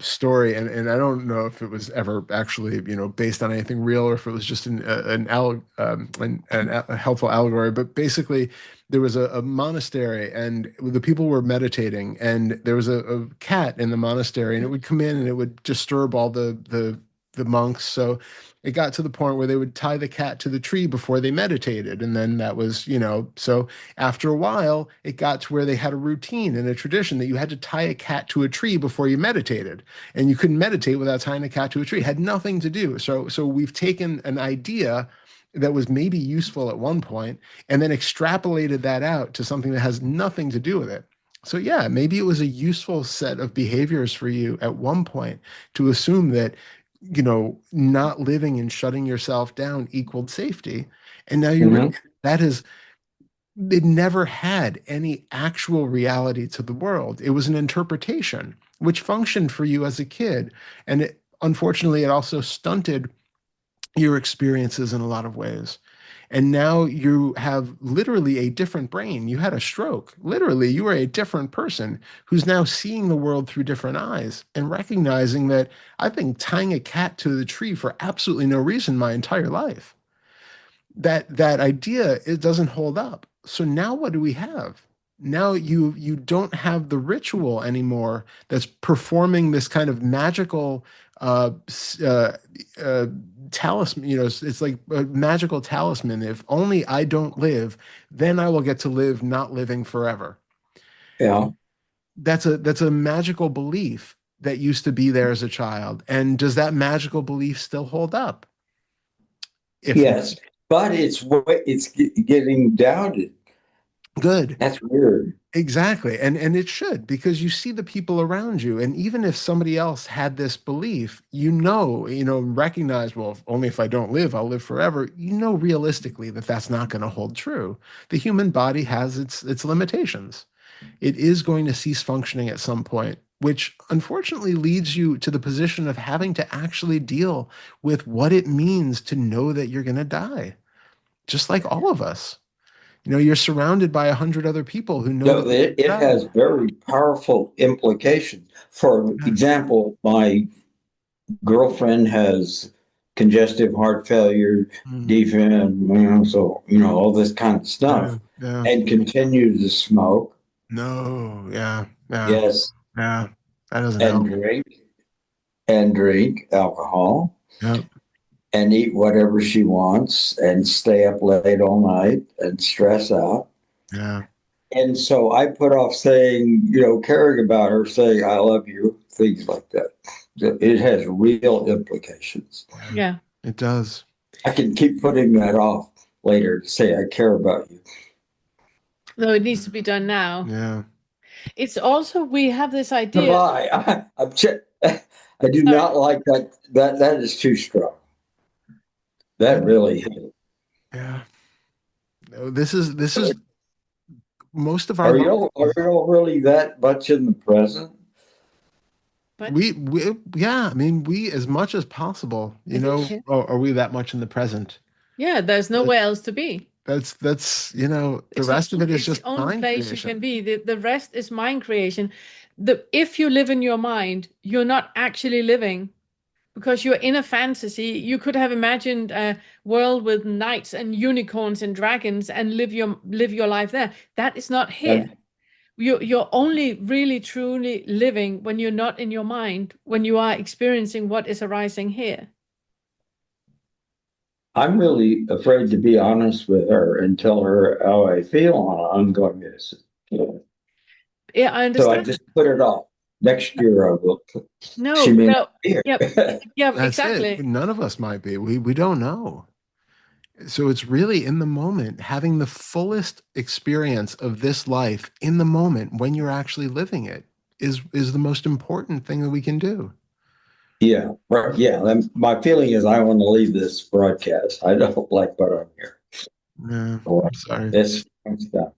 story, and I don't know if it was ever actually based on anything real or if it was just a helpful allegory. But basically, there was a monastery, and the people were meditating, and there was a cat in the monastery, and it would come in and it would disturb all the the monks. So it got to the point where they would tie the cat to the tree before they meditated. And then that was, so after a while, it got to where they had a routine and a tradition that you had to tie a cat to a tree before you meditated. And you couldn't meditate without tying a cat to a tree. It had nothing to do. So we've taken an idea that was maybe useful at one point and then extrapolated that out to something that has nothing to do with it. So yeah, maybe it was a useful set of behaviors for you at one point to assume that, not living and shutting yourself down equaled safety. And now you're Mhm. that is it never had any actual reality to the world. It was an interpretation which functioned for you as a kid. And unfortunately, it also stunted your experiences in a lot of ways. And now you have literally a different brain. You had a stroke. Literally, you are a different person who's now seeing the world through different eyes and recognizing that I've been tying a cat to the tree for absolutely no reason my entire life. That idea, it doesn't hold up. So now what do we have? Now you don't have the ritual anymore that's performing this kind of magical uh, uh, uh, talisman. It's like a magical talisman. If only I don't live, then I will get to live not living forever. Yeah. That's a magical belief that used to be there as a child. And does that magical belief still hold up? If Yes, but it's getting doubted. good. That's weird. Exactly. And it should, because you see the people around you. And even if somebody else had this belief, recognize, well, only if I don't live, I'll live forever. Realistically that that's not going to hold true. The human body has its limitations. It is going to cease functioning at some point, which unfortunately leads you to the position of having to actually deal with what it means to know that you're going to die, just like all of us. You're surrounded by 100 other people who know No, that it they're has very powerful implications. For dying. example, my girlfriend has congestive heart failure, Mm, defib, so all this kind of yeah, stuff, yeah. and continues to smoke. No, yeah, yeah, Yes, yeah. That doesn't and help. drink alcohol, Yep, and eat whatever she wants, and stay up late all night and stress out. yeah, And so I put off saying, caring about her, saying I love you, things like that. It has real implications. Yeah. it does. I can keep putting that off later to say I care about you. No, it needs to be done now. Yeah. It's also, we have this idea. Goodbye. I do Sorry. not like that. That is too strong. That really hit. Yeah. No, this is most of our Are life. you all really that much in the present? But We yeah, I mean, we as much as possible, are we that much in the present? yeah, there's nowhere else to be. That's the rest of it is It's the just only mind place you creation. can be. The rest is mind creation. If you live in your mind, you're not actually living because you're in a fantasy. You could have imagined a world with knights and unicorns and dragons and live your life there. That is not here. And You're only really truly living when you're not in your mind, when you are experiencing what is arising here. I'm really afraid to be honest with her and tell her how I feel on an ongoing basis. Yeah, I So I understand. just put it off. Next year I will. No, She may no, not be here. yeah, yeah, That's exactly. it. None of us might be. We don't know. So it's really in the moment, having the fullest experience of this life in the moment when you're actually living it is the most important thing that we can do. Yeah, right. Yeah, my feeling is I want to leave this broadcast. I don't like what I'm here. Yeah, Oh, I'm sorry. it's stuff.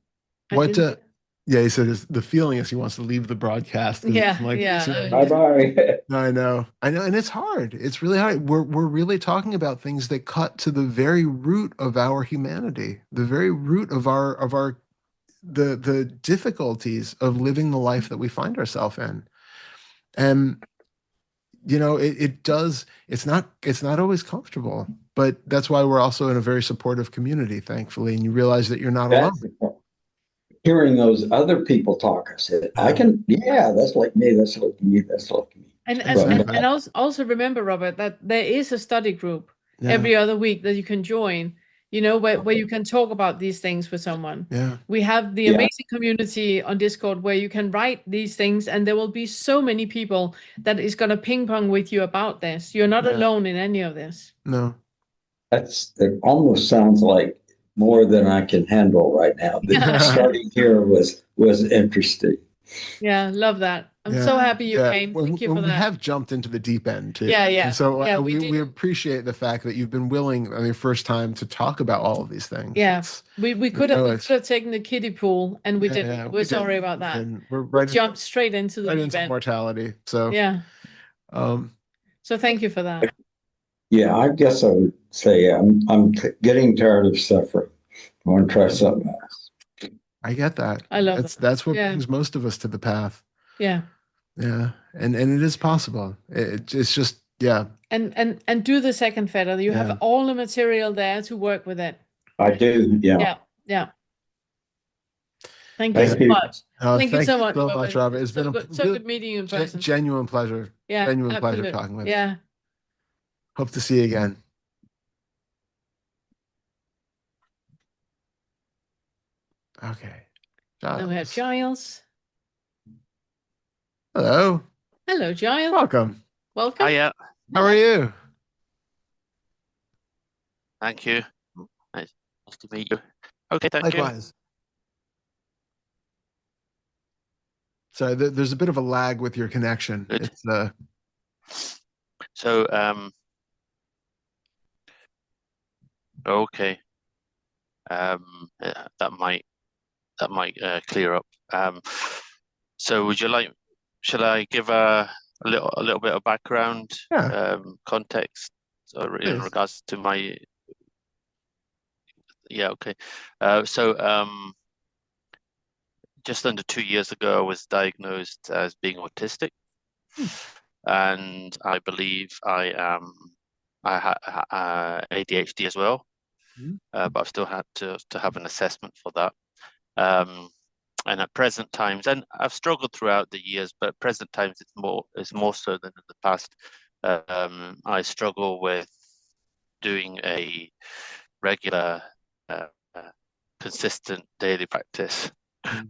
I What didn't. yeah, he said the feeling is he wants to leave the broadcast. Yeah, I'm like, yeah. Bye bye. I know. And it's hard. It's really hard. We're really talking about things that cut to the very root of our humanity, the very root of our the difficulties of living the life that we find ourselves in. And it does, it's not always comfortable, but that's why we're also in a very supportive community, thankfully, and you realize that you're not alone. That's the point. Hearing those other people talk, I said, I Yeah. can, yeah, that's like me, that's like me, that's like me. And also remember, Robert, that there is a study group every other week that you can join, where you can talk about these things with someone. Yeah. We have the amazing community on Discord where you can write these things, and there will be so many people that is going to ping pong with you about this. You're not alone in any of this. No. It almost sounds like more than I can handle right now. Starting here was interesting. Yeah, love that. I'm so happy you came. Thank you for that. We have jumped into the deep end too. Yeah. And so we appreciate the fact that you've been willing, first time to talk about all of these things. Yeah, we could have taken the kiddie pool, and we didn't. Yeah, We're sorry about that. And we jumped straight into the deep end. Mortality. So yeah. So thank you for that. Yeah, I guess I would say I'm getting tired of suffering. I want to try something else. I get that. I love that's what brings most of us to the path. Yeah. Yeah, and it is possible. It's just And do the second fetter. You have all the material there to work with it. I do. Yeah. Yeah. Thank you so much. Thank you so much, Robert. It's been so good meeting you in person. Genuine pleasure. Yeah, genuine pleasure talking with you. Yeah. Hope to see you again. Okay. Then we have Giles. Hello. Hello, Giles. Welcome. Hiya. How are you? Thank you. Nice to meet you. Okay, thank Likewise. you. So there's a bit of a lag with your connection. Good. It's So okay. That might clear up. So would you like? Shall I give a little bit of background, context, in regards to my? Yeah. Okay. So just under 2 years ago, I was diagnosed as being autistic, and I believe I have ADHD as well. But I've still had to have an assessment for that. And at present times, and I've struggled throughout the years, but at present times it's more so than in the past. I struggle with doing a regular, consistent daily practice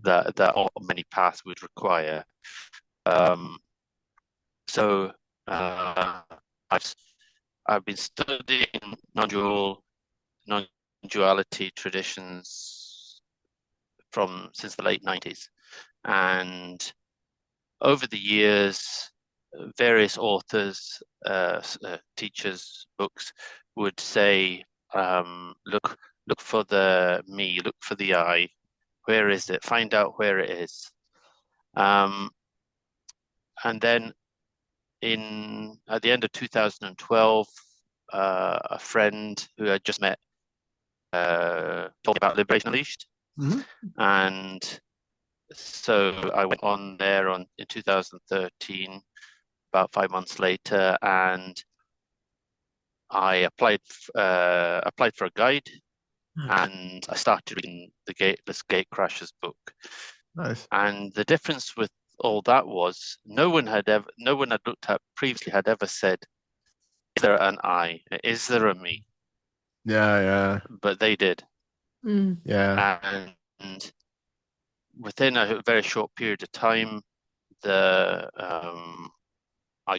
that many paths would require. So I've been studying non-duality traditions since the late 90s, and over the years, various authors, teachers, books would say, look for the me, look for the I. Where is it? Find out where it is. And then at the end of 2012, a friend who I just met told me about Liberation Unleashed. And so I went on there in 2013, about 5 months later, and I applied for a guide, and I started reading this Gatecrashers book. Nice. And the difference with all that was no one I'd looked at previously had ever said, "Is there an I? Is there a me?" Yeah. But they did. Yeah. And within a very short period of time, I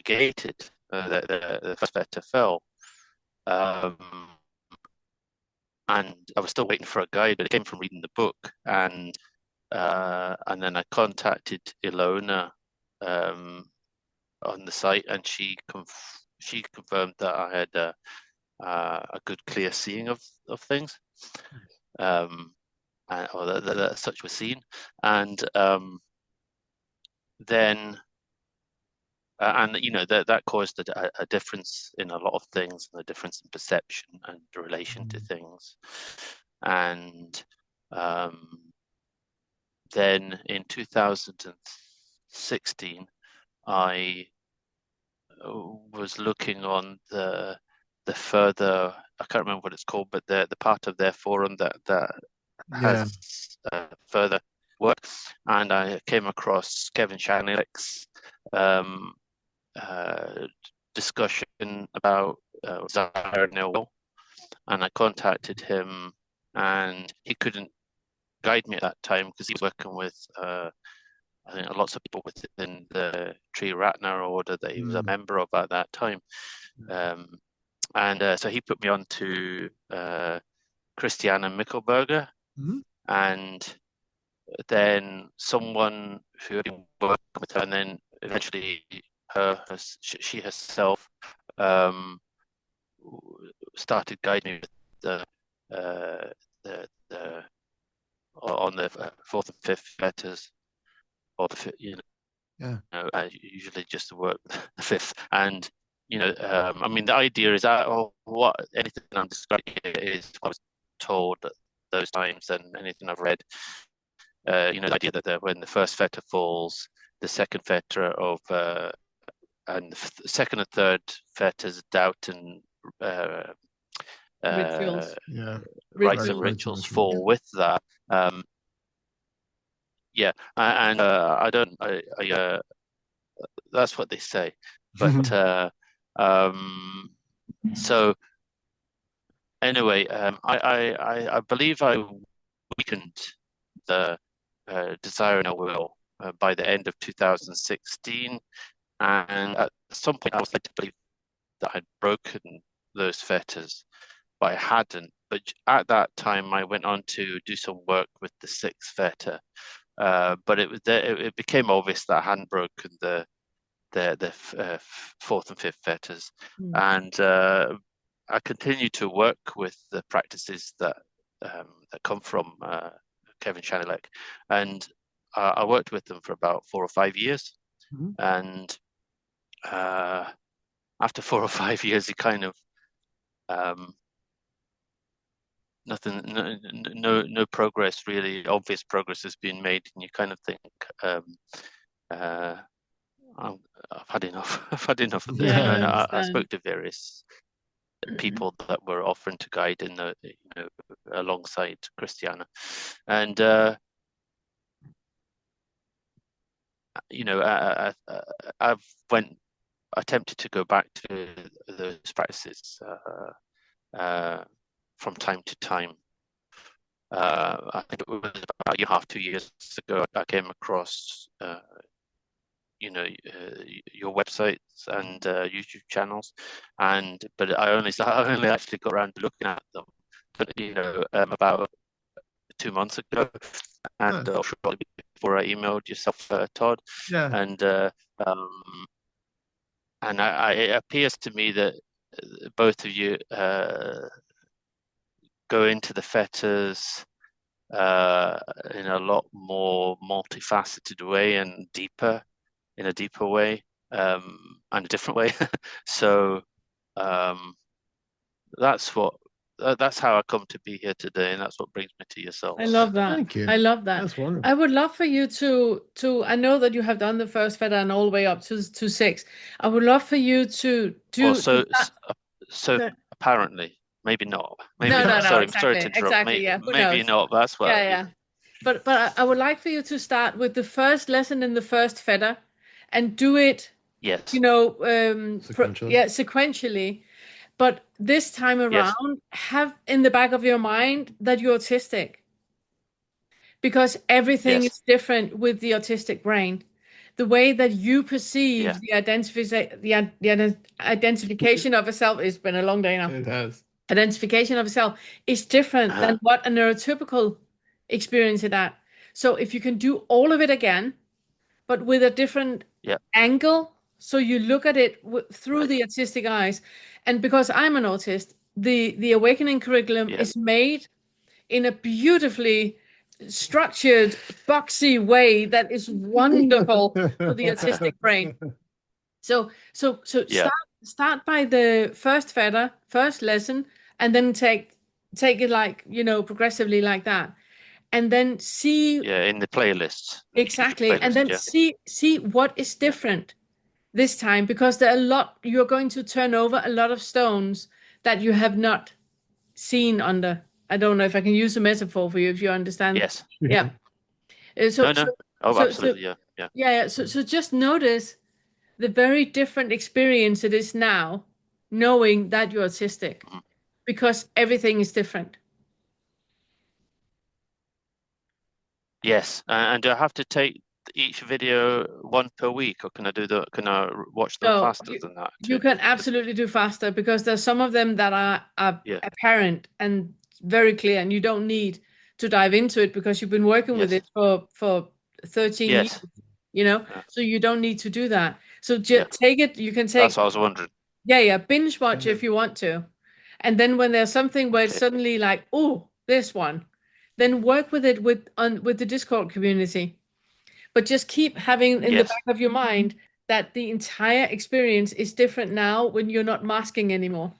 gated. The first Fetter fell. And I was still waiting for a guide, but it came from reading the book. And then I contacted Ilona on the site, and she confirmed that I had a good, clear seeing of things, or that such was seen. And then that caused a difference in a lot of things, and a difference in perception and relation to things. And then in 2016, I was looking on the further, I can't remember what it's called, but the part of their forum that has further work, and I came across Kevin Shanlick's discussion about desire and ill will, and I contacted him, and he couldn't guide me at that time because he was working with I think lots of people within the tree Ratner order that he was a member of at that time. And so he put me on to Christiana Mickelberger, and then someone who had been working with her, and then eventually she herself started guiding me with the on the fourth and fifth fetters, or usually just to work the fifth. And I mean, the idea is that what anything I'm describing here is what I was told at those times, and anything I've read. The idea that when the first fetter falls, the second fetter of and the second and third fetters, doubt and rituals, rites and rituals fall with that. I don't. That's what they say, but so anyway, I believe I weakened the desire and will by the end of 2016, and at some point I was led to believe that I'd broken those fetters, but I hadn't. But at that time, I went on to do some work with the sixth fetter. But it became obvious that I hadn't broken the fourth and fifth fetters, and I continue to work with the practices that come from Kevin Shanilek, and I worked with them for about 4 or 5 years, and after 4 or 5 years, he kind of no progress, really obvious progress has been made, and you kind of think, I've had enough. I've had enough of this. And I spoke to various people that were offering to guide in the alongside Christiana, and I've attempted to go back to those practices from time to time. I think it was about a year and a half, 2 years ago, I came across your websites and YouTube channels, but I only actually got around to looking at them, about 2 months ago, and shortly before I emailed yourself, Todd, and it appears to me that both of you go into the fetters in a lot more multifaceted way and in a deeper way, and a different way. So that's how I come to be here today, and that's what brings me to yourself. I love that. Thank you. I love that. That's wonderful. I would love for you to I know that you have done the first fetter and all the way up to 6. I would love for you to do. Well, so apparently, maybe not. Maybe no, not. Sorry, exactly, sorry to interrupt. exactly, yeah. Maybe not. That's what. Yeah. But I would like for you to start with the first lesson in the first fetter, and do it. Yes. Sequentially. But this time around, have in the back of your mind that you're autistic, because everything is different with the autistic brain. The way that you perceive the identification of a self, it's been a long day now. It has. Identification of a self is different than what a neurotypical experience is at. So if you can do all of it again, but with a different angle, so you look at it through the autistic eyes. And because I'm an autist, the awakening curriculum is made in a beautifully structured, boxy way that is wonderful for the autistic brain. So start by the first fetter, first lesson, and then take it progressively like that, and then see in the playlist. Exactly, and then see what is different this time, because you're going to turn over a lot of stones that you have not seen under. I don't know if I can use a metaphor for you, if you understand. Yes. Yeah. Absolutely. Yeah. So just notice the very different experience it is now, knowing that you're autistic, because everything is different. Yes, and do I have to take each video one per week, or can I watch them No, faster than that you too? can absolutely do faster, because there's some of them that are Yeah. apparent and very clear, and you don't need to dive into it because you've been working with Yes. it for 13 years, Yes. you know, Yeah. so you don't need to do that. So Yeah. take it, you can That's take, what I was wondering. yeah, binge watch if you want to. And then when there's something where it's Okay. suddenly like, oh, this one, then work with it with the Discord community. But just keep having in the Yes. back of your mind that the entire experience is different now when you're not masking anymore.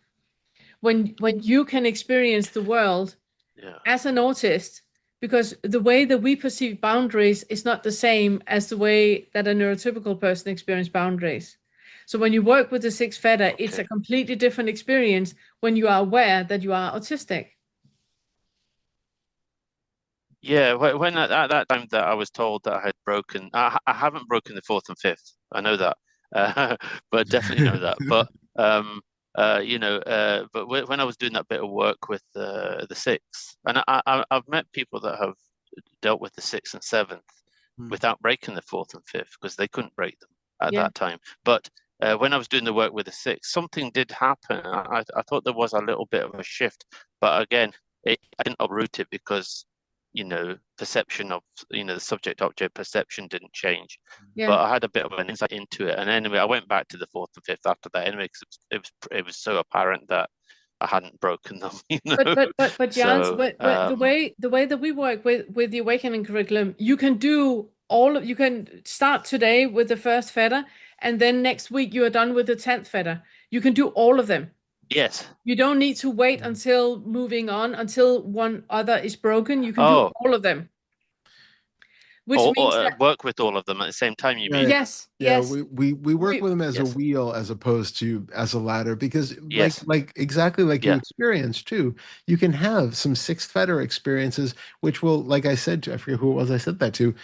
When you can experience the world Yeah. as an autist, because the way that we perceive boundaries is not the same as the way that a neurotypical person experiences boundaries. So when you work with the sixth fetter, it's a Okay. completely different experience when you are aware that you are autistic. Yeah, when at that time that I was told that I had broken, I haven't broken the fourth and fifth. I know that, but definitely know that. But but when I was doing that bit of work with the sixth, and I've met people that have dealt with the sixth and seventh without breaking the fourth and fifth because they couldn't break them at Yeah. that time. But when I was doing the work with the sixth, something did happen. I thought there was a little bit of a shift, but again, I didn't uproot it because perception of the subject object perception didn't change. Yeah. But I had a bit of an insight into it, and anyway, I went back to the fourth and fifth after that anyway because it was so apparent that I hadn't broken them. But Jans, So the way that we work with the awakening curriculum, you can do you can start today with the first fetter, and then next week you are done with the 10th fetter. You can do all of them. yes. You don't need to wait until moving on, until one other is broken. You can do all of them. Which means that work with all of them at the same time, you mean? yes, Yeah, yes. we work with them as a Yes. wheel as opposed to as a ladder because Yes. like exactly like you Yeah. experienced too, you can have some sixth fetter experiences which will, like I said to, I forget who it was I said that to,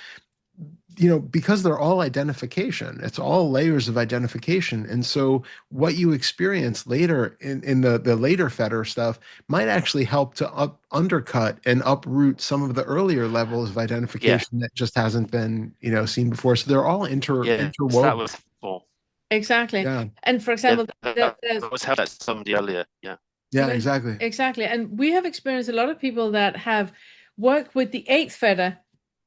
because they're all identification. It's all layers of identification. And so what you experience later in the later fetter stuff might actually help to undercut and uproot some of the earlier levels of identification that just hasn't been, seen before. So they're all interwoven. That was full. Exactly. Yeah. And for example, that was how that somebody earlier. Yeah. Yeah, exactly. Exactly. And we have experienced a lot of people that have worked with the eighth fetter.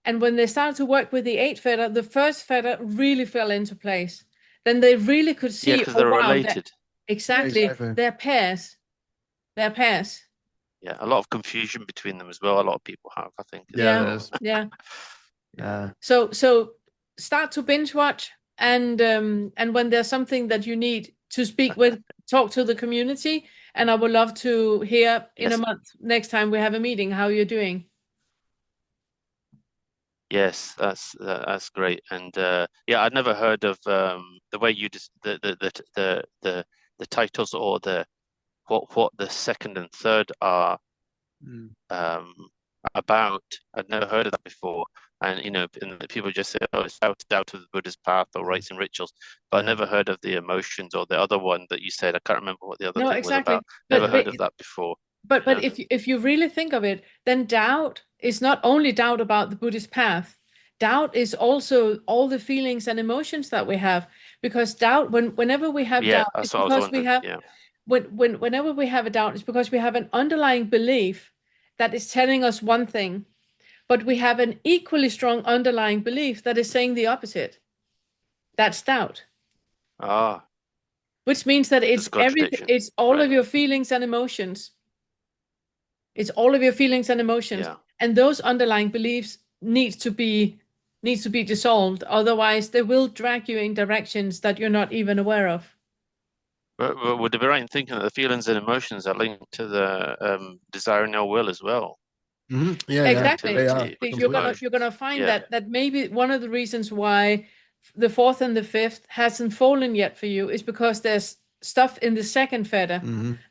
And when they started to work with the eighth fetter, the first fetter really fell into place. Then they really could see, because they're related. Exactly. They're pairs. They're pairs. Yeah, a lot of confusion between them as well. A lot of people have, I think. Yeah. Yeah. So start to binge watch, and when there's something that you need to speak with, talk to the community, and I would love to hear in a month next time we have a meeting how you're doing. Yes, that's great, and I'd never heard of the way you just the titles or what the second and third are about. I'd never heard of that before, and and the people just say, "Oh, it's doubt of the Buddha's path or rites and rituals," but I never heard of the emotions or the other one that you said. I can't remember what the other thing was about. Never heard of that before. But if you really think of it, then doubt is not only doubt about the Buddhist path. Doubt is also all the feelings and emotions that we have, because doubt, whenever we have doubt, that's it's what I was because we wondering. have whenever we have a doubt, it's because we have an underlying belief that is telling us one thing, but we have an equally strong underlying belief that is saying the opposite. That's doubt. Which means that it's everything. It's all of your feelings and emotions. It's all of your feelings and emotions, and those underlying beliefs needs to be dissolved. Otherwise, they will drag you in directions that you're not even aware of. But would it be right in thinking that the feelings and emotions are linked to the desire and ill will as well? Mm-hmm. Yeah, exactly. You're gonna find that maybe one of the reasons why the fourth and the fifth hasn't fallen yet for you is because there's stuff in the second fetter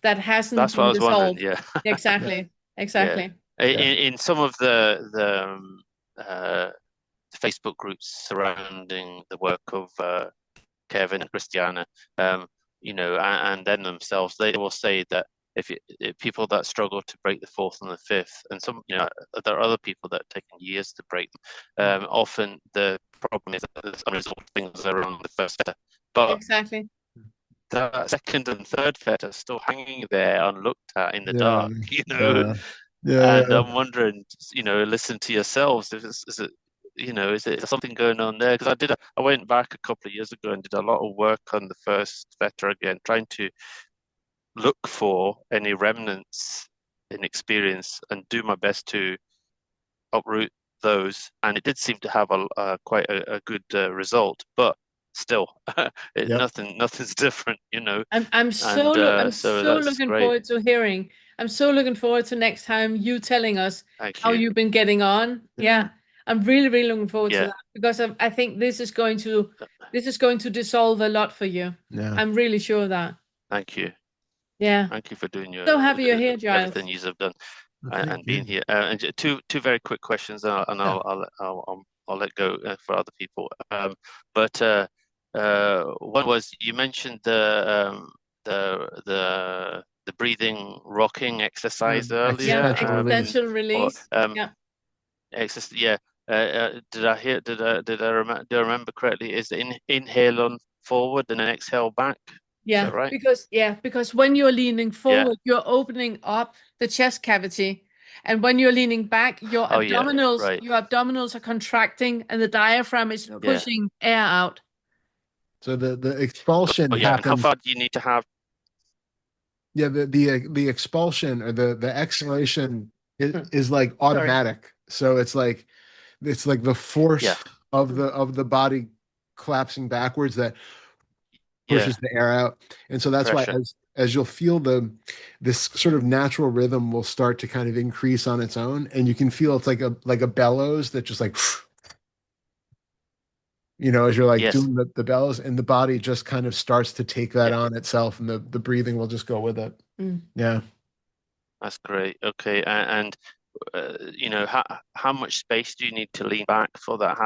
that hasn't That's what I was dissolved. wondering. Yeah. Exactly. Exactly. Yeah. In some of the Facebook groups surrounding the work of Kevin and Christiana, and then themselves, they will say that if people that struggle to break the fourth and the fifth, and there are other people that have taken years to break them. Often the problem is that there's unresolved things around the first fetter, but Exactly. the second and third fetter are still hanging there unlooked at in the Yeah. dark, Yeah. And I'm wondering, listen to yourselves. Is it something going on there? Because I went back a couple of years ago and did a lot of work on the first fetter again, trying to look for any remnants in experience and do my best to uproot those. And it did seem to have quite a good result, but still, nothing's different, I'm so so that's looking great. forward to hearing. I'm so looking forward to next time you telling us Thank how you. you've been getting on. Yeah, I'm really, really looking forward to Yeah. that because I think this is going to dissolve a lot for you. Yeah. I'm really sure of that. Thank you. Yeah. Thank you for doing So happy you're here, Giles. everything you have done Thank and being you. here. And two very quick questions, and Yeah. I'll let go for other people. But one was, you mentioned the breathing rocking exercise earlier. Yeah, Existential release. existential release. Yeah. Yeah. Did I remember correctly? Is the inhale on forward and then exhale back? Yeah, Is that right? because when you're leaning forward, you're opening up the chest cavity. And when you're leaning back, your Oh, yeah, abdominals, right. your abdominals are contracting and the diaphragm is pushing air out. So the expulsion And how happens. far do you need to have? Yeah, the expulsion or the exhalation is like automatic. So it's like the force of the body collapsing backwards that pushes the air out. And so that's why Pressure. as you'll feel this sort of natural rhythm will start to kind of increase on its own, and you can feel it's like a bellows that just like as you're like doing the bellows, and the body just kind of starts to take that on itself, and the breathing will just go with it. Yeah. That's great. Okay. And how much space do you need to lean back for that?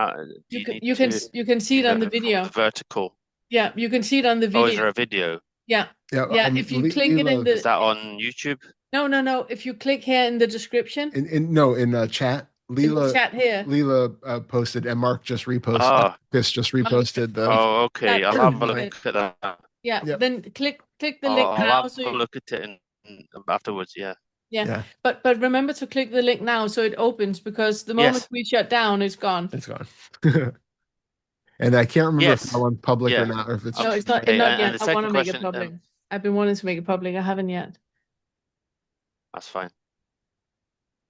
You can see it on the video. Vertical. Yeah, you can see it on the video. Oh, is there a video? Yeah. Yeah. If you click it in the. Is that on YouTube? No. If you click here in the description. In chat. Leela, chat here. Leela posted, and Mark just reposted. Ah. Chris just reposted the. Oh, okay. I'll have a look at that. Yeah. Then click the link I'll now. have a look at it afterwards. Yeah. Yeah. But remember to click the link now so it opens, because the moment we shut down, it's gone. It's gone. And I can't remember if that one's public or not, or if it's. No, it's not. Okay, not and yet. the I want to second make it question, public. I've been wanting to make it public. I haven't yet. That's fine.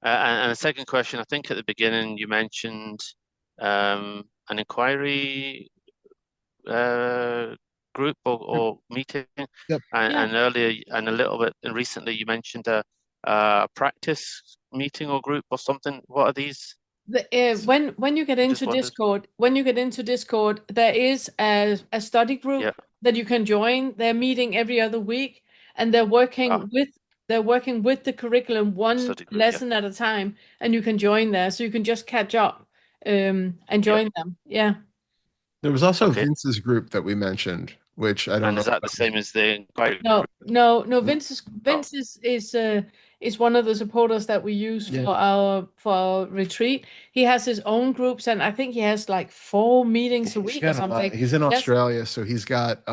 And the second question, I think at the beginning you mentioned an inquiry group or meeting, and earlier and a little bit and recently you mentioned a practice meeting or group or something. What are these? When you get into Discord, there is a study group that you can join. They're meeting every other week, and they're working with the curriculum one lesson at a time, and you can join there, so you can just catch up and join them. Yeah. There was also Vince's group that we mentioned, which I don't know. And is that the same as the inquiry group? No. Vince is one of the supporters that we use for our retreat. He has his own groups, and I think he has like 4 meetings a week or something. He's in Australia, so he's got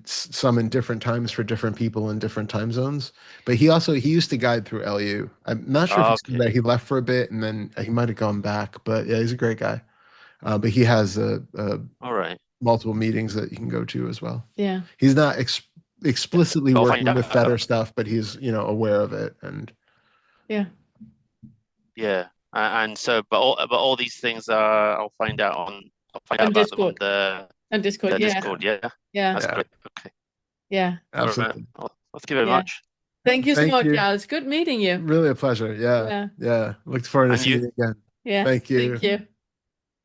some in different times for different people in different time zones. But he used to guide through LU. I'm not sure if he left for a bit and then he might have gone back. But yeah, he's a great guy. But he has multiple meetings that you can go to as well. Yeah. He's not explicitly working with Fetter stuff, but he's aware of it. And and so but all these things I'll find out about Discord. them on Discord. Discord. Yeah. That's great. Okay. Yeah. Absolutely. Well, thank you very much. Thank you so much, Giles. Good meeting you. Really a pleasure. Yeah. Look forward to seeing you again. Yeah. Thank you. Thank you.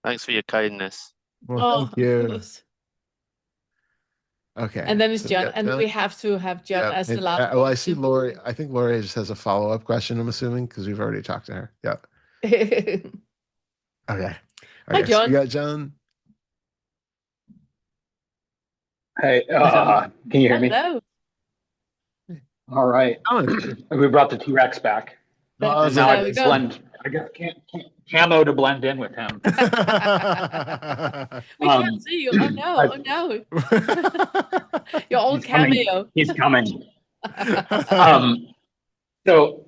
Thanks for your kindness. Well, thank you. Okay. And then it's John, and we have to have John as the last. Well, I see Lori. I think Lori just has a follow-up question, I'm assuming, because we've already talked to her. Yeah. Okay. Hi, John. You got John? Hey, Hello. can you hear me? Hello. All right. We brought the T-Rex back, and now I There we can go. blend. I guess camo to blend in with him. We can't see you. Oh no! Oh no! You're all He's coming. cameo. He's coming. Um, so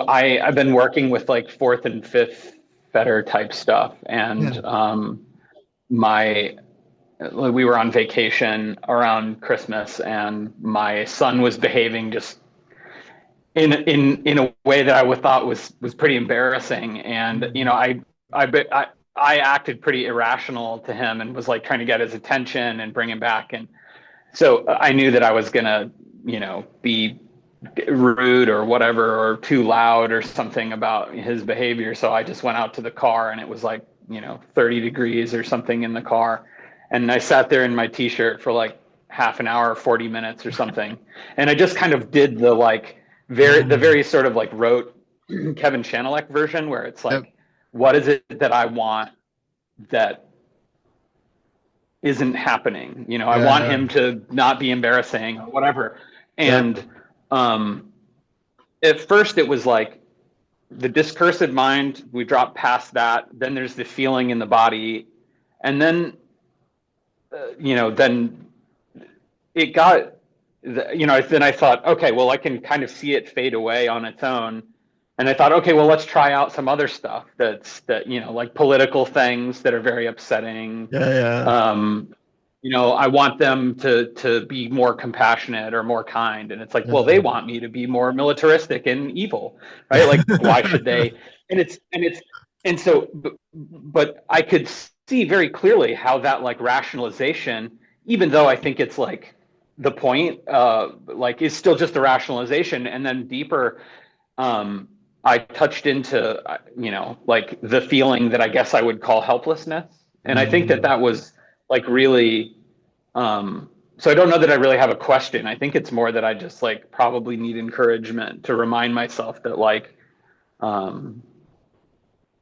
I've been working with like fourth and fifth Fetter type stuff, and we were on vacation around Christmas, and my son was behaving just in a way that I thought was pretty embarrassing, and I acted pretty irrational to him and was like trying to get his attention and bring him back, and so I knew that I was gonna be rude or whatever or too loud or something about his behavior. So I just went out to the car, and it was like 30 degrees or something in the car, and I sat there in my t-shirt for like half an hour, 40 minutes or something, and I just kind of did the very sort of like rote Kevin Chanelek version where it's like, what is it that I want that isn't happening? I want him to not be embarrassing or whatever. And at first it was like the discursive mind, we drop past that. Then there's the feeling in the body. And then, then it got, then I thought, okay, well, I can kind of see it fade away on its own. And I thought, okay, well, let's try out some other stuff like political things that are very upsetting. I want them to be more compassionate or more kind. And it's like, well, they want me to be more militaristic and evil, right? Like, why should they? And so, but I could see very clearly how that like rationalization, even though I think it's like the point, is still just a rationalization. And then deeper, I touched into, like the feeling that I guess I would call helplessness. And I think that was like really, so I don't know that I really have a question. I think it's more that I just like probably need encouragement to remind myself that like,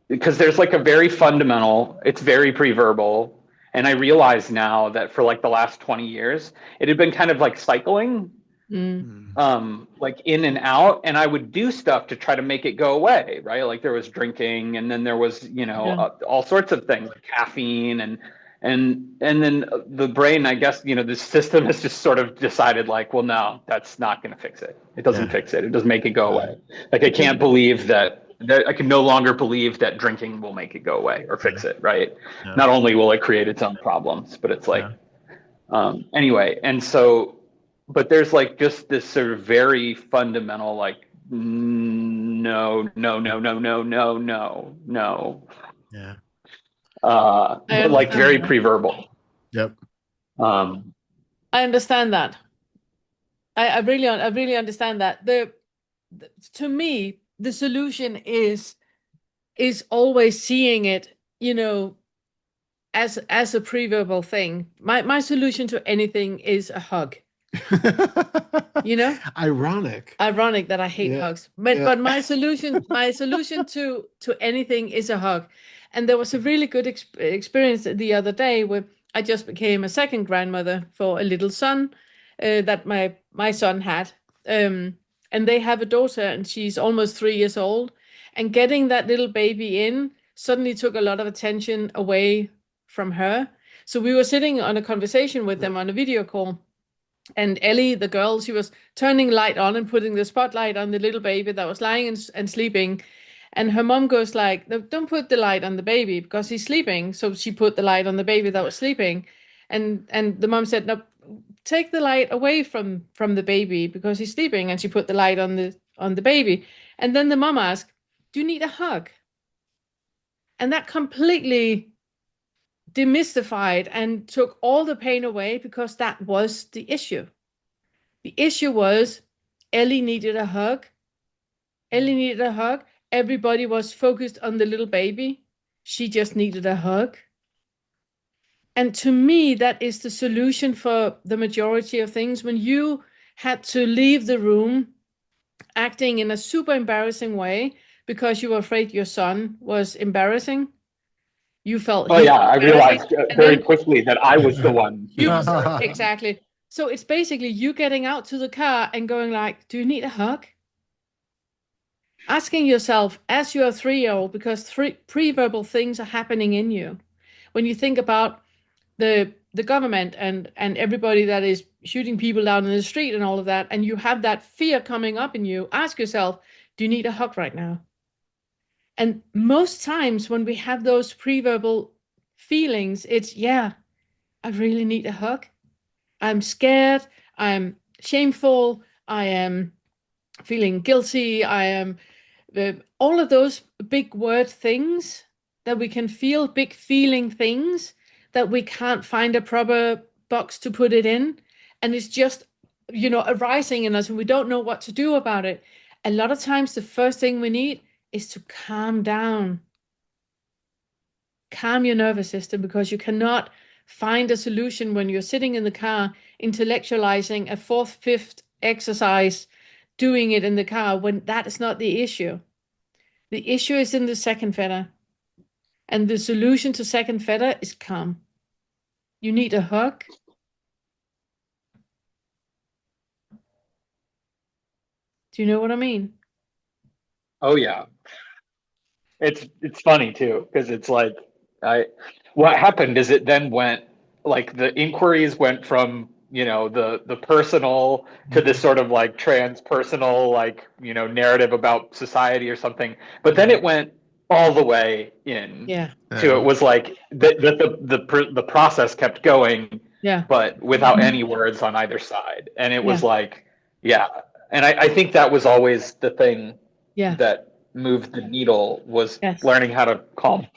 because there's like a very fundamental, it's very pre-verbal. And I realize now that for like the last 20 years, it had been kind of like cycling, like in and out, and I would do stuff to try to make it go away, right? Like there was drinking, and then there was, all sorts of things like caffeine, and then the brain, I guess, the system has just sort of decided like, well, no, that's not going to fix it. It doesn't fix it. It doesn't make it go away. Like I can't believe that I can no longer believe that drinking will make it go away or fix it, right? Not only will it create its own problems, but it's like, anyway. And so, but there's like just this sort of very fundamental, like, no. Yeah. But like very pre-verbal. Yep. I understand that. I really understand that. To me, the solution is always seeing it, as a pre-verbal thing. My solution to anything is a hug. Ironic that I hate hugs, but my solution to anything is a hug. And there was a really good experience the other day where I just became a second grandmother for a little son that my son had, and they have a daughter, and she's almost 3 years old, and getting that little baby in suddenly took a lot of attention away from her. So we were sitting on a conversation with them on a video call, and Ellie, the girl, she was turning light on and putting the spotlight on the little baby that was lying and sleeping. And her mom goes like, no, don't put the light on the baby because he's sleeping. So she put the light on the baby that was sleeping. And the mom said, no, take the light away from the baby because he's sleeping. And she put the light on the baby. And then the mom asked, do you need a hug? And that completely demystified and took all the pain away, because that was the issue. The issue was Ellie needed a hug. Everybody was focused on the little baby. She just needed a hug. And to me, that is the solution for the majority of things. When you had to leave the room acting in a super embarrassing way because you were afraid your son was embarrassing, You felt Oh yeah, I badly, realized and very then quickly that I was the one. exactly. So it's basically you getting out to the car and going like, "Do you need a hug?" Asking yourself as you're a 3-year-old, because pre-verbal things are happening in you. When you think about the government and everybody that is shooting people down in the street and all of that, and you have that fear coming up in you, ask yourself, do you need a hug right now? And most times when we have those pre-verbal feelings, it's, yeah, I really need a hug. I'm scared. I'm shameful. I am feeling guilty. I am all of those big word things that we can feel, big feeling things that we can't find a proper box to put it in. And it's just, arising in us and we don't know what to do about it. A lot of times, the first thing we need is to calm down, calm your nervous system, because you cannot find a solution when you're sitting in the car intellectualizing a fourth, fifth exercise, doing it in the car when that is not the issue. The issue is in the second fetter. And the solution to second fetter is calm. You need a hug. Do you know what I mean? Oh yeah. It's funny too, because it's like what happened is it then went, like the inquiries went from, the personal to this sort of like transpersonal, like, narrative about society or something. But then it went all the way in Yeah. to, it was like the process kept going, Yeah. but without any words on either side. And it Yeah. was like, yeah. And I think that was always the thing Yeah. that moved the needle, was Yes. learning how to calm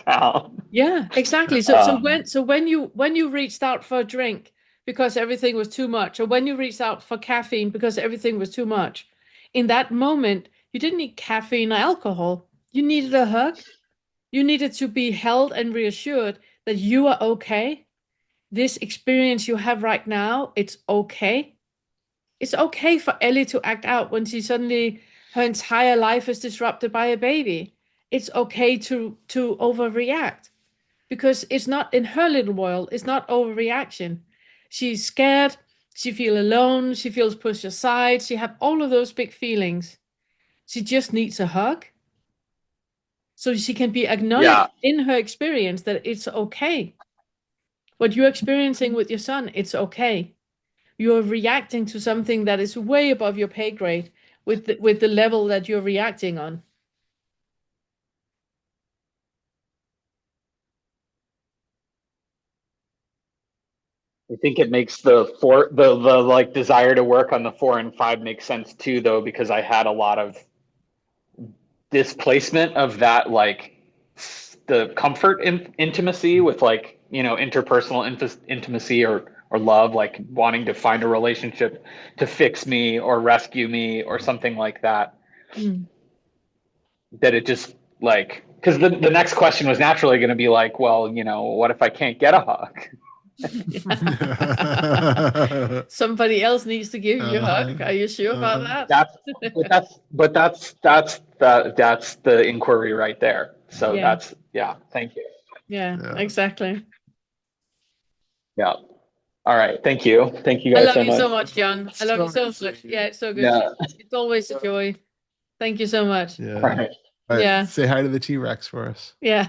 down. Yeah, exactly. So when you reached out for a drink because everything was too much, or when you reached out for caffeine because everything was too much, in that moment, you didn't need caffeine or alcohol. You needed a hug. You needed to be held and reassured that you are okay. This experience you have right now, it's okay. It's okay for Ellie to act out when she suddenly, her entire life is disrupted by a baby. It's okay to overreact, because it's not in her little world. It's not overreaction. She's scared. She feels alone. She feels pushed aside. She have all of those big feelings. She just needs a hug, so she can be acknowledged Yeah. in her experience that it's okay. What you're experiencing with your son, it's okay. You're reacting to something that is way above your pay grade with the level that you're reacting on. I think it makes the like desire to work on the 4 and 5 make sense too, though, because I had a lot of displacement of that, like the comfort in intimacy with, like, interpersonal intimacy or love, like wanting to find a relationship to fix me or rescue me or something like that. That it just, like, because the next question was naturally going to be like, well, what if I can't get a hug? Somebody else needs to give you a hug. Are you sure about that? That's the inquiry right there. So Yeah. thank you. Yeah, exactly. Yeah. All right. Thank you. Thank you I guys love so you so much. much, John. I love you so much. Yeah, it's so good. Yeah. It's always a joy. Thank you so much. Yeah. All right. All right, Yeah. say hi to the T-Rex for us. Yeah.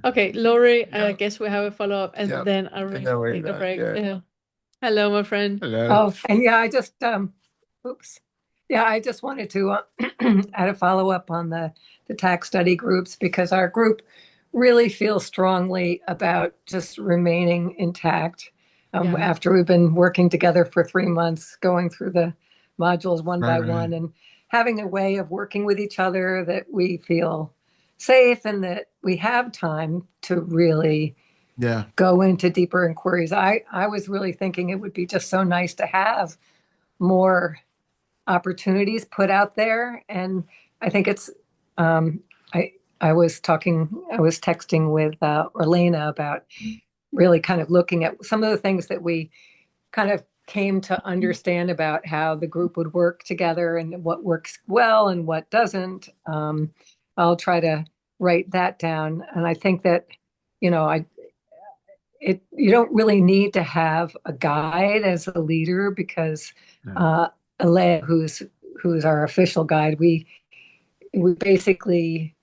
Okay, Lori, I guess we have a follow-up, and then I'll take a break. Yeah. Hello, my friend. Hello. Oh, and yeah, I just oops. Yeah, I just wanted to add a follow-up on the tax study groups, because our group really feels strongly about just remaining intact after we've been working together for 3 months, going through the modules one by one, and having a way of working with each other that we feel safe and that we have time to really go into deeper inquiries. I was really thinking it would be just so nice to have more opportunities put out there. And I think it's, I was texting with Orlena about really kind of looking at some of the things that we kind of came to understand about how the group would work together and what works well and what doesn't. I'll try to write that down. And I think that, you know, you don't really need to have a guide as a leader because Alea, who's our official guide, we basically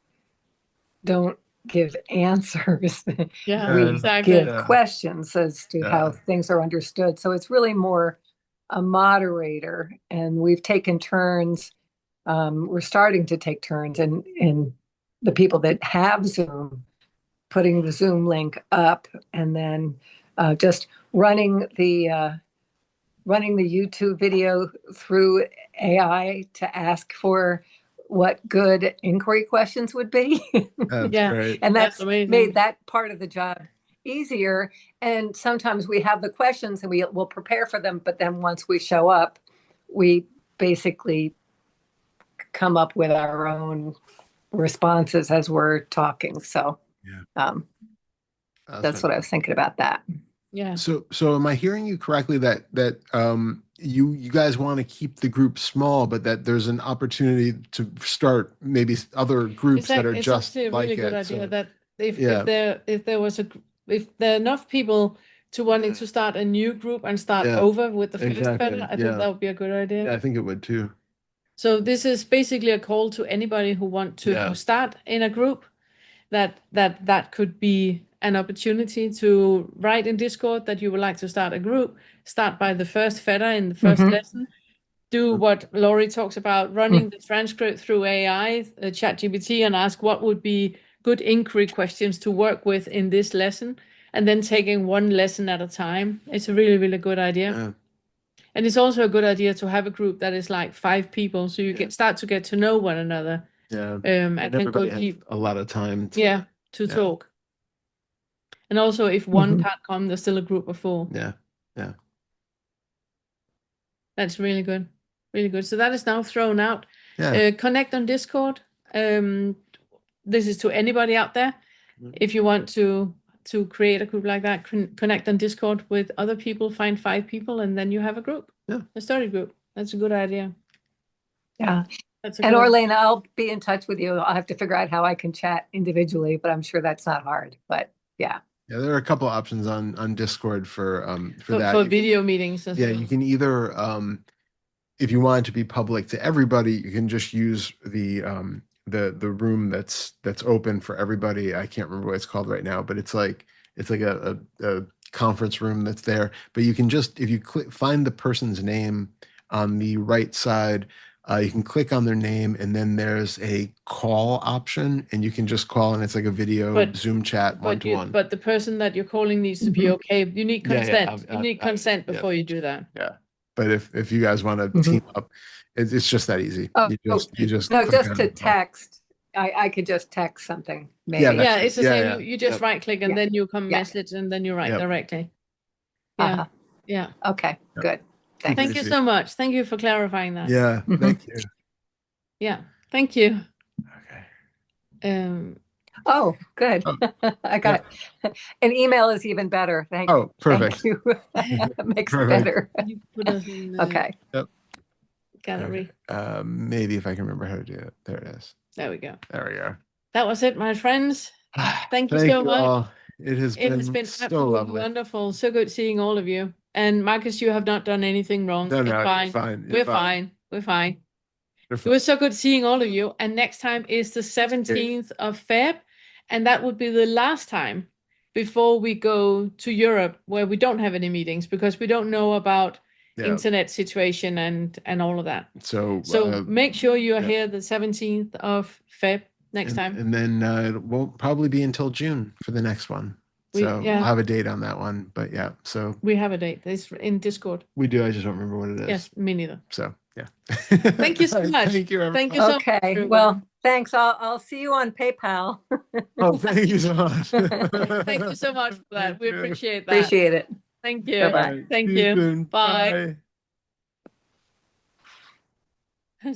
don't give answers. Yeah, We exactly. give questions as to how things are understood. So it's really more a moderator, and we've taken turns. We're starting to take turns in the people that have Zoom, putting the Zoom link up, and then just running the YouTube video through AI to ask for what good inquiry questions would be. And that's made that part of the job easier. And sometimes we have the questions and we'll prepare for them, but then once we show up, we basically come up with our own responses as we're talking. So that's what I was thinking about that. Yeah. So am I hearing you correctly that you guys want to keep the group small, but that there's an opportunity to start maybe other groups that are it's just actually a like really good it? idea So, that if there are enough people to wanting to start a new group and start over with the first Fetter, I think that would be a good idea. Yeah, I think it would too. So this is basically a call to anybody who want to start in a group. That could be an opportunity to write in Discord that you would like to start a group. Start by the first Fetter in the first lesson. Do what Laurie talks about, running the transcript through AI, ChatGPT, and ask what would be good inquiry questions to work with in this lesson, and then taking one lesson at a time. It's a really, really good idea. And it's also a good idea to have a group that is like 5 people, so you start to get to know one another. Yeah. And everybody has a lot of time to talk. And also if one can't come, there's still a group of 4. Yeah. That's really good. Really good. So that is now thrown out. Yeah. Connect on Discord. This is to anybody out there. If you want to create a group like that, connect on Discord with other people, find 5 people, and then you have a group. Yeah. A study group. That's a good idea. Yeah. That's and Orlane, I'll be in touch with you. I'll have to figure out how I can chat individually, but I'm sure that's not hard. But yeah. Yeah, there are a couple options on Discord for that. For video meetings as well. You can either if you want it to be public to everybody, you can just use the room that's open for everybody. I can't remember what it's called right now, but it's like a conference room that's there. But you can just, if you find the person's name on the right side, you can click on their name, and then there's a call option, and you can just call, and it's like a video Zoom chat one-to-one. But the person that you're calling needs to be okay. You need consent. You need consent before you do that. Yeah. But if you guys want to team up, it's just that easy. You just no, just to text. I could just text something. Maybe. Yeah, it's the same. You just right click and then you come message and then you write directly. Yeah. Yeah. Okay. Good. Thank you so much. Thank you for clarifying that. Yeah. Thank you. Yeah. Thank you. Okay. Oh, good. I got an email is even better. Thank you. Oh, perfect. Thank you. Makes it better. You put us in okay. Gallery. Maybe if I can remember how to do it. There it is. There we go. There we go. That was it, my friends. Thank you so much. All. It has been so absolutely lovely. Wonderful. So good seeing all of you. And Marcus, you have not done anything wrong. No, it's fine. We're fine. We're fine. It was so good seeing all of you. And next time is the 17th of Feb. And that would be the last time before we go to Europe, where we don't have any meetings because we don't know about internet situation and all of that. So make sure you are here the 17th of Feb next time. And then it won't probably be until June for the next one. So we'll have a date on that one. But yeah, so we have a date. It's in Discord. We do. I just don't remember what it is. Yes, me neither. So yeah. Thank you so much. Thank you. Thank you so much. Okay. Well, thanks. I'll see you on PayPal. Oh, thank you so much. Thank you so much for that. We appreciate that. Appreciate it. Thank you. Bye-bye. Thank you. Bye. Bye.